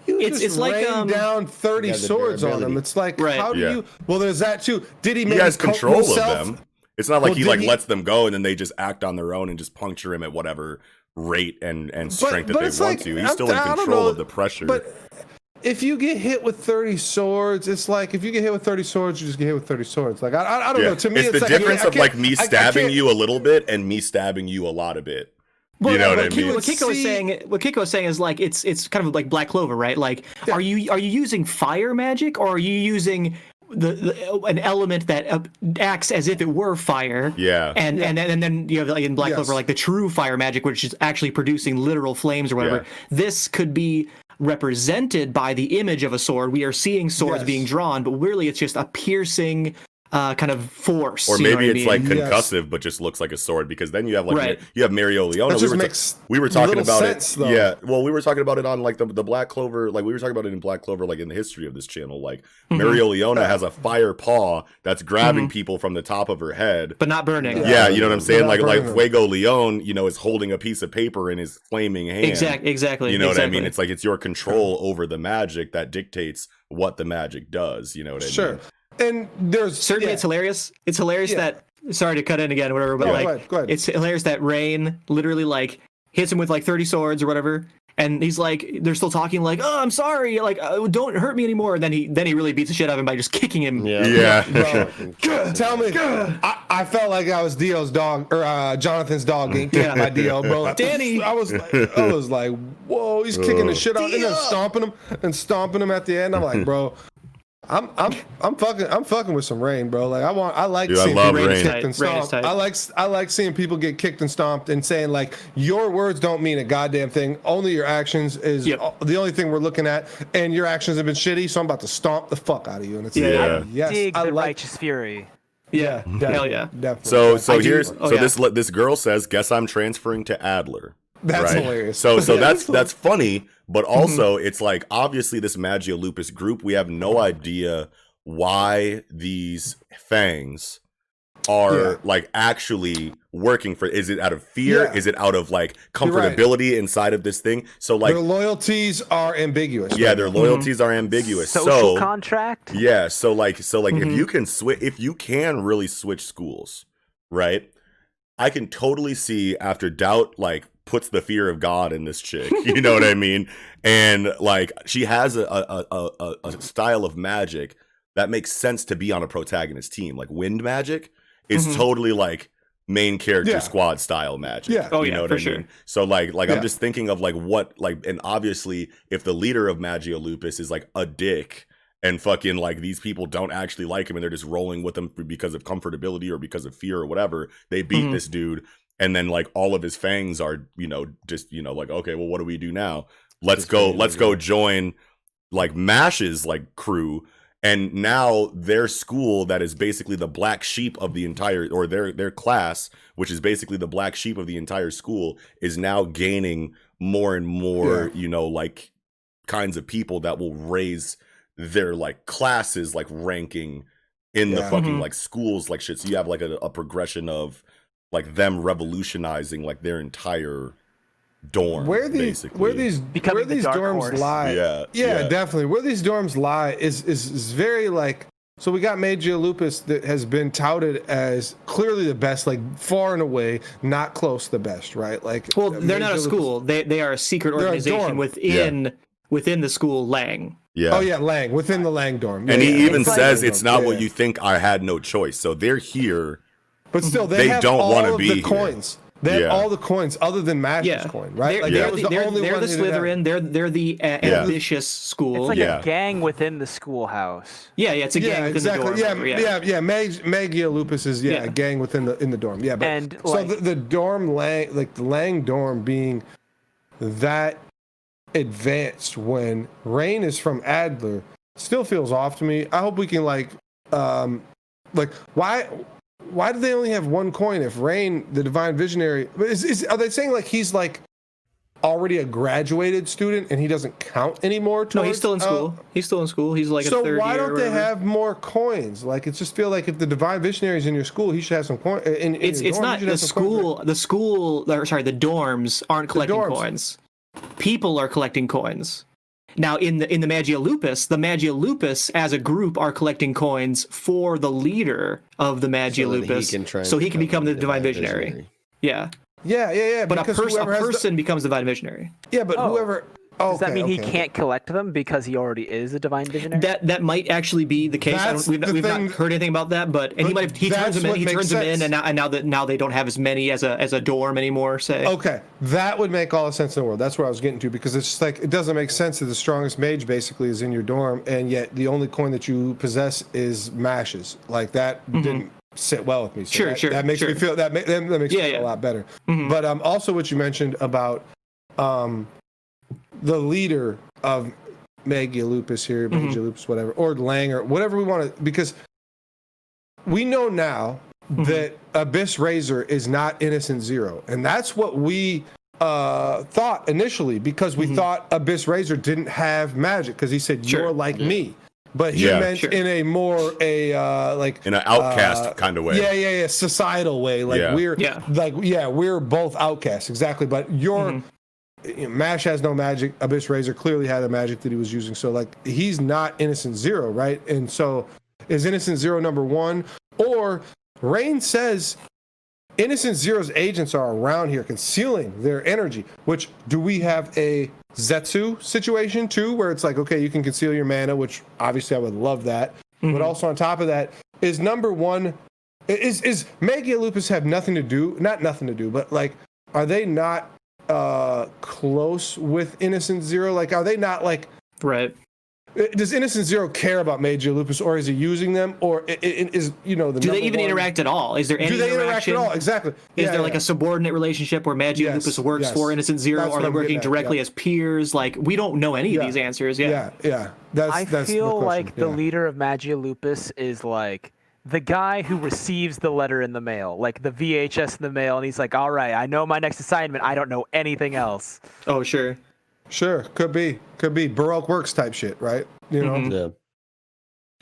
It's like rain down 30 Yeah, the swords on durability. him. It's like Right. how do Yeah. you? Well, there's that too. Did he? he Maybe has coat control himself? of them. It's not like Well, he did like he- lets them go and then they just act on their own and just puncture him at whatever rate and strength that but they it's want like, to. He's still in I don't control know, of the pressure. But if you get hit with 30 swords, it's like if you get hit with 30 swords, you just get hit with 30 swords. Like I don't know. To me, it's the like, difference I of like can't- me I stabbing can't- you a little bit and me stabbing you a lot of bit. Well, You know what I what mean? What Kiko is saying is like it's kind of like Black Clover, right? Like, are you using fire magic or are you using an element that acts as if it were fire? Yeah. And then you have like in Black Yes. Clover like the true fire magic, which is actually producing literal flames or whatever. Yeah. This could be represented by the image of a sword. We are seeing swords Yes. being drawn, but really it's just a piercing kind of force. Or you know maybe what I it's like mean? Yes. concussive, but just looks like a sword. Because then you have like Right. you have Mario Leona. That just makes we were talking little about sense, it. though. Yeah, well, we were talking about it on like the Black Clover. Like we were talking about it in Black Clover, like in the history of this channel. Like Mario Leona has a fire paw that's grabbing people from the top of her head. but not burning. Yeah, you know what I'm saying? Without Like burning them. Fuego Leon, you know, is holding a piece of paper in his flaming hand. Exactly. You know what I mean? exactly. It's like it's your control over the magic that dictates what the magic does. You know what I Sure. mean? And there's Certainly, it's hilarious. It's hilarious that. Sorry to cut in again, or whatever, but No, like, go ahead. it's hilarious that Rain literally like hits him with like 30 swords or whatever, and he's like, they're still talking like, "Oh, I'm sorry, like, don't hurt me anymore." And then he really beats the shit out of him by just kicking him. Yeah. Bro, tell me, I felt like I was Dio's dog or Jonathan's dog getting kicked by Dio, bro. Danny. I was like, whoa, he's kicking the shit out and then stomping him at the end. I'm like, bro, I'm fucking with some Rain, bro. Like I like Dude, I seeing love people Rain. get kicked and Rain is stomped. tight. I like seeing people get kicked and stomped and saying like your words don't mean a goddamn thing. Only your actions is the only thing we're looking at, and your actions have been shitty. So I'm about to stomp the fuck out of you. And it's Yeah. yes, Dig I the like righteous fury. Yeah, hell yeah. definitely. So this girl says, "Guess I'm transferring to Adler." That's right? hilarious. So that's funny, but also it's like obviously this Magia Lupus group, we have no idea why these fangs are like actually working for. Is it out of fear? Yeah. Is it out of like You're right. comfortability inside of this thing? So like their loyalties are ambiguous. yeah, right their now. loyalties are ambiguous. Social So contract. yeah, so if you can if you can really switch schools, right? I can totally see after Doubt like puts the fear of God in this chick. You know what I mean? And like she has a style of magic that makes sense to be on a protagonist team. Like wind magic is totally like main character squad style magic. Yeah. Oh, you yeah, know what for I mean? sure. So like I'm just thinking of like what like, and obviously if the leader of Magia Lupus is like a dick and fucking like these people don't actually like him and they're just rolling with him because of comfortability or because of fear or whatever, they beat this dude. And then like all of his fangs are, you know, just, you know, like, okay, well, what do we do now? Let's go join like Mash's like crew. And now their school that is basically the black sheep of the entire, or their class, which is basically the black sheep of the entire school, is now gaining more and more, you know, like kinds of people that will raise their like classes, like ranking in the fucking like schools, like shit. So you have like a progression of like them revolutionizing like their entire dorm. Where these Becoming the dark dorms horse. lie? Yeah, definitely. Where these dorms lie is very like. So we got Magia Lupus that has been touted as clearly the best, like far and away, not close the best, right? Like, well, they're not a Magia school. They are a secret They're a organization dorm. within the school Lang. Yeah. Oh yeah, Lang within the Lang dorm. And Yeah, he yeah. even It's like- says it's not what Yeah. you think. I had no choice. So they're here. But still, They have don't all wanna of be the here. coins. They have all the coins other than Mash's coin, right? Like They're, that was the only they're one the who didn't have- Slytherin. They're the ambitious school. It's like Yeah. a gang within the schoolhouse. yeah, it's a gang Yeah, within exactly. the dorm. Yeah. Magia Lupus is a gang within the dorm. Yeah, but And, so like- the dorm Lang, like the Lang dorm being that advanced when Rain is from Adler still feels off to me. I hope we can like why do they only have one coin if Rain, the Divine Visionary, are they saying like he's like already a graduated student and he doesn't count anymore? No, he's still in school. He's still in school. He's like a third year. So why don't they have more coins? Like, it just feel like if the Divine Visionary is in your school, he should have some coins. It's not the school. The dorms aren't collecting coins. People are collecting coins. Now, in the M.A.N.G.A Lupus as a group are collecting coins for the leader of the M.A.N.G.A Lupus, so he can become the Divine Visionary. Yeah. Yeah. But a person becomes the Divine Visionary. Yeah, but whoever. Does that mean he can't collect them because he already is a Divine Visionary? That might actually be the case. We've not heard anything about that, but he turns them in, and now they don't have as many as a dorm anymore. Say. Okay, that would make all the sense in the world. That's where I was getting to, because it's just like, it doesn't make sense that the strongest mage basically is in your dorm, and yet the only coin that you possess is Mash's. Like, that didn't sit well with me. So that makes me feel that makes me feel a lot better. But also what you mentioned about the leader of M.A.N.G.A Lupus here, M.A.N.G.A Lupus, whatever, or Lang, or whatever we want to, because we know now that Abyss Razor is not Innocent Zero, and that's what we thought initially, because we thought Abyss Razor didn't have magic, because he said, you're like me. But he meant in a more like in an outcast kind of way. Yeah, societal way. Like we're both outcasts, exactly. But Mash has no magic. Abyss Razor clearly had a magic that he was using. So, like, he's not Innocent Zero, right? And so, is Innocent Zero number one? Or Rain says Innocent Zero's agents are around here concealing their energy. Which, do we have a Zetsu situation too, where it's like, okay, you can conceal your mana, which obviously I would love that. But also on top of that, is number one, is M.A.N.G.A Lupus have nothing to do, not nothing to do, but like, are they not close with Innocent Zero? Like, are they not like, right? Does Innocent Zero care about M.A.N.G.A Lupus, or is he using them, or is the do they even interact at all? Is there any interact at all? Exactly. Is there like a subordinate relationship where M.A.N.G.A Lupus works for Innocent Zero? That's, are they working directly as peers? Like, we don't know any of these answers yet. I feel like the leader of M.A.N.G.A Lupus is like the guy who receives the letter in the mail, like the VHS in the mail, and he's like, all right, I know my next assignment. I don't know anything else. Oh, sure. Could be Baroque Works type shit, right? You know? Yeah.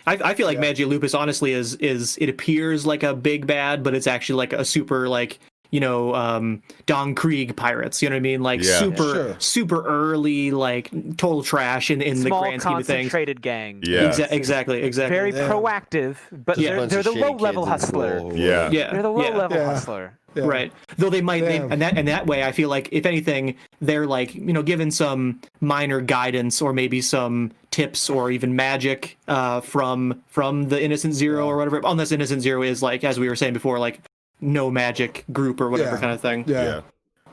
I feel like M.A.N.G.A Lupus honestly is it appears like a big bad, but it's actually like a super, like, Don Krieg pirates, you know what I mean? Like super early, like total trash in the grand scheme of things. Small concentrated gang. Yeah. Exactly. Very proactive, but they're the low level hustler. Yeah. They're the low level hustler. Yeah. Right. Though they might, and that way, I feel like if anything, they're like, given some minor guidance or maybe some tips or even magic from the Innocent Zero or whatever. Unless Innocent Zero is like, as we were saying before, like no magic group or whatever kind of thing. Yeah.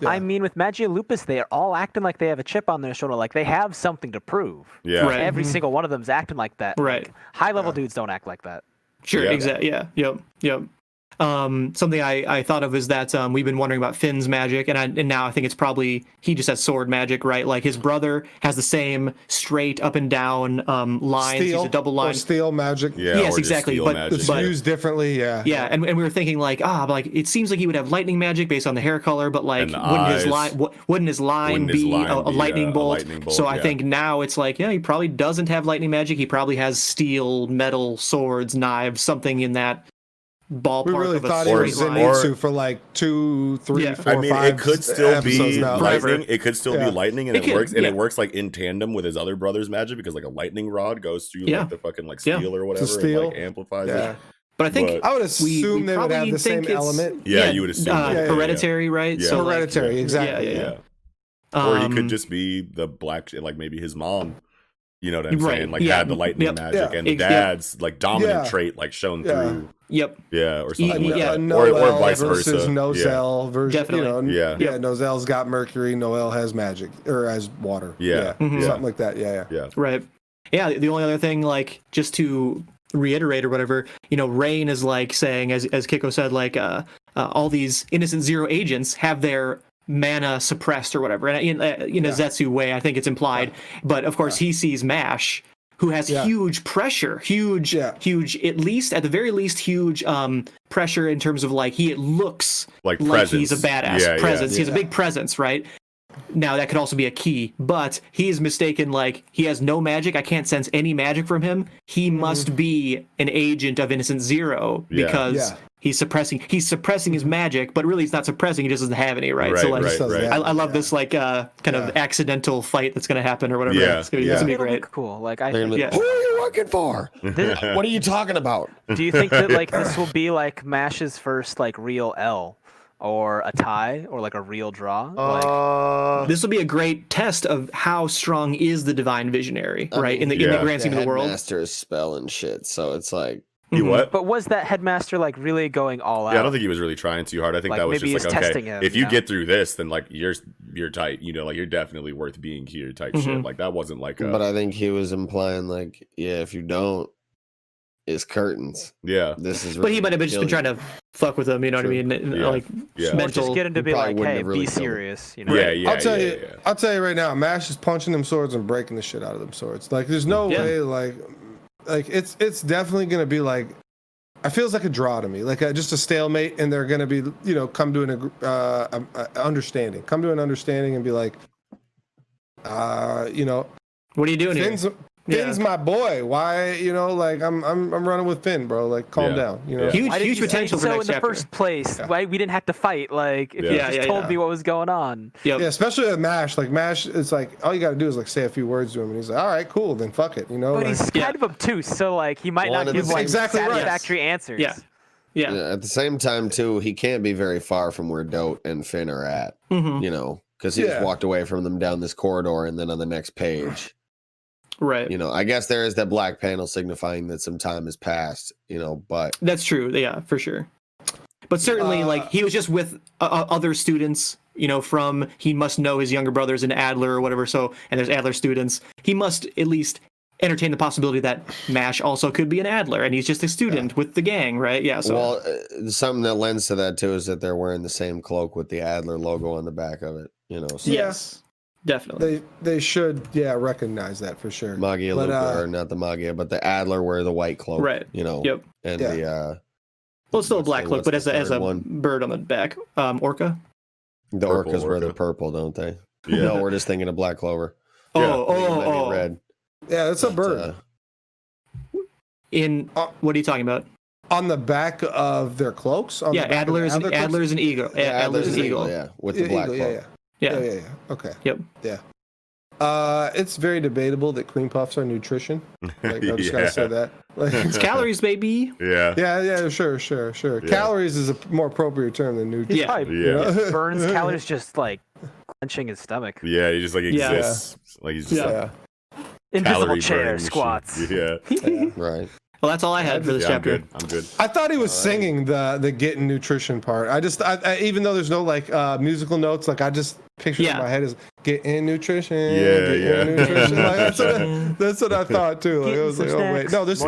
I mean, with M.A.N.G.A Lupus, they are all acting like they have a chip on their shoulder, like they have something to prove. Yeah. Right. Every single one of them's acting like that. Right. Like, high level dudes don't act like that. Sure. Yeah. Exactly. Yeah. Yep. Something I thought of is that we've been wondering about Finn's magic, and now I think it's probably he just has sword magic, right? Like his brother has the same straight up and down lines. He's a double line. Or steel magic. Yeah, yes, exactly. But it's used differently. Yeah. Yeah, and we were thinking like, like it seems like he would have lightning magic based on the hair color, but like wouldn't his line be a lightning bolt? So I think now it's like, he probably doesn't have lightning magic. He probably has steel, metal, swords, knives, something in that ballpark. We really thought he was Zenitsu for like 2, 3, 4, 5. It could still be lightning. Right. It could still be lightning, and it works. And it works like in tandem with his other brother's magic, because like a lightning rod goes through like the fucking like steel or whatever, and like amplifies it. But I think I would assume they would have the same element. Yeah, you would assume hereditary, right? Yeah. So hereditary, exactly. Yeah. Or he could just be the black, like maybe his mom. You know what I'm saying? Like had the lightning magic, and the dad's like dominant trait like shown through. Yep. Yeah, or something. Or vice versa. Nozel versus definitely. Nozel's got mercury. Noel has magic or has water. Something like that. Yeah. Right. Yeah. The only other thing, like, just to reiterate or whatever, Rain is like saying, as Kiko said, like all these Innocent Zero agents have their mana suppressed or whatever, and in a Zetsu way, I think it's implied. But of course, he sees Mash, who has huge pressure, huge, at the very least, huge pressure in terms of like he looks like he's a badass presence. He has a big presence, right? Now that could also be a key, but he is mistaken. Like he has no magic. I can't sense any magic from him. He must be an agent of Innocent Zero because he's suppressing his magic, but really he's not suppressing. He just doesn't have any, right? So like, I love this like kind of accidental fight that's gonna happen or whatever. Yeah, it's gonna be great. Cool. Like I Who are you working for? What are you talking about? Do you think that like this will be like Mash's first like real L? Or a tie, or like a real draw. This will be a great test of how strong is the Divine Visionary, right? In the grand scheme of the world. Headmaster's spell and shit. So it's like what? But was that headmaster like really going all out? Yeah, I don't think he was really trying too hard. I think Like, that was maybe just he's like, okay, testing him, if you get through this, then like you're tight. You know, like you're definitely worth being here type shit. Like that wasn't like But I think he was implying like, if you don't, it's curtains. Yeah. This is. But he might have just been trying to fuck with him. You know what I mean? Like Or mental. just get him to be probably like, wouldn't hey, have really be killed him. serious. You know? Yeah. I'll tell you right now, Mash is punching them swords and breaking the shit out of them swords. Like, there's no way, like it's definitely gonna be like, it feels like a draw to me, like just a stalemate, and they're gonna be, come to an understanding, and be like, What are you doing here? Finn's my boy. Why, like I'm running with Finn, bro. Like, calm down. Huge potential for so next in the chapter. first place, why we didn't have to fight? Like, if you just told me what was going on. Yep. Yeah, especially with Mash. Like Mash, it's like all you got to do is like say a few words to him, and he's like, "All right, cool, then fuck it," But like, he's kind of obtuse, so like he might not give like exactly right. satisfactory answers. Yeah. At the same time, too, he can't be very far from where Dote and Finn are at. Because he just walked away from them down this corridor, and then on the next page. Right. I guess there is that black panel signifying that some time has passed, but That's true. Yeah, for sure. But certainly, like, he was just with other students, from, he must know his younger brother's an Adler or whatever, so, and there's Adler students. He must at least entertain the possibility that Mash also could be an Adler, and he's just a student with the gang, right? Yeah, so. Well, something that lends to that, too, is that they're wearing the same cloak with the Adler logo on the back of it, So. Yes. Definitely. They should recognize that for sure. M.A.N.G.A. logo, or not the M.A.N.G.A., but the Adler wear the white cloak. Right. Yep. And the well, it's still a black cloak, but as a bird on the back. Orca. The orcas wear the purple, don't they? Yeah. No, we're just thinking of Black Clover. Oh. Red. Yeah, it's a bird. What are you talking about? On the back of their cloaks. Adler's an eagle. Adler's an eagle. Yeah, with the black cloak. Yeah. Okay. Yep. Yeah. It's very debatable that cream puffs are nutrition. Like, I just gotta say that. Like, It's calories, baby. Yeah. Sure. Yeah. Calories is a more appropriate term than nutrition. Yeah. Burns calories just like clenching his stomach. Yeah, he just like exists. Like he's just like invisible calorie chair burning squats. Yeah. Right. Well, that's all I had for this chapter. I'm good. I thought he was singing the getting nutrition part. I even though there's no like musical notes, like I just pictured in my head is getting nutrition. Nutrition. Like, that's what I thought too. Like, I was like, oh wait, no, there's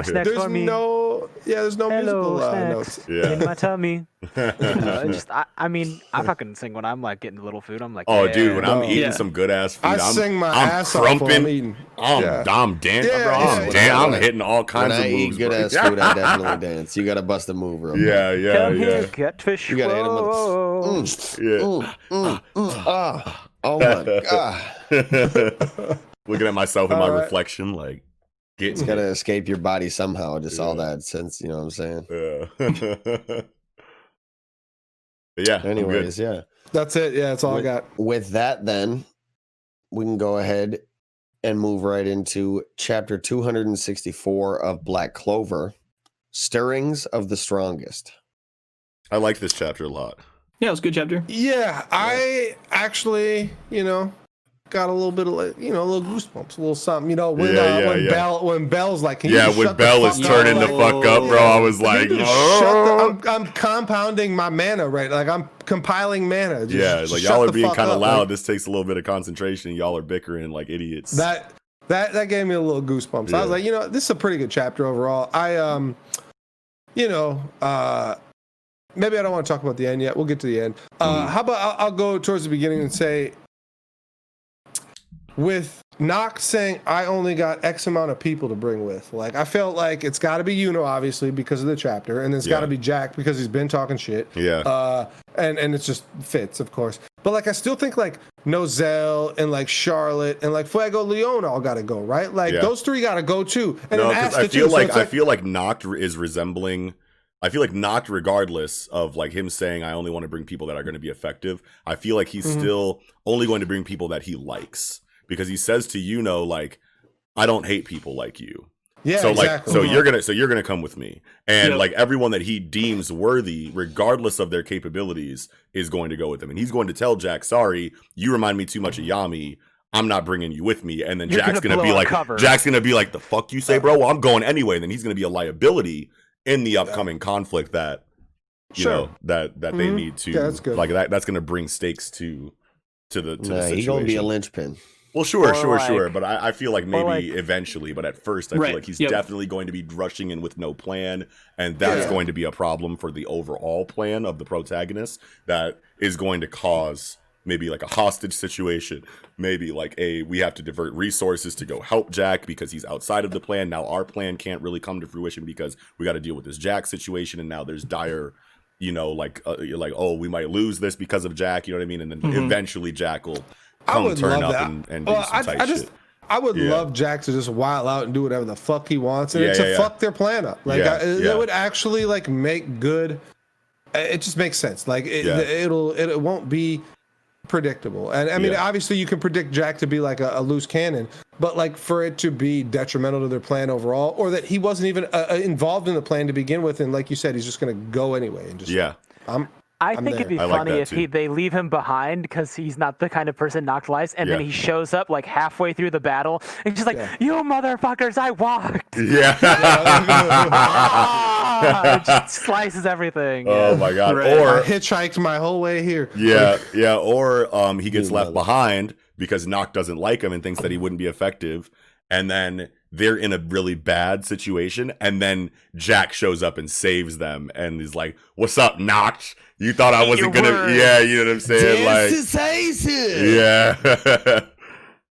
no musical notes. Yeah. In my tummy. I fucking sing when I'm like getting a little food. I'm like, dude, when I'm eating some good ass food, I sing my ass off while I'm eating. I'm dancing, bro. I'm hitting all kinds of moves. When I eat good ass food, I definitely dance. You gotta bust a move, bro. Yeah. Here, catfish. You gotta hit him with oh my god. Looking at myself in my reflection, like it's gotta escape your body somehow. Just all that sense, you know what I'm saying? Yeah. Anyways, that's it. Yeah, that's all I got. With that, then we can go ahead and move right into chapter 264 of Black Clover, Stirrings of the Strongest. I like this chapter a lot. Yeah, it was a good chapter. Yeah, I actually, got a little bit of a little goosebumps, a little something, when Belle's like, can you just when shut Belle the is fuck turning up? the fuck up, bro, I was like, I'm compounding my mana, right? Like I'm compiling mana. Just like y'all are being kind of loud. Like, this takes a little bit of concentration. Y'all are bickering like idiots. That gave me a little goosebumps. I was like, this is a pretty good chapter overall. Maybe I don't want to talk about the end yet. We'll get to the end. How about I'll go towards the beginning and say, with Noct saying I only got X amount of people to bring with, like I felt like it's got to be obviously because of the chapter, and it's got to be Jack because he's been talking shit. Yeah. And it just fits, of course. But like I still think like Nozel and like Charlotte and like Fuego Leon all gotta go, right? Like those three gotta go too. And no, then because I feel like I feel like Noct is resembling. I feel like Noct, regardless of like him saying I only want to bring people that are going to be effective, I feel like he's still only going to bring people that he likes, because he says to Yuno like, I don't hate people like you. Yeah, so exactly. Like you're gonna come with me, and like everyone that he deems worthy, regardless of their capabilities, is going to go with him, and he's going to tell Jack, sorry, you remind me too much of Yami, I'm not bringing you with me. And then Jack's gonna be like, the fuck you say, bro? Well, I'm going anyway. And then he's gonna be a liability in the upcoming conflict that you know that they need to like that's gonna bring stakes to the situation. He's gonna be a linchpin. Well, sure. But I feel like maybe eventually, but at first I feel like he's definitely going to be rushing in with no plan. And that's going to be a problem for the overall plan of the protagonist that is going to cause maybe like a hostage situation. Maybe like we have to divert resources to go help Jack because he's outside of the plan. Now our plan can't really come to fruition because we got to deal with this Jack situation. And now there's dire, you know, like you're like, oh, we might lose this because of Jack. You know what I mean? And then eventually Jack will turn up and do some tight shit. I would love Jack to just wild out and do whatever the fuck he wants and to fuck their plan up. Like it would actually like make good. It just makes sense. Like it won't be predictable. And I mean, obviously you can predict Jack to be like a loose cannon, but like for it to be detrimental to their plan overall, or that he wasn't even involved in the plan to begin with, and like you said, he's just going to go anyway and just I think it'd be funny if they leave him behind because he's not the kind of person Noct likes, and then he shows up like halfway through the battle and just like, you motherfuckers, I walked. Yeah. It just slices everything. Oh my god. Right. Or I hitchhiked my whole way here. Yeah. Or he gets left behind because Noct doesn't like him and thinks that he wouldn't be effective, and then they're in a really bad situation, and then Jack shows up and saves them and is like, what's up, Noct? You thought I wasn't gonna you know what I'm saying? Yeah.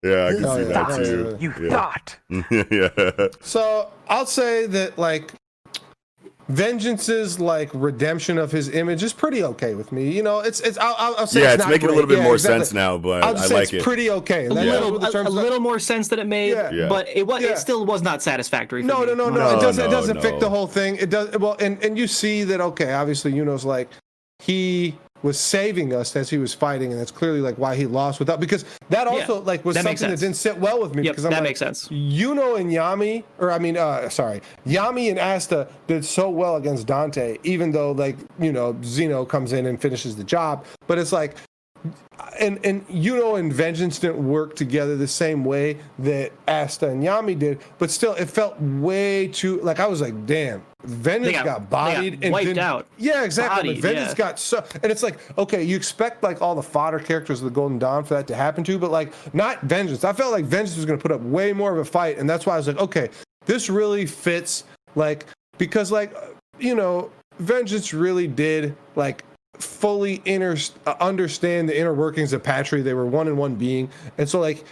Yeah, I can see that too. You thought. Yeah. So I'll say that like Vengeance's like redemption of his image is pretty okay with me. You know, it's I'll say it's making a little bit more sense now, but I'll just I like say it's pretty okay. A little more sense than it made, but it still was not satisfactory. No. It doesn't fix the whole thing. It does well, and you see that obviously Yuno's like he was saving us as he was fighting, and that's clearly like why he lost without, because that also like was something that didn't sit well with me, because that makes sense. Yuno and Yami, Yami and Asta did so well against Dante, even though like Zeno comes in and finishes the job, but it's like and Yuno and Vengeance didn't work together the same way that Asta and Yami did, but still it felt way too like I was like, damn, Vengeance got bodied and wiped out. Yeah, exactly. Vengeance got so, and it's like, okay, you expect like all the fodder characters of the Golden Dawn for that to happen to, but like not Vengeance. I felt like Vengeance was going to put up way more of a fight, and that's why I was like, okay, this really fits, like, because like Vengeance really did like fully understand the inner workings of Patry. They were one in one being, and so like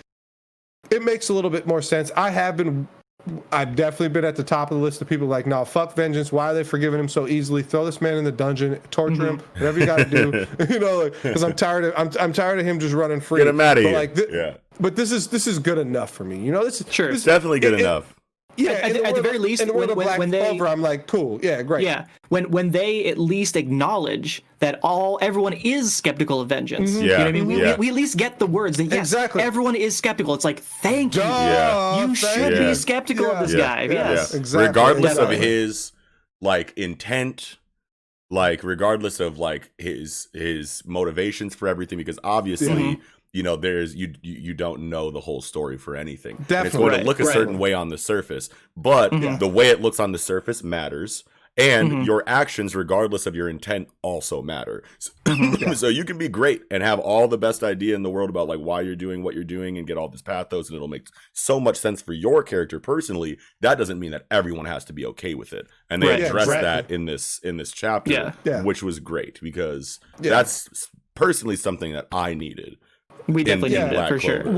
it makes a little bit more sense. I've definitely been at the top of the list of people like, no, fuck Vengeance. Why are they forgiving him so easily? Throw this man in the dungeon, torture him, whatever you got to do. Because I'm tired of him just running free. Get him out of here. But this is good enough for me. It's definitely good enough. Yeah, at the very least, when they, Clover, I'm like, cool, yeah, great. Yeah, when they at least acknowledge that everyone is skeptical of Vengeance. Mm-hmm. You know what I mean? We at least get the words that yes, exactly. Everyone is skeptical. It's like, thank you. You should be skeptical of this guy. Yes, exactly. Regardless of his like intent, like regardless of like his motivations for everything, because obviously. There's you don't know the whole story for anything. Definitely. And it's going to look a certain way on the surface, but the way it looks on the surface matters, and your actions, regardless of your intent, also matter. So you can be great and have all the best idea in the world about like why you're doing what you're doing and get all this pathos, and it'll make so much sense for your character personally. That doesn't mean that everyone has to be okay with it, and they address that in this chapter, which was great, because that's personally something that I needed. We definitely needed it for sure.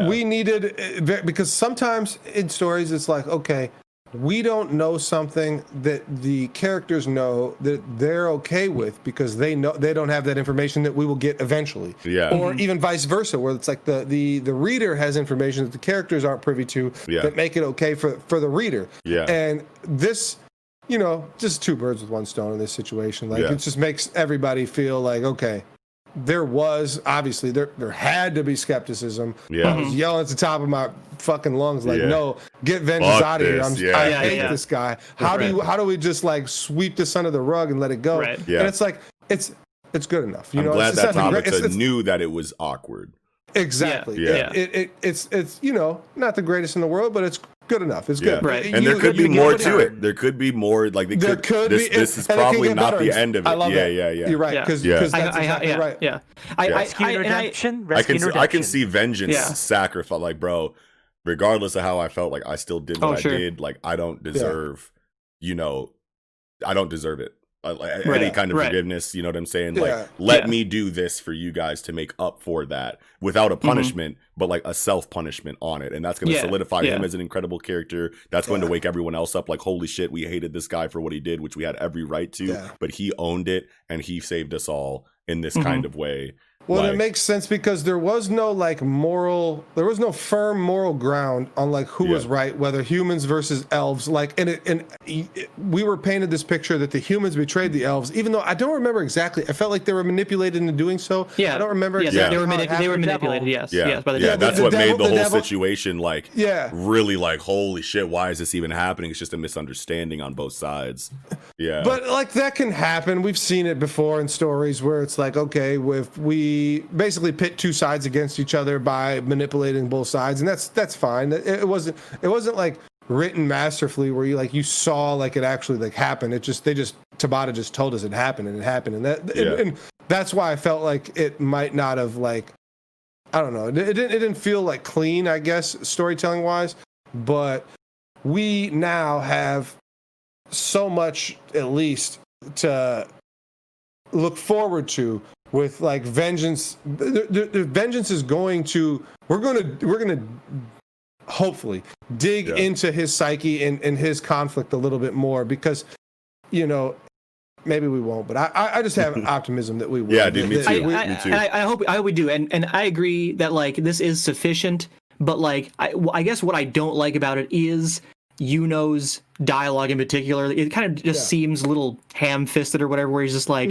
We needed, because sometimes in stories it's like, okay, we don't know something that the characters know that they're okay with because they know they don't have that information that we will get eventually. Yeah. Or even vice versa, where it's like the reader has information that the characters aren't privy to that make it okay for the reader. Yeah. And this, just two birds with one stone in this situation. Like it just makes everybody feel like, okay, there was obviously there had to be skepticism. I was yelling at the top of my fucking lungs like, no, get Vengeance out of here. I hate this guy. How do we just like sweep this under the rug and let it go? Right. Yeah. And it's like it's good enough. I'm glad that Tabata knew that it was awkward. Exactly. Yeah. It's not the greatest in the world, but it's good enough. It's good. Right. And there could be more to it. There could be more. Like this is probably not the end of it. I love that. Yeah. You're right. Because that's exactly right. Yeah. Rescue and redemption. I can see Vengeance sacrifice. Like, bro, regardless of how I felt, like I still did what I did. Like I don't deserve. I don't deserve it. Any kind of forgiveness, you know what I'm saying? Like, let me do this for you guys to make up for that without a punishment, but like a self-punishment on it. And that's going to solidify him as an incredible character. That's going to wake everyone else up like, holy shit, we hated this guy for what he did, which we had every right to, but he owned it and he saved us all in this kind of way. Well, it makes sense because there was no firm moral ground on like who was right, whether humans versus elves. Like, we were painted this picture that the humans betrayed the elves, even though I don't remember exactly. I felt like they were manipulated into doing so. Yeah, I don't remember. Exactly they were manipulated. Yes. By the devil. That's what made the whole situation like really like holy shit. Why is this even happening? It's just a misunderstanding on both sides. Yeah, but like that can happen. We've seen it before in stories where it's like, okay, if we basically pit two sides against each other by manipulating both sides, and that's fine. It wasn't like written masterfully where you saw like it actually like happened. Tabata just told us it happened, and and that's why I felt like it might not have like, I don't know, it didn't feel like clean, I guess, storytelling wise, but we now have so much at least to look forward to with like Vengeance. The Vengeance is going to we're gonna hopefully dig into his psyche and his conflict a little bit more, because maybe we won't, but I just have optimism that we will. Yeah, dude, me too. Me too. I hope we do, and I agree that like this is sufficient, but like I guess what I don't like about it is Yuno's dialogue in particular. It kind of just seems a little ham-fisted or whatever, where he's just like,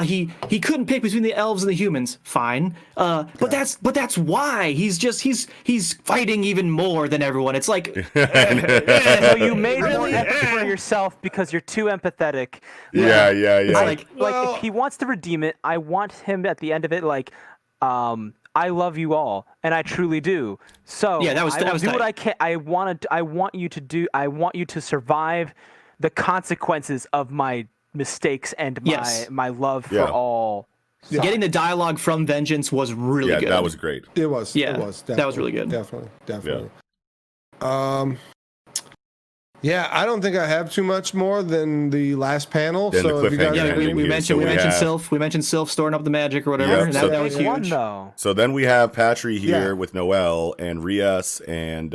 he couldn't pick between the elves and the humans. Fine, but that's why he's fighting even more than everyone. It's like, so you made more effort for yourself because you're too empathetic. Yeah. Like if he wants to redeem it, I want him at the end of it like, I love you all, and I truly do. So that was do what I can. I want you to survive the consequences of my mistakes and my love for all. Yeah. Getting the dialogue from Vengeance was really good. Yeah, that was great. It was. Yeah, it was. That was really good. Definitely. Yeah, I don't think I have too much more than the last panel. Then so the if you guys, we mentioned Sylph. We mentioned Sylph storing up the magic or whatever. Yep. That was huge. So then we have Patry here with Noelle and Rias, and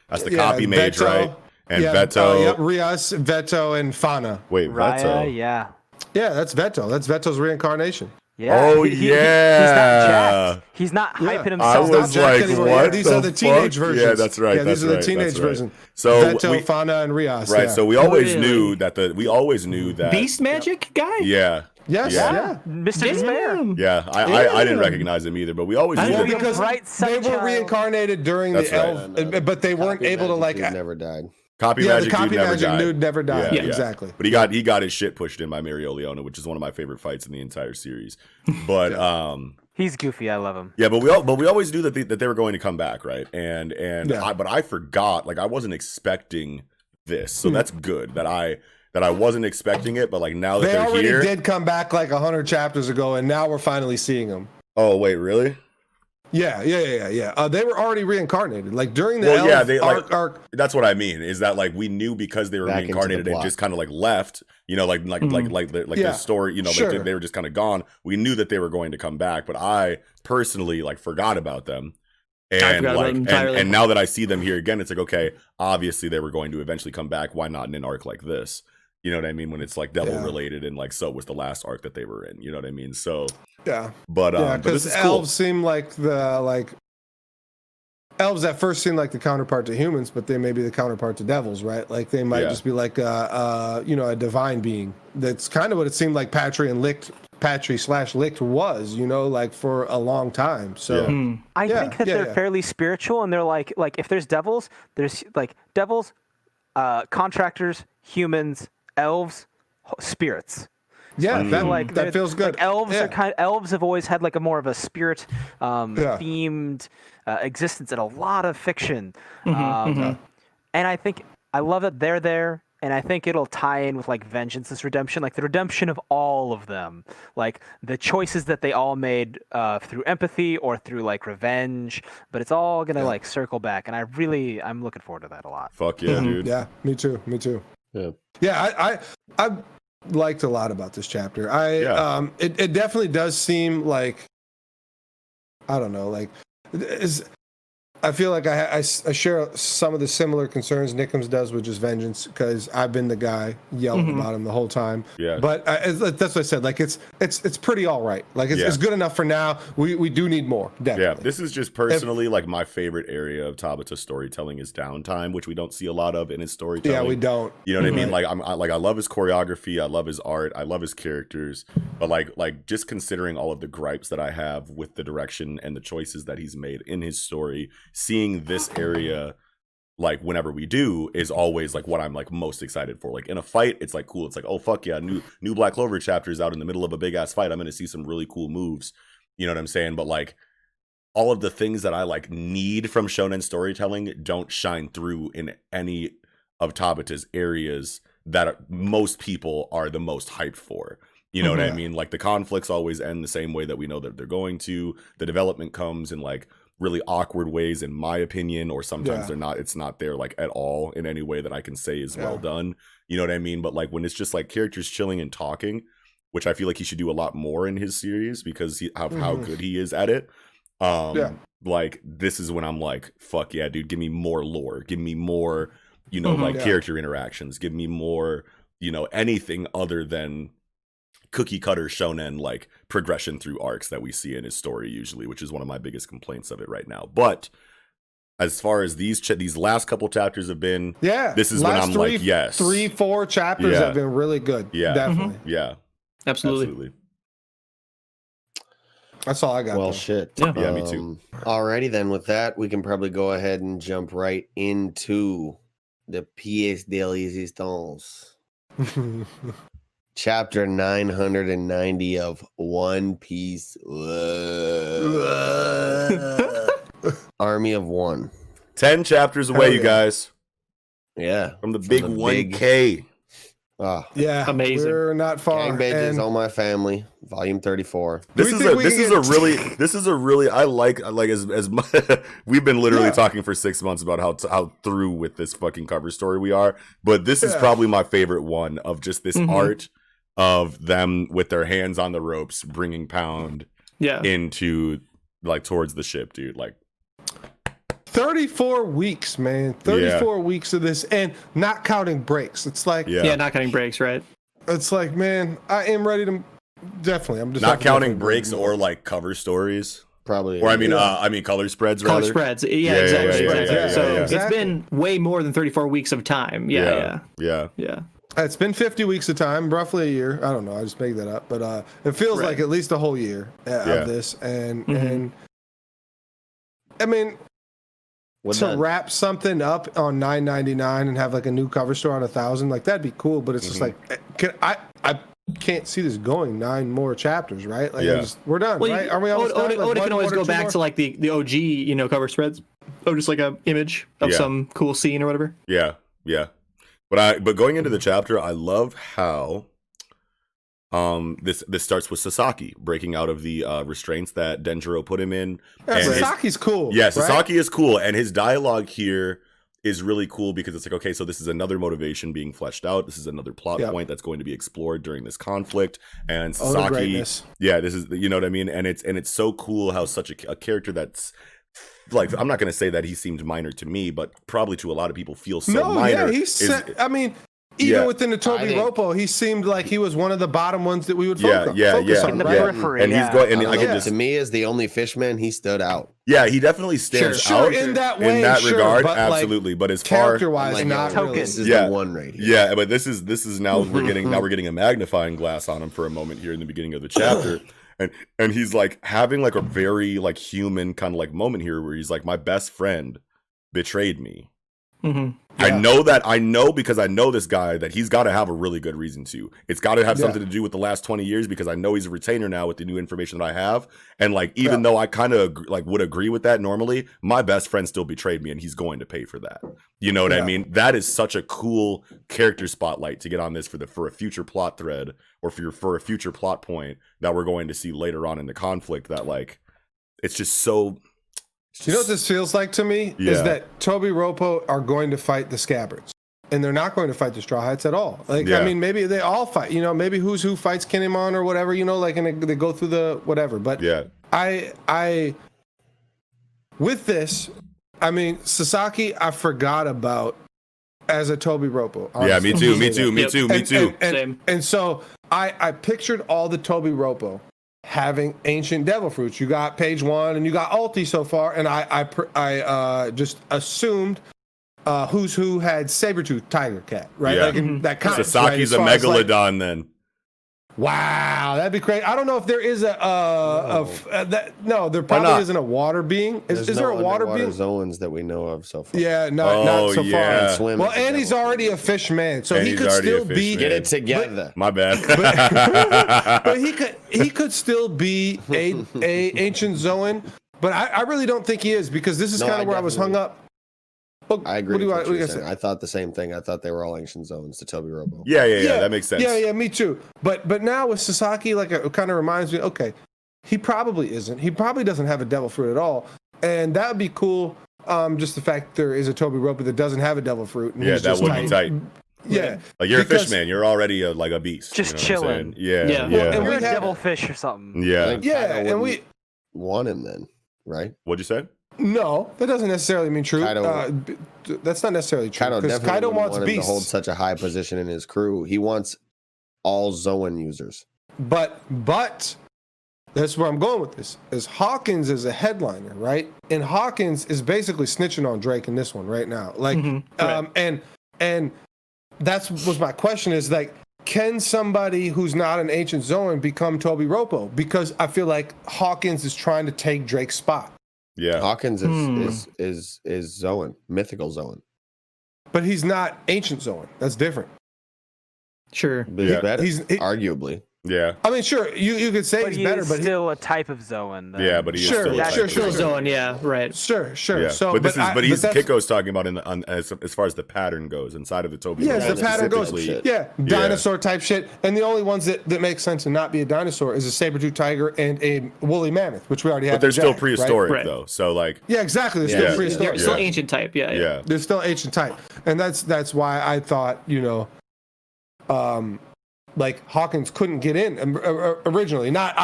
that's the copy mage, Veto, right? And Veto. Rias, Veto, and Fana. Wait, Veto. Yeah, that's Veto. That's Veto's reincarnation. Yeah. Oh, yeah. He's not hyping himself. I was like, what? These are the teenage versions. Yeah, that's right. Yeah, these are the teenage versions. So Veto, Fana, and Rias. Right. So we always knew that Beast magic guy. Yeah. Yes. Yeah. Mr. Despair. Yeah. I didn't recognize him either, but we always knew that because they were reincarnated during the elf, but they weren't able to like. Never died. Copy magic dude never died. Yeah, exactly. But he got his shit pushed in by Mereoleona, which is one of my favorite fights in the entire series. But he's goofy. I love him. Yeah, but we always knew that they were going to come back, right? And but I forgot, like I wasn't expecting this, so that's good that I wasn't expecting it. But like now that they're already here, did come back like 100 chapters ago, and now we're finally seeing them. Oh wait, really? Yeah. They were already reincarnated. Like during the arc. That's what I mean. Is that like we knew because they were reincarnated and just kind of like left. Like the story. They were just kind of gone. We knew that they were going to come back, but I personally like forgot about them. And like, and now that I see them here again, it's like, okay, obviously they were going to eventually come back. Why not in an arc like this? You know what I mean? When it's like devil related, and like, so was the last arc that they were in. You know what I mean? So but because elves seem like elves at first seem like the counterpart to humans, but they may be the counterpart to devils, right? Like they might just be like a divine being. That's kind of what it seemed like Patry/Licht was, like for a long time. So I think that they're fairly spiritual, and they're like if there's devils, contractors, humans, elves, spirits. Yeah, that feels good. Like elves are elves have always had like a more of a spirit themed existence in a lot of fiction. And I think I love that they're there, and I think it'll tie in with like Vengeance's redemption, like the redemption of all of them, like the choices that they all made through empathy or through like revenge, but it's all gonna like circle back, and I'm looking forward to that a lot. Fuck yeah, dude. Yeah, me too. Yeah, I liked a lot about this chapter. It definitely does seem like, I don't know, like I feel like I share some of the similar concerns Nickums does with just Vengeance, because I've been the guy yelling about him the whole time. Yeah. But that's what I said. Like it's pretty all right. Like it's good enough for now. We do need more. Definitely. Yeah. This is just personally like my favorite area of Tabata's storytelling is downtime, which we don't see a lot of in his storytelling. Yeah, we don't. You know what I mean? Like I love his choreography. I love his art. I love his characters. But like just considering all of the gripes that I have with the direction and the choices that he's made in his story, seeing this area like whenever we do is always like what I'm like most excited for. Like in a fight, it's like cool. It's like, oh fuck yeah, new Black Clover chapters out in the middle of a big ass fight. I'm gonna see some really cool moves. You know what I'm saying? But like all of the things that I like need from shonen storytelling don't shine through in any of Tabata's areas that most people are the most hyped for. You know what I mean? Like the conflicts always end the same way that we know that they're going to. The development comes in like really awkward ways, in my opinion, or sometimes they're not. It's not there like at all in any way that I can say is well done. You know what I mean? But like when it's just like characters chilling and talking, which I feel like he should do a lot more in his series because of how good he is at it. Like this is when I'm like, fuck yeah, dude, give me more lore, give me more, like character interactions, give me more, anything other than cookie cutter shonen like progression through arcs that we see in his story usually, which is one of my biggest complaints of it right now. But as far as these last couple chapters have been, this is when I'm like, yes, 3-4 chapters have been really good. Yeah, definitely. Yeah, absolutely. That's all I got. Well, though. shit. Yeah, me too. Alrighty then, with that, we can probably go ahead and jump right into the pièce de résistance. Chapter 990 of One Piece. Army of One. 10 chapters away, you guys. Yeah. From the big 1K. Yeah, amazing. We're not far. Gang Badges, All My Family, Volume 34. This is a really I like as we've been literally talking for 6 months about how through with this fucking cover story we are, but this is probably my favorite one of just this art of them with their hands on the ropes bringing Pound into like towards the ship, dude. Like 34 weeks, man. 34 weeks of this, and not counting breaks. It's like not counting breaks, right? It's like, man, I am ready to definitely. I'm just not counting breaks or like cover stories. Probably. Or I mean color spreads rather. Color spreads. Yeah, exactly. So exactly. It's been way more than 34 weeks of time. Yeah. It's been 50 weeks of time, roughly a year. I don't know. I just made that up, but it feels like at least a whole year of this, and I mean. Wrap something up on $9.99 and have like a new cover store on 1,000, like that'd be cool. But it's just like, I can't see this going 9 more chapters, right? Like we're done, right? Are we almost done? Oda can always go back to like the OG, cover spreads. Oh, just like a image of some cool scene or whatever. Yeah. But going into the chapter, I love how this starts with Sasaki breaking out of the restraints that Denjiro put him in. Yeah, Sasaki's cool. Yeah, Sasaki is cool, and his dialogue here is really cool because it's like, okay, so this is another motivation being fleshed out. This is another plot point that's going to be explored during this conflict. And Sasaki, this is, you know what I mean. And it's so cool how such a character that's like I'm not going to say that he seemed minor to me, but probably to a lot of people feels so minor. I mean, even within the Toby Roppo, he seemed like he was one of the bottom ones that we would focus on. In the periphery, and he's going. And I can just, to me, as the only fishman, he stood out. Yeah, he definitely stands out in that way, in that regard, but absolutely. But as far character-wise, like, not really. This is the one right here. Yeah, but this is now we're getting a magnifying glass on him for a moment here in the beginning of the chapter. And he's like having like a very like human kind of like moment here where he's like, my best friend betrayed me. Mm-hmm. Yeah. I know because I know this guy that he's got to have a really good reason to. It's got to have something to do with the last 20 years because I know he's a retainer now with the new information that I have. And like, even though I kind of like would agree with that normally, my best friend still betrayed me and he's going to pay for that. You know what I mean? That is such a cool character spotlight to get on this for a future plot thread or for a future plot point that we're going to see later on in the conflict that like, it's just so... You know what this feels like to me? Is that Toby Roppo are going to fight the Scabbards. And they're not going to fight the Straw Hats at all. Like, I mean, maybe they all fight. You know, maybe who's who fights Kinemon or whatever, you know, like, and they go through the whatever. But I with this, I mean, Sasaki, I forgot about as a Toby Roppo. Yeah, me too. And so I pictured all the Toby Roppo having ancient devil fruits. You got page 1 and you got Ulti so far, and I just assumed who's who had Sabretooth Tiger Cat, right? Yeah. Like in that kind Sasaki's a megalodon then. Wow, that'd be great. I don't know if there is there probably isn't a water being. Is there a water being? Zones that we know of so far. Yeah, not so far. Well, and he's already a fish man, so he could still be. Get it together. My bad. But he could still be a ancient Zoan, but I really don't think he is because this is kind of where I was hung up. I agree. What you saying. I thought the same thing. I thought they were all ancient zones to Toby Roppo. Yeah, that makes sense. Yeah, me too. But now with Sasaki, like it kind of reminds me, okay, he probably isn't. He probably doesn't have a devil fruit at all, and that would be cool. Just the fact there is a Toby Roppo that doesn't have a devil fruit. And that would be tight. Yeah, like you're a fish man. You're already like a beast. Just chilling. Yeah. And you're a devil fish or something. Yeah, and we want him then, right? What'd you say? No, that doesn't necessarily mean true. That's not necessarily true. Because Kaido wants beasts to hold such a high position in his crew. He wants all Zoan users. But that's where I'm going with this. Is Hawkins is a headliner, right? And Hawkins is basically snitching on Drake in this one right now. Like, and that's was my question is like, can somebody who's not an ancient Zoan become Toby Roppo? Because I feel like Hawkins is trying to take Drake's spot. Yeah, Hawkins is Zoan, mythical Zoan, but he's not ancient Zoan. That's different. Sure, but he's better. Arguably. Yeah, I mean, sure, you could say he's better, but still a type of Zoan. Though. Yeah, but he is still a type of Zoan. Yeah, right. Sure. Yeah. So, but Kiko's talking about as far as the pattern goes inside of the Toby. Yeah, the pattern goes. Yeah, dinosaur type shit, and the only ones that make sense and not be a dinosaur is a saber-tooth tiger and a woolly mammoth, which we already have. But they're still prehistoric though, so like. Yeah, exactly. They're still prehistoric. Still ancient type. Yeah. They're still ancient type, and that's why I thought like Hawkins couldn't get in originally, not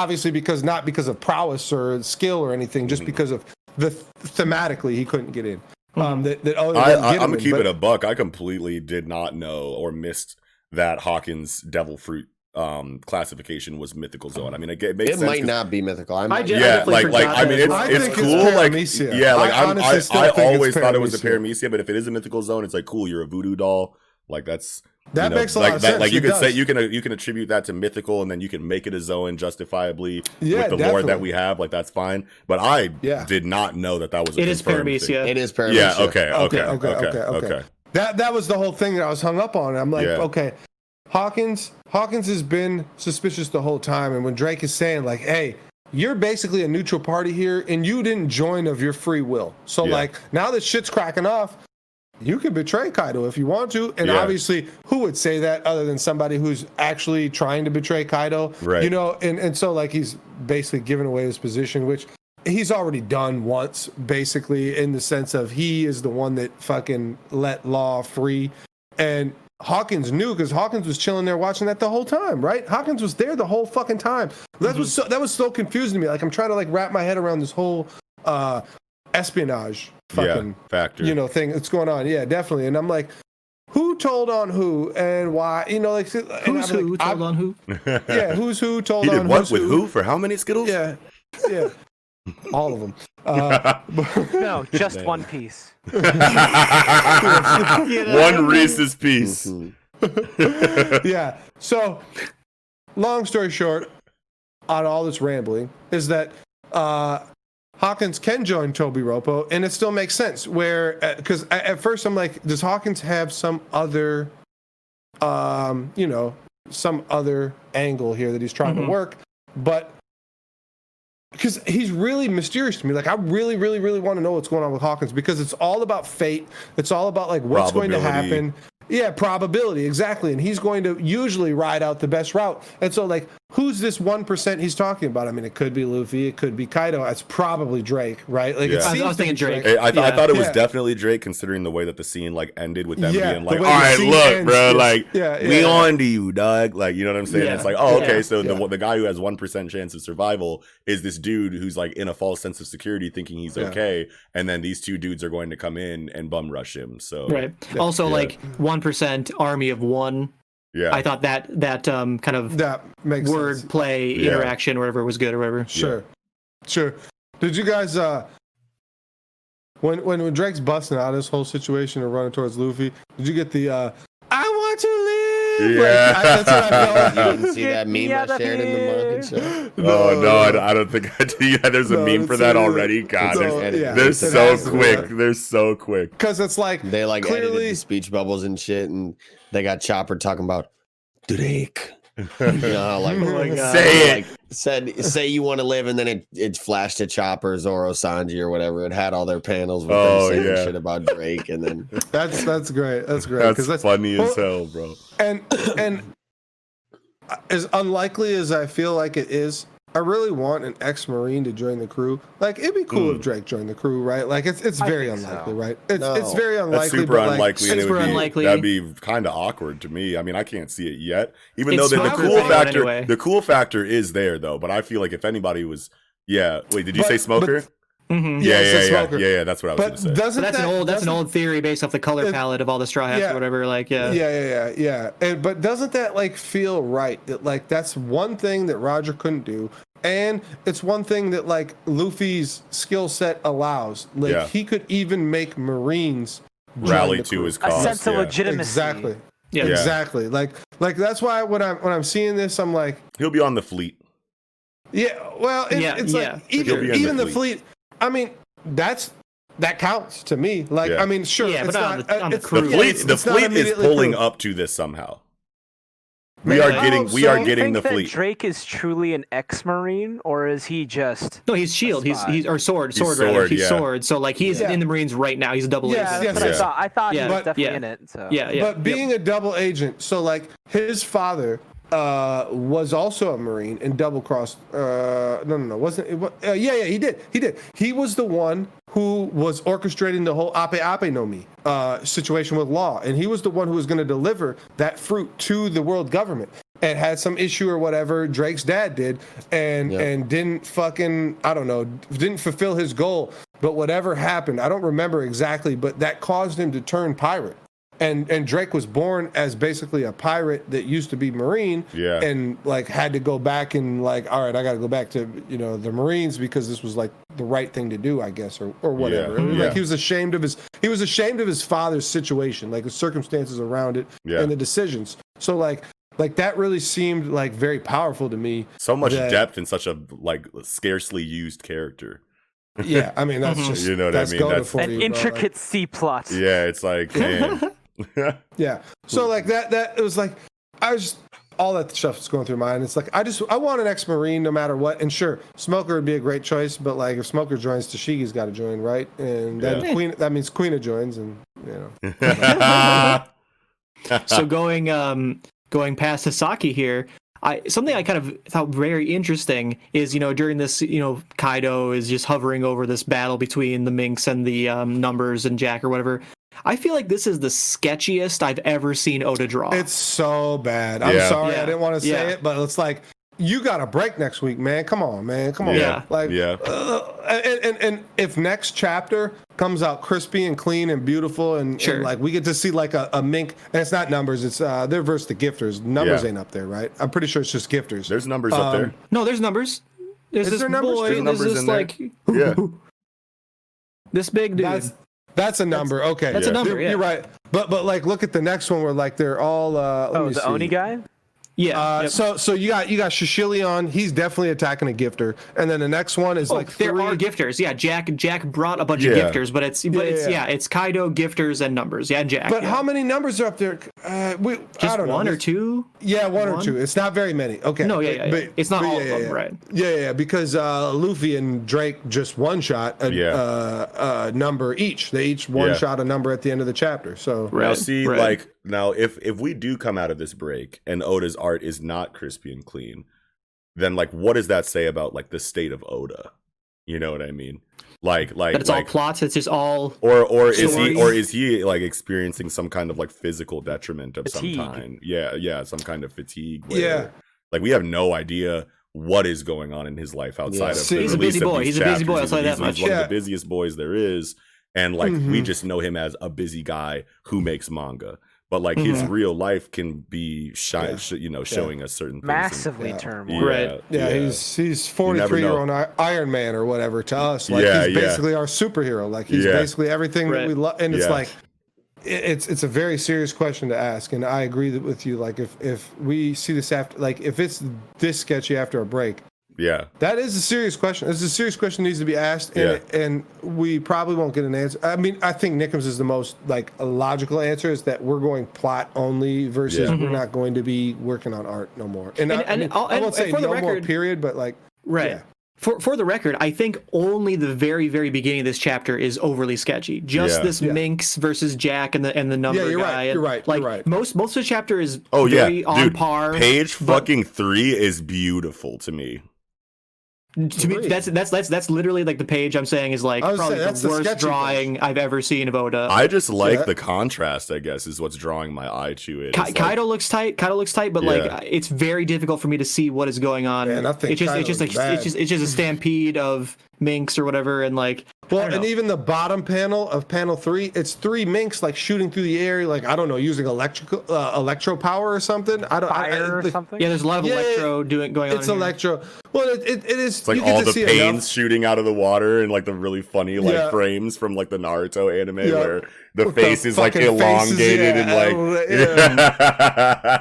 because of prowess or skill or anything, just because of thematically he couldn't get in. I'm gonna keep it a buck. I completely did not know or missed that Hawkins devil fruit classification was mythical Zoan. I mean, it makes sense. It might not be mythical. I mean, it's cool. I always thought it was a paramecia, but if it is a mythical Zoan, it's like cool. You're a voodoo doll. Like that makes a lot of sense. Like you could say you can attribute that to mythical, and then you can make it a Zoan justifiably with the lore that we have. Like that's fine. But I did not know that was. It is paramecia. It is paramecia. Yeah. Okay. That was the whole thing that I was hung up on. I'm like, okay, Hawkins has been suspicious the whole time, and when Drake is saying like, hey, you're basically a neutral party here, and you didn't join of your free will. So like now that shit's cracking off. You can betray Kaido if you want to, and obviously, who would say that other than somebody who's actually trying to betray Kaido? Right. You know, and so like he's basically giving away his position, which he's already done once, basically in the sense of he is the one that fucking let Law free, and Hawkins knew because Hawkins was chilling there watching that the whole time, right? Hawkins was there the whole fucking time. That was so confusing to me. Like I'm trying to like wrap my head around this whole espionage fucking factor. thing that's going on. Yeah, definitely. And I'm like, who told on who and why? Like who's who told on who? Yeah, who's who told he on did what with who? who for how many Skittles? Yeah, all of them. No, just one piece. One Reese's piece. Yeah. So, long story short, on all this rambling, is that Hawkins can join Toby Roppo, and it still makes sense. Where, because at first I'm like, does Hawkins have some other, some other angle here that he's trying to work? But because he's really mysterious to me. Like, I really, really, really want to know what's going on with Hawkins, because it's all about fate. It's all about like what's going to happen. Yeah, probability, exactly. And he's going to usually ride out the best route. And so, like, who's this 1% he's talking about? I mean, it could be Luffy, it could be Kaido. It's probably Drake, right? Like, it seems I was thinking Drake. I thought it was definitely Drake, considering the way that the scene like ended with them being like, the "All way the right, scene look, ends, bro, like we yeah. on to you, dog." Like, you know what I'm saying? Yeah. It's like, oh, okay, so Yeah. the guy who has 1% chance of survival is this dude who's like in a false sense of security, thinking he's okay, and then these two dudes are going to come in and bum rush him. So right. Also, like 1% army of one. Yeah, I thought that kind of that makes word sense. play interaction, or whatever, was good, or whatever. Sure. Did you guys when Drake's busting out of this whole situation and running towards Luffy, did you get the I want to live? Yeah. That's what I felt. You didn't see that meme I shared in the Manga show? No. I don't think I do. Yeah, there's a meme for that already. God, they're it so has to be quick. that. They're so quick. Because it's like They like clearly edited the speech bubbles and shit, and they got Chopper talking about Drake. Like Say it. Like say you want to live, and then it flashed to Chopper, Zoro, Sanji, or whatever. It had all their panels with them saying shit about Drake, and then that's great. That's great. That's funny as hell, bro. And as unlikely as I feel like it is, I really want an ex-Marine to join the crew. Like, it'd be cool if Drake joined the crew, right? Like, it's very unlikely, right? It's very unlikely. That's super but unlikely. Like, and super unlikely. That'd be kind of awkward to me. I mean, I can't see it yet. Even It's though the Smoker cool thing factor, anyway. the cool factor is there though. But I feel like if anybody was, wait, did you say Smoker? Mm-hmm. Yeah. That's what I was going to say. Doesn't But that's an old theory based off the color palette of all the Straw Hats or whatever. Like, Yeah. But doesn't that like feel right? That like that's one thing that Roger couldn't do, and it's one thing that like Luffy's skill set allows. Like he could even make Marines rally to his cause. A sense of legitimacy. Exactly. Yeah. Exactly. Like that's why when I'm seeing this, I'm like, he'll be on the fleet. Yeah. Well, it's like even the fleet. I mean, that counts to me. Like, I mean, sure, yeah, it's but not. on the It's crew. The fleet is pulling proof. up to this somehow. We are getting the fleet. Drake is truly an ex-Marine, or is he just? No, he's Shield. He's or Sword. He's Sword. Rather. Sword, He's yeah. Sword. So like he's in the Marines right now. He's a double Yes, agent. yes, That's what I thought. He was definitely in it. So. Yeah. But being a double agent, so like his father was also a Marine and double crossed. No, wasn't it? Yeah, he did. He was the one who was orchestrating the whole Ape no Mi situation with Law, and he was the one who was going to deliver that fruit to the world government. And had some issue or whatever Drake's dad did, and didn't fucking didn't fulfill his goal. But whatever happened, I don't remember exactly, but that caused him to turn pirate. And Drake was born as basically a pirate that used to be Marine, and like had to go back and like, all right, I got to go back to the Marines because this was like the right thing to do, I guess, or whatever. Like he was ashamed of his father's situation, like the circumstances around it and the decisions. So like that really seemed like very powerful to me. So much depth in such a like scarcely used character. Yeah, I mean that's just what I mean. That's an intricate C plot. Yeah, it's like man. Yeah. So like that it was like all that stuff is going through my mind. It's like I want an ex-Marine no matter what. And sure, Smoker would be a great choice, but like if Smoker joins, Tashigi's got to join, right? And then that means Queen joins, and So going past Sasaki here, something I kind of thought very interesting is, during this, Kaido is just hovering over this battle between the Minks and the Numbers and Jack or whatever. I feel like this is the sketchiest I've ever seen Oda draw. It's so bad. I'm sorry, I didn't want to say it, but it's like you got a break next week, man. Come on, man. Come on. Yeah. Like, Yeah. And if next chapter comes out crispy and clean and beautiful, and like we get to see like a mink, and it's not numbers, it's they're versus the gifters. Numbers ain't up there, right? I'm pretty sure it's just gifters. There's numbers up there. No, there's numbers. There's this boy. There's this like this big dude. That's a number. Okay. That's a number. You're right. But like look at the next one where like they're all the Oni guy? Yeah. So you got Shishilion. He's definitely attacking a gifter, and then the next one is like there are gifters. Yeah, Jack brought a bunch of gifters, but it's Kaido, gifters, and numbers. Yeah, and Jack. But how many numbers are up there? I don't know. One or two. Yeah, one or two. It's not very many. Okay. No, but it's not all of them, right? Yeah, because Luffy and Drake just one shot a number each. They each one shot a number at the end of the chapter. So now see, like now if we do come out of this break and Oda's art is not crispy and clean, then like what does that say about like the state of Oda? You know what I mean? Like that it's all plots. It's just all or is he like experiencing some kind of like physical detriment of some kind? Yeah, some kind of fatigue. Like we have no idea what is going on in his life outside of the he's a busy boy. He's a busy boy. I'll say that much. He's one of the busiest boys there is, and like we just know him as a busy guy who makes manga. But like his real life can be showing us certain things. Massively turmoil. Right. Yeah, he's 43-year-old Iron Man or whatever to us. Like he's basically our superhero. Like he's basically everything that we love. And it's like it's a very serious question to ask. And I agree with you. Like if we see this after, like if it's this sketchy after a break, that is a serious question. It's a serious question that needs to be asked, and we probably won't get an answer. I mean, I think Nickham's is the most like logical answer is that we're going plot only versus we're not going to be working on art no more. And I won't say for the record, more period, but like For the record, I think only the very, very beginning of this chapter is overly sketchy. Just this Minx versus Jack and the number guy. You're right. Like most of the chapter is very on par. Page fucking 3 is beautiful to me. To me, that's literally like the page I'm saying is like probably the worst drawing I've ever seen of Oda. I just like the contrast, I guess, is what's drawing my eye to it. Kaido looks tight, but like it's very difficult for me to see what is going on. Man, it's just a stampede of minks or whatever, and like and even the bottom panel of panel 3, it's 3 minks like shooting through the air, like I don't know, using electro power or something. Fire or something. Yeah, there's a lot of electro going on. It's electro. Well, it is. It's like all the pains shooting out of the water and like the really funny like frames from like the Naruto anime where the face is like elongated and like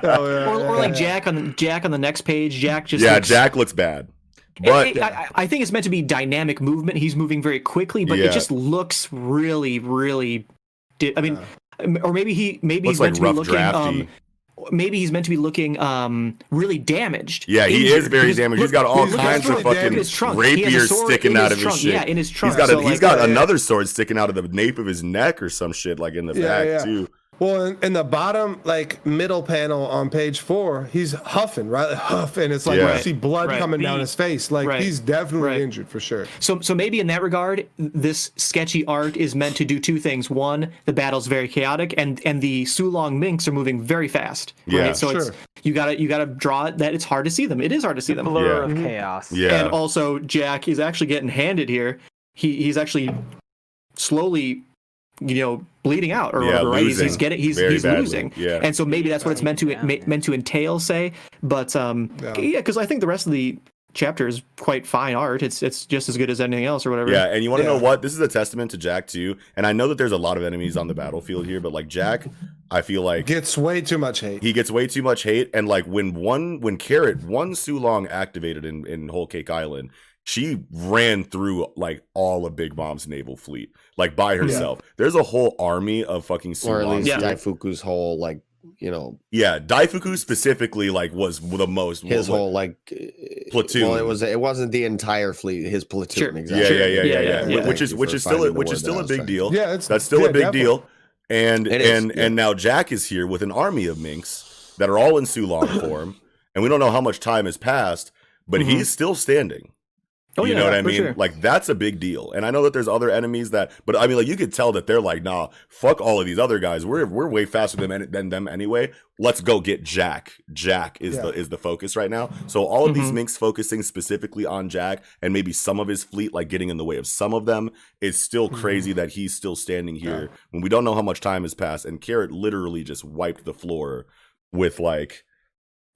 or like Jack on the next page. Jack Jack looks bad. But I think it's meant to be dynamic movement. He's moving very quickly, but it just looks really, really. I mean, or maybe he's meant to be looking. Drafty. Maybe he's meant to be looking really damaged. Yeah, he is very damaged. He's got all kinds of fucking rapiers sticking out of his shit. Yeah, in his trunk. He's got another sword sticking out of the nape of his neck or some shit like in the back too. Well, in the bottom, like middle panel on page 4, he's huffing, right? And it's like you see blood coming down his face. Like he's definitely injured for sure. So maybe in that regard, this sketchy art is meant to do 2 things. One, the battle's very chaotic, and the Sulong minks are moving very fast. Right? So it's you gotta draw it that it's hard to see them. It is hard to see them. Blur of chaos. Yeah. And also Jack is actually getting handed here. He's actually slowly bleeding out or whatever, right? He's losing. Yeah. And so maybe that's what it's meant to entail, say. But because I think the rest of the chapter is quite fine art. It's just as good as anything else or whatever. Yeah, and you want to know what? This is a testament to Jack too. And I know that there's a lot of enemies on the battlefield here, but like Jack, I feel like gets way too much hate. He gets way too much hate, and like when Carrot Sulong activated in Whole Cake Island, she ran through like all of Big Mom's naval fleet, like by herself. There's a whole army of fucking Sulong. Or at least Daifuku's whole like, Yeah, Daifuku specifically like was the most his whole like platoon. Well, it wasn't the entire fleet, his platoon. Sure. Exactly. Yeah. Which is still a big deal. Yeah, that's still a big deal. And now Jack is here with an army of minks that are all in Sulong form, and we don't know how much time has passed, but he's still standing. You know what I for mean? sure. Like, that's a big deal. And I know that there's other enemies but I mean, like, you could tell that they're like, nah, fuck all of these other guys. We're way faster than them anyway. Let's go get Jack. Jack is the focus right now. So all of these minks focusing specifically on Jack, and maybe some of his fleet, like, getting in the way of some of them, is still crazy that he's still standing here when we don't know how much time has passed. And Carrot literally just wiped the floor with, like,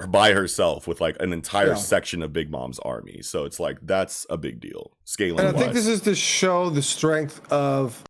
by herself with like an entire section of Big Mom's army. So it's like, that's a big deal scaling. And I think this is to show the strength of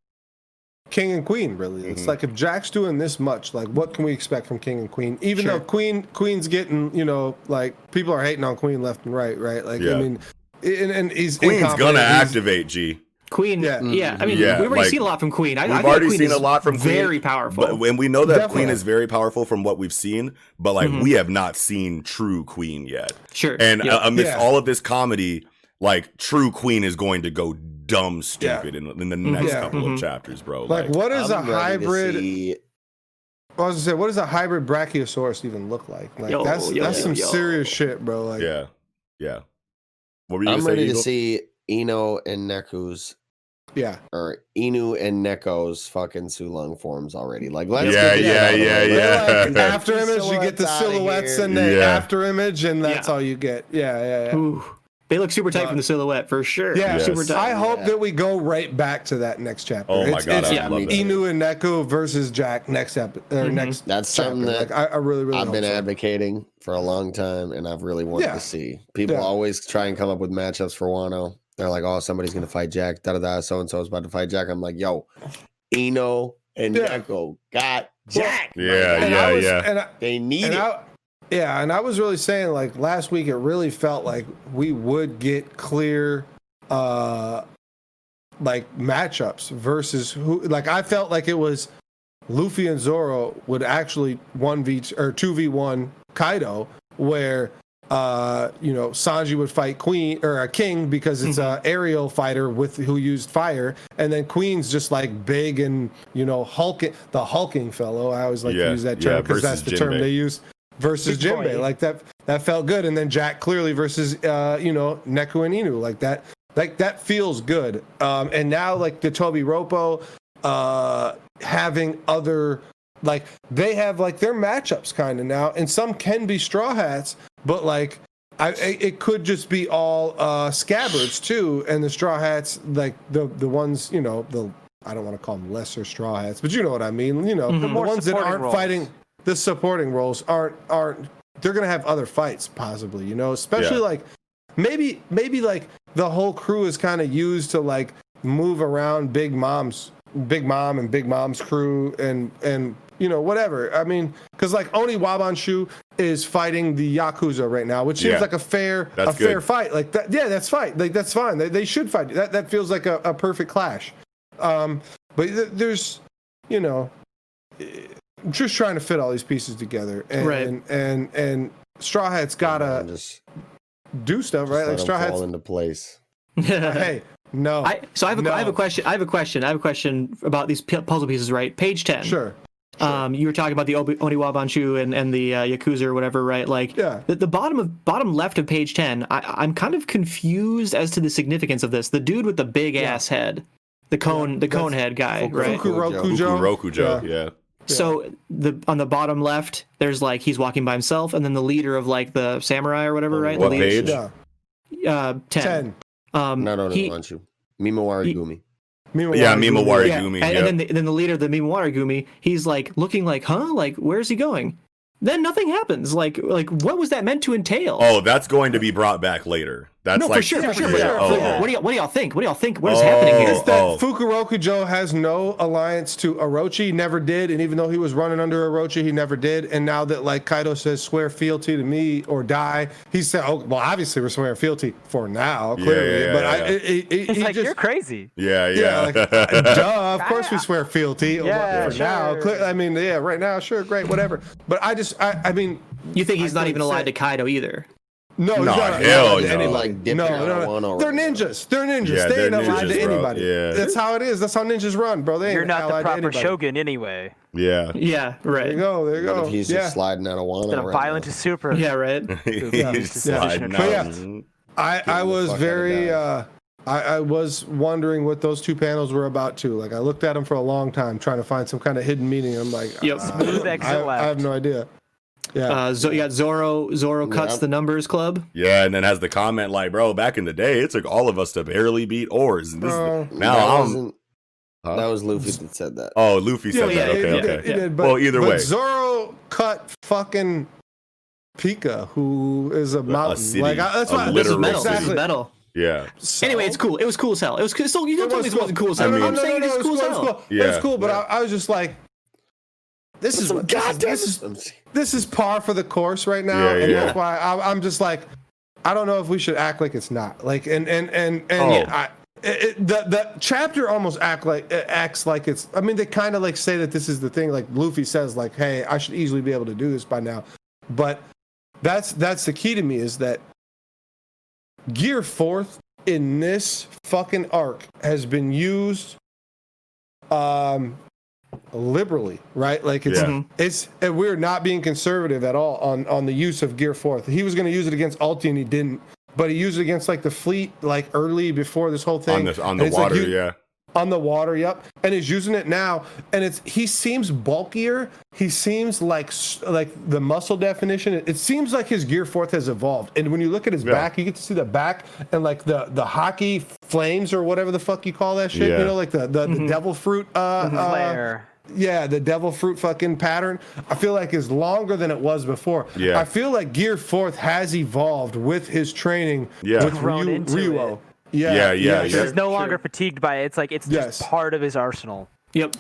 King and Queen, really. It's like, if Jack's doing this much, like, what can we expect from King and Queen? Even though Queen's getting, you know, like, people are hating on Queen left and right? Like, I mean, and he's Queen's gonna activate, G. Queen, I mean, we've already seen a lot from Queen. We've already seen a lot from Queen. Very powerful. But when we know that Queen is very powerful from what we've seen, but like we have not seen true Queen yet. Sure. And amidst all of this comedy, like, true Queen is going to go dumb stupid in the next couple of chapters, bro. Like what is a hybrid? I was gonna say, what does a hybrid Brachiosaurus even look like? Like that's some serious shit, bro. Like yeah. What were you I'm gonna ready say, to see Ino and Neku's. Or Inu and Neko's fucking Sulung forms already. Like, let's yeah. After image, you get the silhouettes and the after image, and that's all you get. Yeah. Ooh, they look super tight from the silhouette for sure. Yeah, super tight. I hope that we go right back to that next chapter. Oh my god, I love that. Inu and Neko versus Jack next next. That's something that I really I've been advocating for a long time, and I've really wanted to see. People always try and come up with matchups for Wano. They're like, oh, somebody's going to fight Jack. So and so is about to fight Jack. I'm like, yo, Ino and Neko got Jack. They need it. And I was really saying, like, last week, it really felt like we would get clear, like, matchups versus who. Like, I felt like it was Luffy and Zoro would actually 2v1 Kaido, where Sanji would fight Queen or a King because it's a aerial fighter who used fire, and then Queen's just like big and the hulking fellow. I always like to use that term because that's the term they use versus Jinbei. Like that felt good, and then Jack clearly versus Neku and Inu, like that feels good. And now like the Toby Roppo having other. Like they have like their matchups kind of now, and some can be Straw Hats, but like it could just be all Scabbards too, and the Straw Hats like the ones I don't want to call them lesser Straw Hats, but you know what I mean. The ones that aren't fighting the supporting roles aren't they're gonna have other fights possibly, especially like maybe like the whole crew is kind of used to like move around Big Mom and Big Mom's crew and whatever. I mean, because like Oni Wabanshu is fighting the Yakuza right now, which seems like a fair fight. Like that, that's fine. Like that's fine. They should fight. That feels like a perfect clash. But there's, I'm just trying to fit all these pieces together, and Straw Hat's gotta just do stuff, right? Like Straw Hat's fall into place. Hey. No. I have a question. I have a question about these puzzle pieces, right? Page 10. Sure. You were talking about the Oniwabanshu and the Yakuza or whatever, right? Like the bottom left of page 10. I'm kind of confused as to the significance of this. The dude with the big ass head, the cone head guy, right? Fukurokujo. Yeah. So on the bottom left, there's like he's walking by himself, and then the leader of like the samurai or whatever, right? What the page? 10. Mimawari Gumi. Mimawari Gumi. And then the leader of the Mimawari Gumi, he's like looking like, huh? Like, where's he going? Then nothing happens. Like what was that meant to entail? Oh, that's going to be brought back later. That's for sure. What do y'all think? What is happening here? Is that Fukurokujo has no alliance to Orochi, never did, and even though he was running under Orochi, he never did. And now that like Kaido says, swear fealty to me or die, he said, oh, well, obviously we're swearing fealty for now, clearly. He's like, you're crazy. Yeah. Like, duh, of course we swear fealty. For now. I mean, right now, sure, great, whatever. But I mean, you think he's not even allied to Kaido either? No, hell no. Like no. They're ninjas. Yeah, they ain't allied to bro. anybody. Yeah. That's how it is. That's how ninjas run, bro. You're not the proper shogun anyway. Yeah. Yeah, right. There you go. What if he's just sliding out of Wano? Instead of violent to super. Yeah, right. He's sliding out. I was very I was wondering what those two panels were about too. Like I looked at them for a long time trying to find some kind of hidden meaning. I'm like, Smooth exit I have no idea. Yeah. You got Zoro cuts the numbers club. Yeah, and then has the comment like, bro, back in the day, it took all of us to barely beat Oars. And this that was Luffy that said that. Oh, Luffy said that. Okay. He did, but, well, either way. Zoro cut fucking Pika, who is a mountain. City, like that's why This is metal. Exactly. This is metal. Yeah. So, anyway, it's cool. It was cool as hell. It was cool. So you don't tell me this wasn't cool as hell. I'm saying it's cool as hell. It's cool, but I was just like, this is par for the course right now, and that's why I'm just like, I don't know if we should act like it's not like, the chapter almost acts like it's. I mean, they kind of like say that this is the thing. Like Luffy says, like, "Hey, I should easily be able to do this by now," but that's the key to me is that Gear 4th in this fucking arc has been used liberally, right? Like it's we're not being conservative at all on the use of Gear 4th. He was going to use it against Ulti and he didn't, but he used it against like the fleet like early before this whole thing on the water, like, on the water, yep. And he's using it now, and he seems bulkier. He seems like the muscle definition. It seems like his Gear 4th has evolved. And when you look at his back, you get to see the back and like the hockey flames or whatever the fuck you call that shit. You know, like the devil fruit flare. Yeah, the devil fruit fucking pattern. I feel like is longer than it was before. Yeah. I feel like Gear 4th has evolved with his training with Ryuo. Yeah. He's no longer fatigued by it. It's like it's just part of his arsenal. Yep.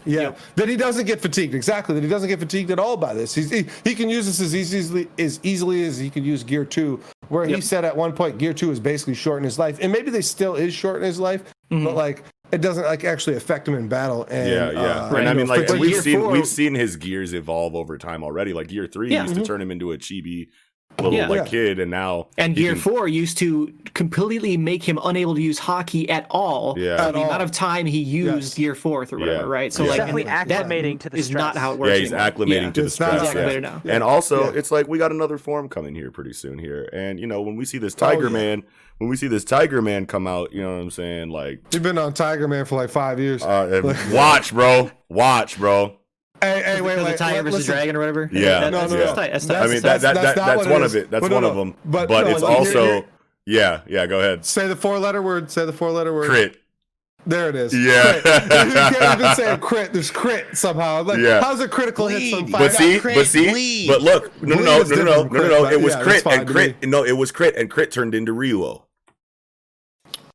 That he doesn't get fatigued. Exactly. That he doesn't get fatigued at all by this. He can use this as easily as he could use Gear 2, where he said at one point Gear 2 is basically short in his life, and maybe they still is short in his life, but like it doesn't like actually affect him in battle. And, and I mean, like we've seen his gears evolve over time already. Like Gear 3 used to turn him into a chibi little kid, and now Gear 4 used to completely make him unable to use hockey at all. The amount of time he used Gear 4th or whatever, right? So he's like definitely acclimating to the stress. Is not how it works. Yeah, he's acclimating to the stress. Now. And also, it's like we got another form coming here pretty soon here, and you know when we see this Tiger Man. When we see this Tiger Man come out, you know what I'm saying? Like you've been on Tiger Man for like 5 years. Watch, bro. Hey, wait. The Tiger versus Dragon or whatever. Yeah, that's I mean, that's one of it. That's one of them. But it's also, go ahead. Say the 4-letter word. Crit. There it is. Yeah. You can't even say a crit. There's crit somehow. Like, how's a critical hit some But look. No. It was crit and crit. No, it was crit and crit turned into Ryuo.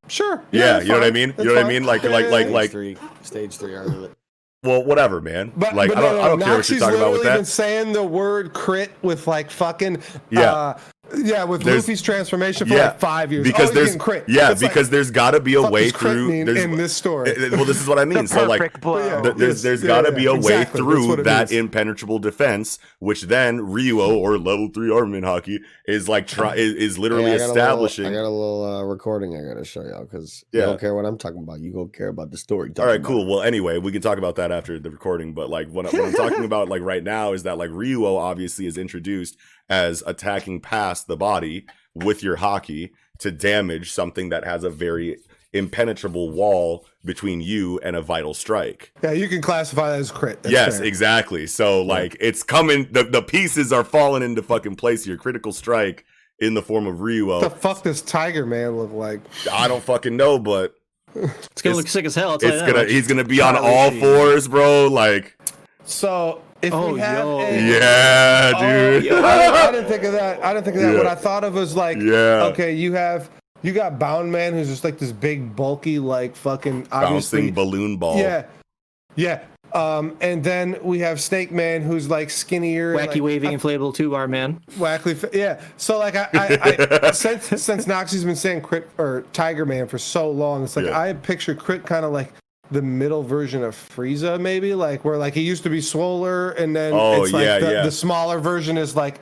Sure. Yeah, you know what I mean? You know what I mean? Like Stage 3 argument. Well, whatever, man. But I don't care what you're talking about with that. Been saying the word crit with like fucking with Luffy's transformation for like 5 years. Because there's crit. Because there's got to be a way through in this story. Well, this is what I mean. So like there's got to be a way through that impenetrable defense, which then Ryuo or level 3 armament hockey is like is literally establishing. I got a little recording I got to show y'all because you don't care what I'm talking about. You go care about the story. All right, cool. Well, anyway, we can talk about that after the recording. But like what I'm talking about like right now is that like Ryuo obviously is introduced as attacking past the body with your hockey to damage something that has a very impenetrable wall between you and a vital strike. Yeah, you can classify that as crit. That's fair. Exactly. So like it's coming, the pieces are falling into fucking place. Your critical strike in the form of Ryuo. What the fuck does Tiger Man look like? I don't fucking know, but it's gonna look sick as hell. He's gonna be on all fours, bro. Like so. If we have dude. I didn't think of that. What I thought of was like, okay, you got M.A.N.G.A, who's just like this big, bulky, like fucking bouncing balloon ball. Yeah. And then we have Snake Man, who's like skinnier, wacky waving inflatable tube-arm man. So like I since Noxie's been saying Crit or Tiger Man for so long, it's like I picture Crit kind of like the middle version of Frieza, maybe like where like he used to be swoller, and then it's like the smaller version is like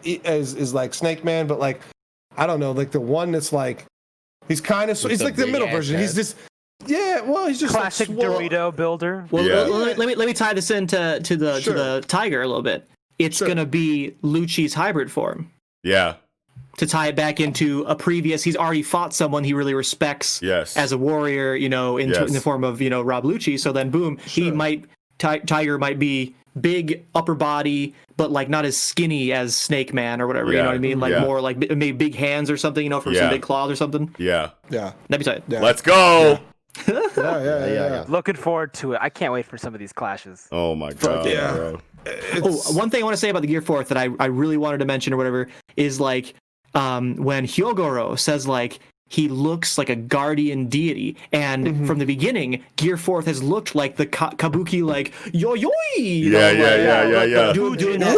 like Snake Man, but like I don't know, like the one that's like he's kind of he's like the middle version. Head. He's just he's just classic like Dorito builder. Well, let me tie this into to the Tiger a little bit. It's gonna be Lucci's hybrid form. Yeah. to tie it back into a previous. He's already fought someone he really respects as a warrior, in the form of Rob Lucci. So then, boom, he might Tiger might be big upper body, but like not as skinny as Snake Man or whatever. You know what I mean? Like more like maybe big hands or something. From some big claws or something. Yeah. That'd be tight. Yeah. Let's go. Yeah. Looking forward to it. I can't wait for some of these clashes. Oh my god. Bro. One thing I want to say about the Gear 4th that I really wanted to mention or whatever is like when Hyogoro says like he looks like a guardian deity, and from the beginning, Gear 4th has looked like the kabuki like yo. Doing that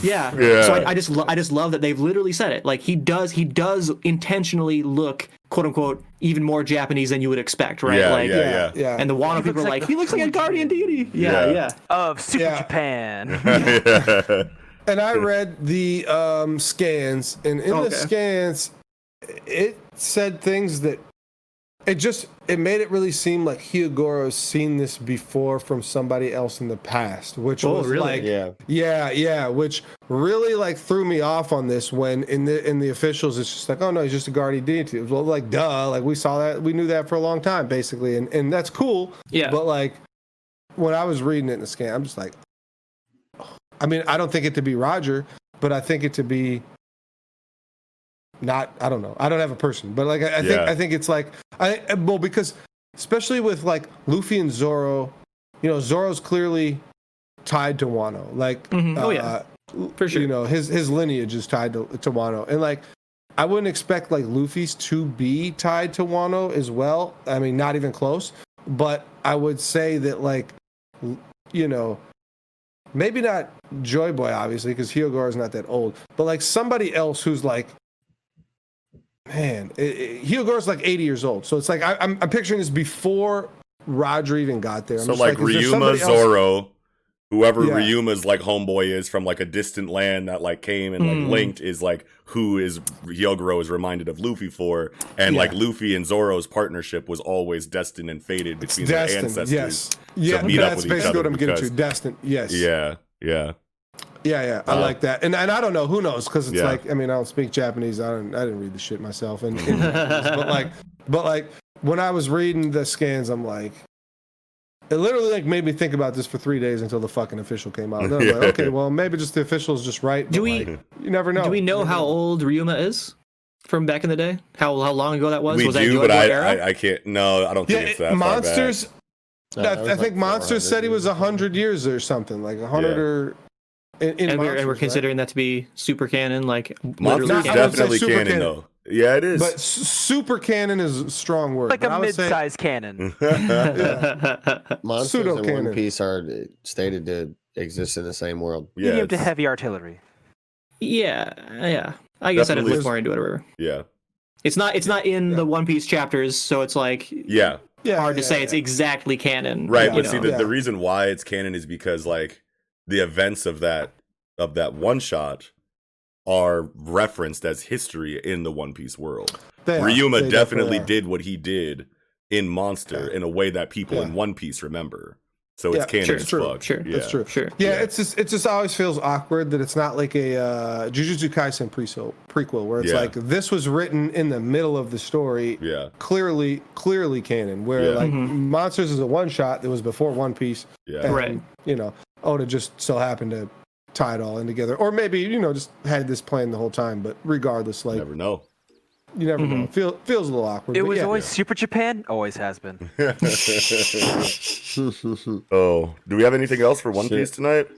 Yeah. So I just love that they've literally said it. Like he does intentionally look, quote unquote, even more Japanese than you would expect, right? Yeah. And the Wano people are like, he looks like a guardian deity. Yeah. Of Super Japan. And I read the scans, and in the scans, it said things that it made it really seem like Hyogoro's seen this before from somebody else in the past, which was really? like which really like threw me off on this when in the officials it's just like, oh no, he's just a guardian deity. Well, like duh, like we saw that, we knew that for a long time basically, and that's cool. Yeah. But like when I was reading it in the scan, I'm just like, I mean, I don't think it to be Roger, but I think it to be not, I don't know. I don't have a person, but like I think it's like because especially with like Luffy and Zoro, Zoro's clearly tied to Wano. Like for sure. His lineage is tied to Wano, and like I wouldn't expect like Luffy's to be tied to Wano as well. I mean, not even close. But I would say that like maybe not Joy Boy obviously because Hyogoro's not that old, but like somebody else who's like. Man, Hyogoro's like 80 years old, so it's like I'm picturing this before Roger even got there. So like Ryuma, Zoro, whoever Ryuma's like homeboy is from like a distant land that like came and like linked is like who is Hyogoro is reminded of Luffy for, and like Luffy and Zoro's partnership was always destined and fated between their ancestors. Yes, to meet up that's with each basically other what I'm getting to. Destined, yes. Yeah. I like that, and I don't know, who knows, because it's like, I mean, I don't speak Japanese, I didn't read the shit myself, and but like when I was reading the scans, I'm like, it literally like made me think about this for 3 days until the fucking official came out. And then I'm like, okay, well maybe just the official is just right. You never know. Do we know how old Ryuma is from back in the day? How long ago that was? We was do, that but I can't. No, I don't think it's that Monsters. far back. I think Monsters said he was 100 years or something, like 100 or. And we're considering that to be super canon, like Monsters definitely canon though. Yeah, it is. But super canon is a strong word. Like a mid-sized canon. Monsters and One Piece are stated to exist in the same world. Medium to heavy artillery. Yeah. I guess I'd have looked more into it or whatever. Yeah. It's not in the One Piece chapters, so it's like hard to say it's exactly canon. Right, but see the reason why it's canon is because like the events of that one shot are referenced as history in the One Piece world. Ryuma definitely did what he did in Monster in a way that people in One Piece remember. So it's canon as fuck. Sure, that's true. Sure. Yeah, it just always feels awkward that it's not like a Jujutsu Kaisen prequel where it's like this was written in the middle of the story. Yeah. Clearly canon. Where like Monsters is a one shot that was before One Piece. Yeah. And, Oda just so happened to tie it all in together, or maybe just had this plan the whole time. But regardless, like you never know. You never know. Feels a little awkward. It was always Super Japan. Always has been. Oh, do we have anything else for One Piece tonight?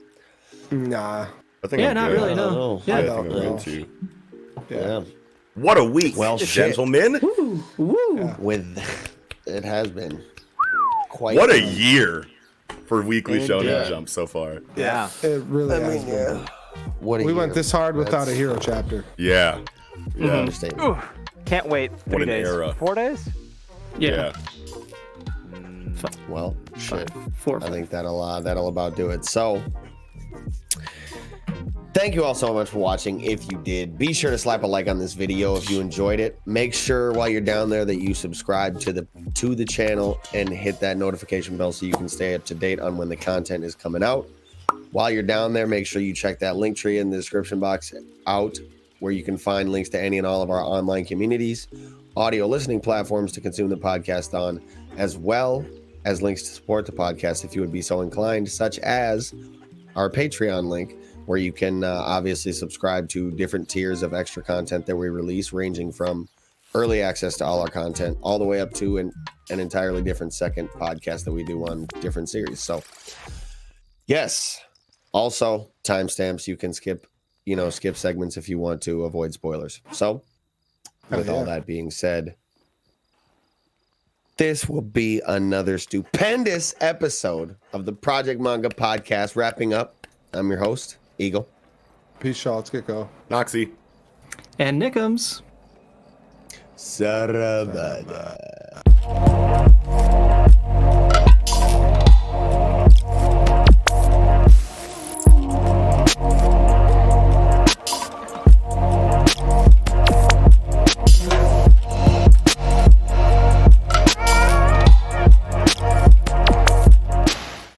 Nah. I think I'm not good. really. No. I think I'm good too. Yeah. What a week, well, gentlemen. Woo. Yeah. It has been quite. What a year for Weekly Shonen Jump so far. Yeah. It really has been. We went this hard without a hero chapter. Yeah. Understatement. Can't wait. 3 What an days. era. 4 days? Yeah. Well, shit. 4. I think that'll about do it. So, thank you all so much for watching. If you did, be sure to slap a like on this video if you enjoyed it. Make sure while you're down there that you subscribe to the channel and hit that notification bell so you can stay up to date on when the content is coming out. While you're down there, make sure you check that link tree in the description box out. where you can find links to any and all of our online communities, audio listening platforms to consume the podcast on, as well as links to support the podcast if you would be so inclined, such as our Patreon link, where you can obviously subscribe to different tiers of extra content that we release, ranging from early access to all our content all the way up to an entirely different second podcast that we do on different series. So yes, also timestamps. You can skip segments if you want to avoid spoilers. So with all that being said, this will be another stupendous episode of the Project Manga podcast wrapping up. I'm your host, Eagle. Peace, y'all. Let's get go. Noxie. And Nickums. Saravada.